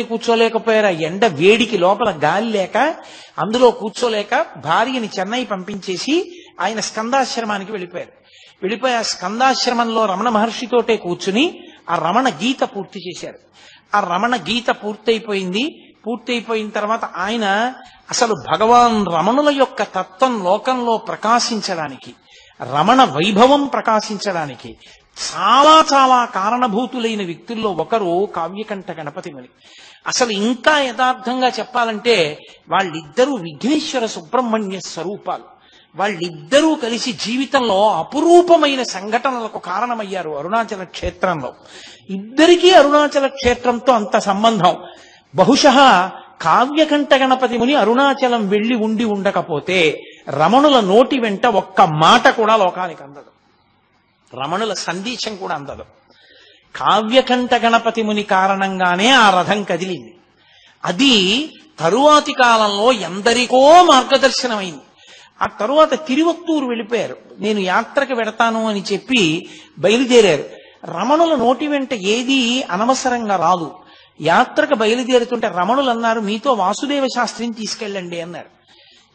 కూర్చోలేకపోయారు. ఎండ వేడికి లోపల గాలి లేక అందులో కూర్చోలేక భార్యని చెన్నై పంపించేసి ఆయన స్కందాశ్రమానికి వెళ్ళిపోయారు. వెళ్ళిపోయి ఆ స్కందాశ్రమంలో రమణ మహర్షితోటే కూర్చుని ఆ రమణ గీత పూర్తి చేశారు. ఆ రమణ గీత పూర్తయిపోయింది. పూర్తయిపోయిన తర్వాత ఆయన అసలు భగవాన్ రమణుల యొక్క తత్వం లోకంలో ప్రకాశించడానికి, రమణ వైభవం ప్రకాశించడానికి చాలా చాలా కారణభూతులైన వ్యక్తుల్లో ఒకరు కావ్యకంఠ గణపతి ముని. అసలు ఇంకా యథార్థంగా చెప్పాలంటే వాళ్ళిద్దరూ విఘ్నేశ్వర సుబ్రహ్మణ్య స్వరూపాలు. వాళ్ళిద్దరూ కలిసి జీవితంలో అపురూపమైన సంఘటనలకు కారణమయ్యారు అరుణాచల క్షేత్రంలో. ఇద్దరికీ అరుణాచల క్షేత్రంతో అంత సంబంధం. బహుశః కావ్యకంఠ గణపతి ముని అరుణాచలం వెళ్లి ఉండి ఉండకపోతే రమణుల నోటి వెంట ఒక్క మాట కూడా లోకానికి అందదు, రమణుల సందేశం కూడా అందదు. కావ్యకంఠ గణపతి ముని కారణంగానే ఆ రథం కదిలింది. అది తరువాతి కాలంలో ఎందరికో మార్గదర్శనమైంది. ఆ తరువాత తిరువత్తూరు వెళ్ళిపోయారు. నేను యాత్రకు వెడతాను అని చెప్పి బయలుదేరారు. రమణుల నోటి వెంట ఏదీ అనవసరంగా రాదు. యాత్రకు బయలుదేరుతుంటే రమణులు అన్నారు, మీతో వాసుదేవ శాస్త్రిని తీసుకెళ్ళండి అన్నారు.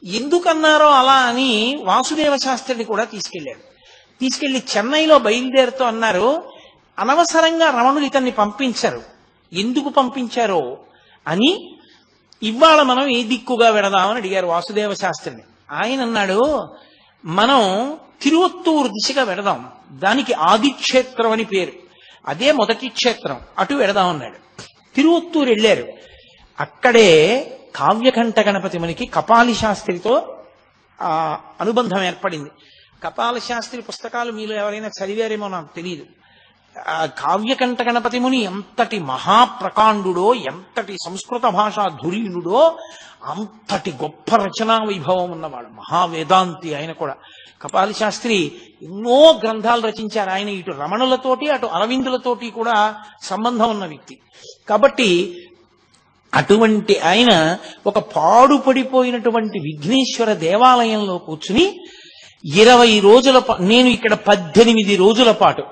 ఎందుకన్నారో అలా అని వాసుదేవ శాస్త్రిని కూడా తీసుకెళ్లారు. తీసుకెళ్లి చెన్నైలో బయలుదేరుతూ అన్నారు, అనవసరంగా రమణులు ఇతన్ని పంపించారు, ఎందుకు పంపించారో అని ఇవాళ మనం ఏ దిక్కుగా వెడదామని అడిగారు వాసుదేవ శాస్త్రిని. ఆయన అన్నాడు, మనం తిరువత్తూరు దిశగా వెడదాం, దానికి ఆదిక్షేత్రం అని పేరు, అదే మొదటి క్షేత్రం, అటు వెడదామన్నాడు. తిరువత్తూరు వెళ్ళారు. అక్కడే కావ్యకంఠ గణపతి మునికి కపాలి శాస్త్రితో అనుబంధం ఏర్పడింది. కపాల శాస్త్రి పుస్తకాలు మీలో ఎవరైనా చదివారేమో నాకు తెలియదు. కావ్యకంఠ గణపతి ముని ఎంతటి మహాప్రకాండుడో, ఎంతటి సంస్కృత భాషా ధురీనుడో, అంతటి గొప్ప రచనా వైభవం ఉన్నవాడు, మహావేదాంతి ఆయన కూడా. కపాలి శాస్త్రి ఎన్నో గ్రంథాలు రచించారు. ఆయన ఇటు రమణులతోటి అటు అరవిందులతోటి కూడా సంబంధం ఉన్న వ్యక్తి. కాబట్టి అటువంటి ఆయన ఒక పాడుపడిపోయినటువంటి విఘ్నేశ్వర దేవాలయంలో కూర్చుని 20 రోజుల నేను ఇక్కడ 18 రోజుల పాటు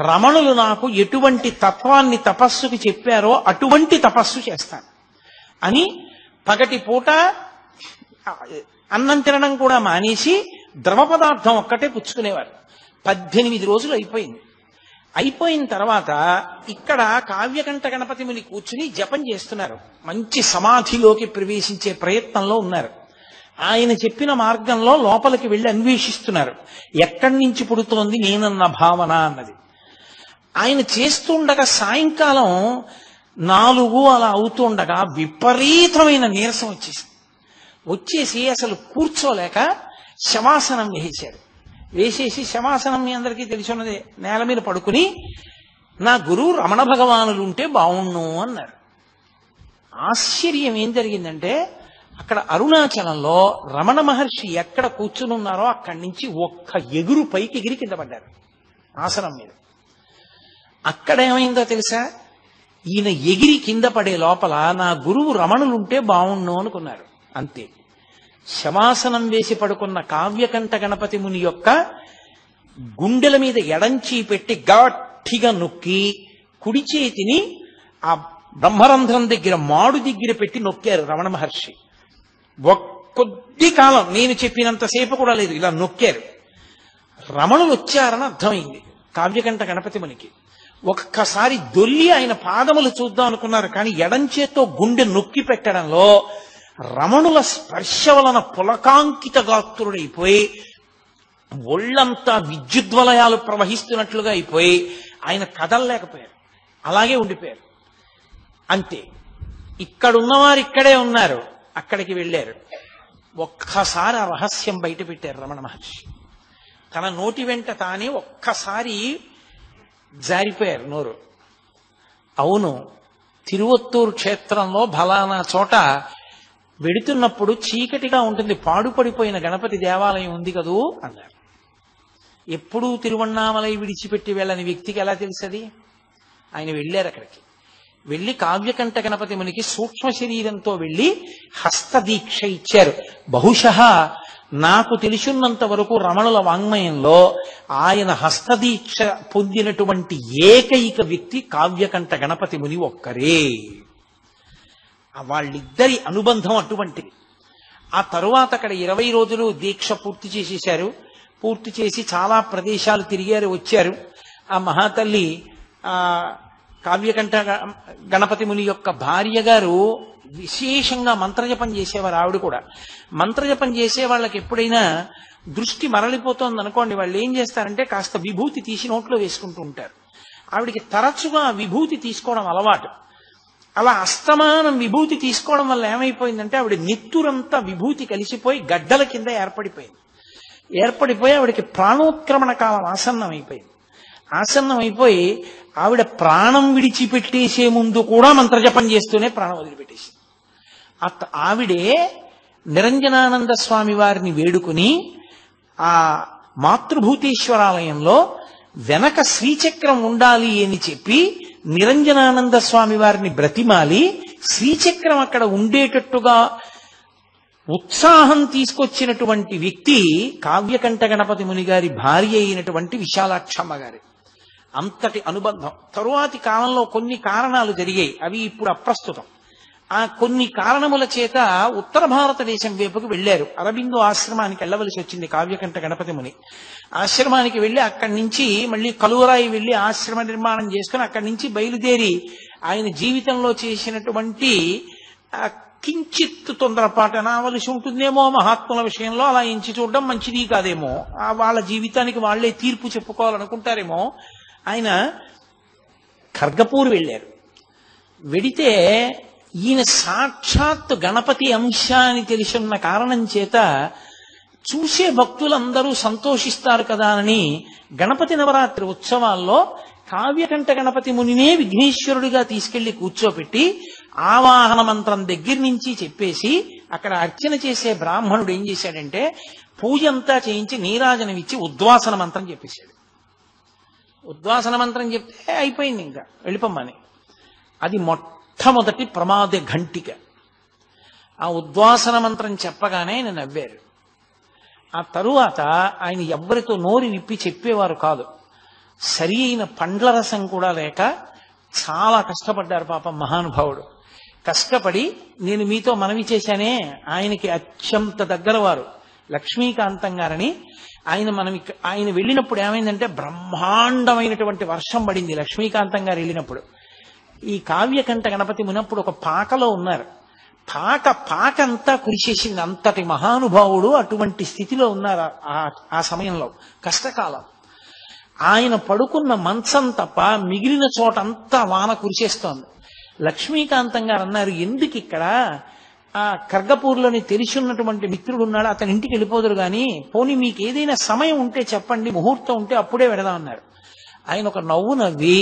రమణులు నాకు ఎటువంటి తత్వాన్ని తపస్సుకి చెప్పారో అటువంటి తపస్సు చేస్తాను అని పగటి పూట అన్నం తినడం కూడా మానేసి ద్రవ పదార్థం ఒక్కటే పుచ్చుకునేవారు. 18 రోజులు అయిపోయింది. అయిపోయిన తర్వాత ఇక్కడ కావ్యకంఠ గణపతి ముని కూర్చుని జపం చేస్తున్నారు. మంచి సమాధిలోకి ప్రవేశించే ప్రయత్నంలో ఉన్నారు. ఆయన చెప్పిన మార్గంలో లోపలికి వెళ్లి అన్వేషిస్తున్నారు, ఎక్కడి నుంచి పుడుతోంది నేనన్న భావన అన్నది. ఆయన చేస్తుండగా సాయంకాలం 4 అలా అవుతుండగా విపరీతమైన నీరసం వచ్చేసి అసలు కూర్చోలేక శవాసనం వేసేసి శవాసనం మీ అందరికీ తెలిసినదే, నేల మీద పడుకుని నా గురువు రమణ భగవానులు ఉంటే బావుణ్ణు అన్నారు. ఆశ్చర్యం ఏం జరిగిందంటే అక్కడ అరుణాచలంలో రమణ మహర్షి ఎక్కడ కూర్చుని ఉన్నారో అక్కడి నుంచి ఒక్క ఎగురు పైకి ఎగిరి కింద పడ్డారు ఆసనం మీద. అక్కడ ఏమైందో తెలుసా, ఈయన ఎగిరి కింద పడే లోపల నా గురువు రమణులుంటే బావుణ్ణు అనుకున్నారు. అంతే. శవాసనం వేసి పడుకున్న కావ్యకంఠ గణపతి ముని యొక్క గుండెల మీద ఎడంచి పెట్టి గట్టిగా నొక్కి కుడి చేతిని ఆ బ్రహ్మరంధ్రం దగ్గర మాడు దగ్గర పెట్టి నొక్కారు రమణ మహర్షి. కొద్ది కాలం, నేను చెప్పినంతసేపు కూడా లేదు, ఇలా నొక్కారు. రమణులు వచ్చారని అర్థమైంది కావ్యకంఠ గణపతి మునికి. ఒక్కసారి దొల్లి ఆయన పాదములు చూద్దాం అనుకున్నారు, కానీ ఎడంచేత్తో గుండె నొక్కి పెట్టడంలో రమణుల స్పర్శ వలన పులకాంకిత గాత్రుడైపోయి ఒళ్ళంతా విద్యుద్వలయాలు ప్రవహిస్తున్నట్లుగా అయిపోయి ఆయన కదలలేకపోయారు, అలాగే ఉండిపోయారు. అంతే. ఇక్కడున్నవారు ఇక్కడే ఉన్నారు, అక్కడికి వెళ్ళారు. ఒక్కసారి ఆ రహస్యం బయట పెట్టారు రమణ మహర్షి. తన నోటి వెంట తానే ఒక్కసారి జారిపోయారు నోరు. అవును, తిరువత్తూరు క్షేత్రంలో ఫలానా చోట వెడుతున్నప్పుడు చీకటిగా ఉంటుంది, పాడుపడిపోయిన గణపతి దేవాలయం ఉంది కదూ అన్నారు. ఎప్పుడూ తిరువణ్ణామలై విడిచిపెట్టి వెళ్ళని వ్యక్తికి ఎలా తెలుసది? ఆయన వెళ్ళారు. అక్కడికి వెళ్ళి కావ్యకంఠ గణపతి మునికి సూక్ష్మ శరీరంతో వెళ్ళి హస్తదీక్ష ఇచ్చారు. బహుశః నాకు తెలిసినంత వరకు రమణుల వాంగ్మయంలో ఆయన హస్తదీక్ష పొందినటువంటి ఏకైక వ్యక్తి కావ్యకంఠ గణపతి ముని ఒక్కరే. వాళ్ళిద్దరి అనుబంధం అటువంటిది. ఆ తరువాత అక్కడ 20 రోజులు దీక్ష పూర్తి చేసేశారు. పూర్తి చేసి చాలా ప్రదేశాలు తిరిగారు, వచ్చారు. ఆ మహాతల్లి కావ్యకంఠ గణపతి ముని యొక్క భార్య గారు విశేషంగా మంత్రజపం చేసేవారు. ఆవిడ కూడా మంత్రజపం చేసే వాళ్ళకి ఎప్పుడైనా దృష్టి మరలిపోతోంది అనుకోండి, వాళ్ళు ఏం చేస్తారంటే కాస్త విభూతి తీసి నోట్లో వేసుకుంటూ ఉంటారు. ఆవిడికి తరచుగా విభూతి తీసుకోవడం అలవాటు. అలా అస్తమానం విభూతి తీసుకోవడం వల్ల ఏమైపోయిందంటే ఆవిడ నెత్తురంతా విభూతి కలిసిపోయి గడ్డల కింద ఏర్పడిపోయి ఆవిడకి ప్రాణోత్క్రమణ కాలం ఆసన్నం అయిపోయి ఆవిడ ప్రాణం విడిచిపెట్టేసే ముందు కూడా మంత్రజపం చేస్తూనే ప్రాణం వదిలిపెట్టేసింది. ఆవిడే నిరంజనానంద స్వామి వారిని వేడుకుని ఆ మాతృభూతేశ్వరాలయంలో వెనక శ్రీచక్రం ఉండాలి అని చెప్పి నిరంజనానంద స్వామి వారిని బ్రతిమాలి శ్రీచక్రం అక్కడ ఉండేటట్టుగా ఉత్సాహం తీసుకొచ్చినటువంటి వ్యక్తి కావ్యకంఠ గణపతి ముని గారి భార్య అయినటువంటి విశాలాక్షమ్మ గారి. అంతటి అనుబంధం. తరువాతి కాలంలో కొన్ని కారణాలు జరిగాయి, అవి ఇప్పుడు అప్రస్తుతం. ఆ కొన్ని కారణముల చేత ఉత్తర భారతదేశం వైపుకు వెళ్లారు. అరబిందో ఆశ్రమానికి వెళ్ళవలసి వచ్చింది కావ్యకంఠ గణపతి ముని. ఆశ్రమానికి వెళ్లి అక్కడి నుంచి మళ్ళీ కలువరాయి వెళ్లి ఆశ్రమ నిర్మాణం చేసుకుని అక్కడి నుంచి బయలుదేరి ఆయన జీవితంలో చేసినటువంటి కించిత్ తొందరపాటు అనవలసి ఉంటుందేమో మహాత్ముల విషయంలో, అలా ఎంచి చూడడం మంచిది కాదేమో, వాళ్ళ జీవితానికి వాళ్లే తీర్పు చెప్పుకోవాలనుకుంటారేమో. ఆయన ఖర్గపూర్ వెళ్ళారు. వెడితే ఈయన సాక్షాత్ గణపతి అంశ అని తెలిసిన కారణం చేత చూసే భక్తులందరూ సంతోషిస్తారు కదా అని గణపతి నవరాత్రి ఉత్సవాల్లో కావ్యకంఠ గణపతి మునినే విఘ్నేశ్వరుడిగా తీసుకెళ్లి కూర్చోపెట్టి ఆవాహన మంత్రం దగ్గర నుంచి చెప్పేసి అక్కడ అర్చన చేసే బ్రాహ్మణుడు ఏం చేశాడంటే పూజ అంతా చేయించి నీరాజనం ఇచ్చి ఉద్వాసన మంత్రం చెప్పేశాడు. ఉద్వాసన మంత్రం చెప్తే అయిపోయింది, ఇంకా వెళ్ళిపోమ్మని. అది మొట్టమొదటి ప్రమాద ఘంటిక. ఆ ఉద్వాసన మంత్రం చెప్పగానే ఆయన నవ్వారు. ఆ తరువాత ఆయన ఎవ్వరితో నోరు విప్పి చెప్పేవారు కాదు. సరి అయిన పండ్ల రసం కూడా లేక చాలా కష్టపడ్డారు పాపం మహానుభావుడు. కష్టపడి నేను మీతో మనవి చేశానే, ఆయనకి అత్యంత దగ్గర వారు లక్ష్మీకాంతం గారని. ఆయన వెళ్ళినప్పుడు ఏమైందంటే బ్రహ్మాండమైనటువంటి వర్షం పడింది. లక్ష్మీకాంతం గారు వెళ్ళినప్పుడు ఈ కావ్యకంఠ గణపతి మునప్పుడు ఒక పాకలో ఉన్నారు. పాకంతా కురిసేసింది. అంతటి మహానుభావుడు అటువంటి స్థితిలో ఉన్నారు ఆ సమయంలో, కష్టకాలం. ఆయన పడుకున్న మంచం తప్ప మిగిలిన చోటంతా వాన కురిసేస్తోంది. లక్ష్మీకాంతం గారు అన్నారు, ఎందుకు ఇక్కడ ఆ ఖర్గపూర్లోని తెలిసి ఉన్నటువంటి మిత్రుడు ఉన్నాడు, అతని ఇంటికి వెళ్ళిపోదురు కానీ పోనీ మీకు ఏదైనా సమయం ఉంటే చెప్పండి, ముహూర్తం ఉంటే అప్పుడే వెడదామన్నారు. ఆయన ఒక నవ్వు నవ్వి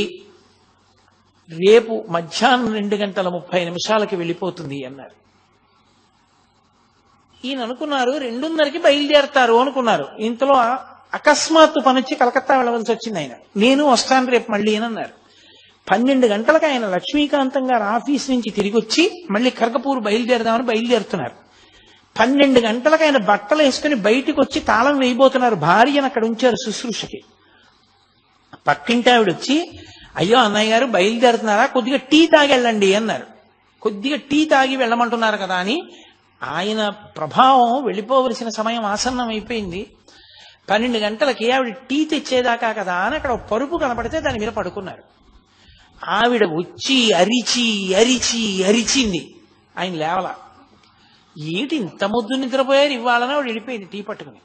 రేపు మధ్యాహ్నం 2:30 వెళ్ళిపోతుంది అన్నారు. ఈయన అనుకున్నారు 2:30కి బయలుదేరతారు అనుకున్నారు. ఇంతలో అకస్మాత్తు పనొచ్చి కలకత్తా వెళ్ళవలసి వచ్చింది. ఆయన నేను వస్తాను రేపు మళ్ళీ అని అన్నారు. 12 గంటలకు ఆయన లక్ష్మీకాంతం గారు ఆఫీస్ నుంచి తిరిగి వచ్చి మళ్ళీ ఖర్గపూర్ బయలుదేరదామని బయలుదేరుతున్నారు. 12 గంటలకు ఆయన బట్టలు వేసుకుని బయటికి వచ్చి తాళం వేయబోతున్నారు. భార్యను అక్కడ ఉంచారు శుశ్రూషకి. పక్కింటి ఆవిడ వచ్చి, అయ్యో అన్నయ్య గారు బయలుదేరుతున్నారా, కొద్దిగా టీ తాగి వెళ్ళండి అన్నారు. కొద్దిగా టీ తాగి వెళ్ళమంటున్నారు కదా అని ఆయన ప్రభావం వెళ్ళిపోవలసిన సమయం ఆసన్నం అయిపోయింది. 12 గంటలకి ఆవిడ టీ తెచ్చేదాకా కదా అని అక్కడ పరుపు కనపడితే దాని మీద పడుకున్నారు. ఆవిడ వచ్చి అరిచి అరిచి అరిచింది. ఆయన లేవలా. ఏంటి ఇంత ముద్దు నిద్రపోయారు ఇవ్వాలని ఆవిడ వెళ్ళిపోయింది టీ పట్టుకుని.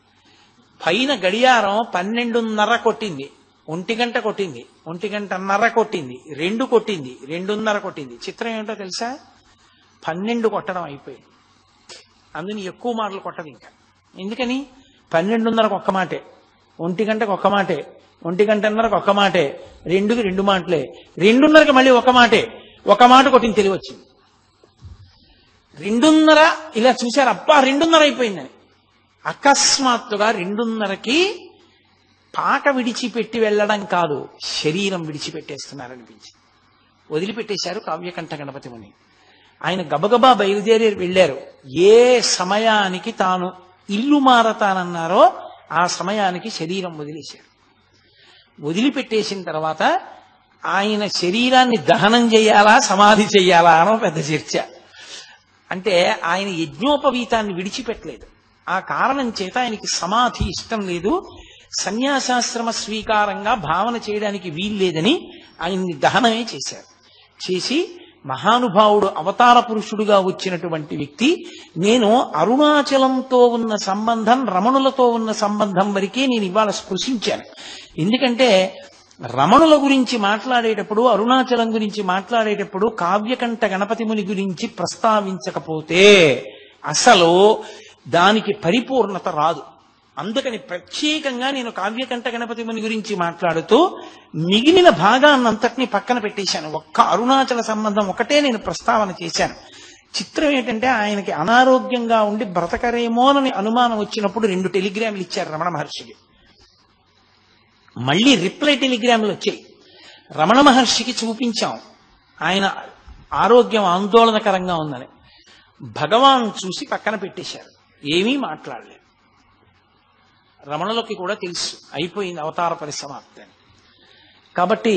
పైన గడియారం 12:30 కొట్టింది, 1 గంట కొట్టింది, 1:30 కొట్టింది, 2 కొట్టింది, 2:30 కొట్టింది. చిత్రం ఏంటో తెలుసా, 12 కొట్టడం అయిపోయింది. అందుని ఎక్కువ మాటలు కొట్టదు ఇంకా. ఎందుకని 12:30కు ఒక్క మాటే, 1 గంటకు ఒక్క మాటే, 1:30కు ఒక్క మాటే, 2కి 2 మాటలే, 2:30కి మళ్ళీ ఒక మాటే. ఒక మాట కొట్టింది తెలివి వచ్చింది. 2:30 ఇలా చూశారు, అబ్బా 2:30 అయిపోయిందని. అకస్మాత్తుగా 2:30కి పాక విడిచిపెట్టి వెళ్ళడం కాదు, శరీరం విడిచిపెట్టేస్తున్నారనిపించి వదిలిపెట్టేశారు కావ్యకంఠ గణపతి ముని. ఆయన గబగబా బయలుదేరి వెళ్ళారు. ఏ సమయానికి తాను ఇల్లు మారతానన్నారో ఆ సమయానికి శరీరం వదిలేశారు. వదిలిపెట్టేసిన తర్వాత ఆయన శరీరాన్ని దహనం చేయాలా సమాధి చెయ్యాలా అనో పెద్ద చర్చ. అంటే ఆయన యజ్ఞోపవీతాన్ని విడిచిపెట్టలేదు. ఆ కారణం చేత ఆయనకి సమాధి ఇష్టం లేదు. సన్యాసాశ్రమ స్వీకారంగా భావన చేయడానికి వీల్లేదని ఆయన్ని దహనమే చేశారు. చేసి మహానుభావుడు అవతార పురుషుడుగా వచ్చినటువంటి వ్యక్తి, నేను అరుణాచలంతో ఉన్న సంబంధం, రమణులతో ఉన్న సంబంధం వరకే నేను ఇవాళ స్పృశించాను. ఎందుకంటే రమణుల గురించి మాట్లాడేటప్పుడు, అరుణాచలం గురించి మాట్లాడేటప్పుడు కావ్యకంఠ గణపతి ముని గురించి ప్రస్తావించకపోతే అసలు దానికి పరిపూర్ణత రాదు. అందుకని ప్రత్యేకంగా నేను కావ్యకంఠ గణపతి ముని గురించి మాట్లాడుతూ మిగిలిన భాగాన్నంతటినీ పక్కన పెట్టేశాను. ఒక్క అరుణాచల సంబంధం ఒకటే నేను ప్రస్తావన చేశాను. చిత్రం ఏంటంటే ఆయనకి అనారోగ్యంగా ఉండి బ్రతకరేమోనని అనుమానం వచ్చినప్పుడు 2 టెలిగ్రాములు ఇచ్చారు రమణ మహర్షికి. మళ్ళీ రిప్లై టెలిగ్రాములు వచ్చాయి. రమణ మహర్షికి చూపించాం, ఆయన ఆరోగ్యం ఆందోళనకరంగా ఉందని. భగవాన్ చూసి పక్కన పెట్టేశారు, ఏమీ మాట్లాడలేదు. రమణులకి కూడా తెలుసు అయిపోయింది అవతార పరిసమాప్తి అని. కాబట్టి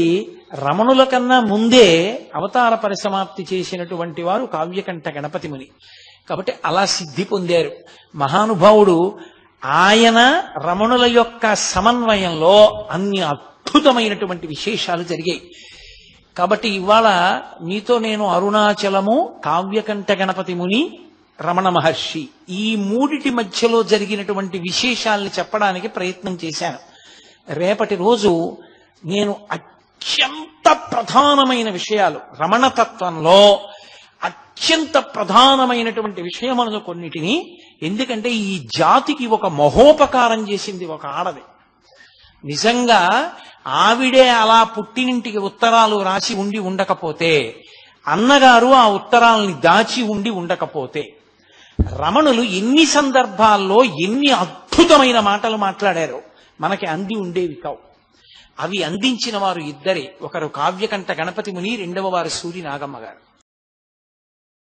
రమణుల కన్నా ముందే అవతార పరిసమాప్తి చేసినటువంటి వారు కావ్యకంఠ గణపతి ముని. కాబట్టి అలా సిద్ధి పొందారు మహానుభావుడు. ఆయన రమణుల యొక్క సమన్వయంలో అన్ని అద్భుతమైనటువంటి విశేషాలు జరిగాయి. కాబట్టి ఇవాళ మీతో నేను అరుణాచలము, కావ్యకంఠ గణపతి ముని, రమణ మహర్షి ఈ 3 మధ్యలో జరిగినటువంటి విశేషాల్ని చెప్పడానికి ప్రయత్నం చేశాను. రేపటి రోజు నేను అత్యంత ప్రధానమైన విషయాలు, రమణతత్వంలో అత్యంత ప్రధానమైనటువంటి విషయములను కొన్నిటిని, ఎందుకంటే ఈ జాతికి ఒక మహోపకారం చేసింది ఒక ఆడది. నిజంగా ఆవిడే అలా పుట్టినింటికి ఉత్తరాలు రాసి ఉండి ఉండకపోతే, అన్నగారు ఆ ఉత్తరాలని దాచి ఉండి ఉండకపోతే, రమణులు ఎన్ని సందర్భాల్లో ఎన్ని అద్భుతమైన మాటలు మాట్లాడారో మనకి అంది ఉండేవి కావు. అవి అందించిన వారు ఇద్దరే. ఒకరు కావ్యకంఠ గణపతి ముని, రెండవ వారు సూరి నాగమ్మ గారు.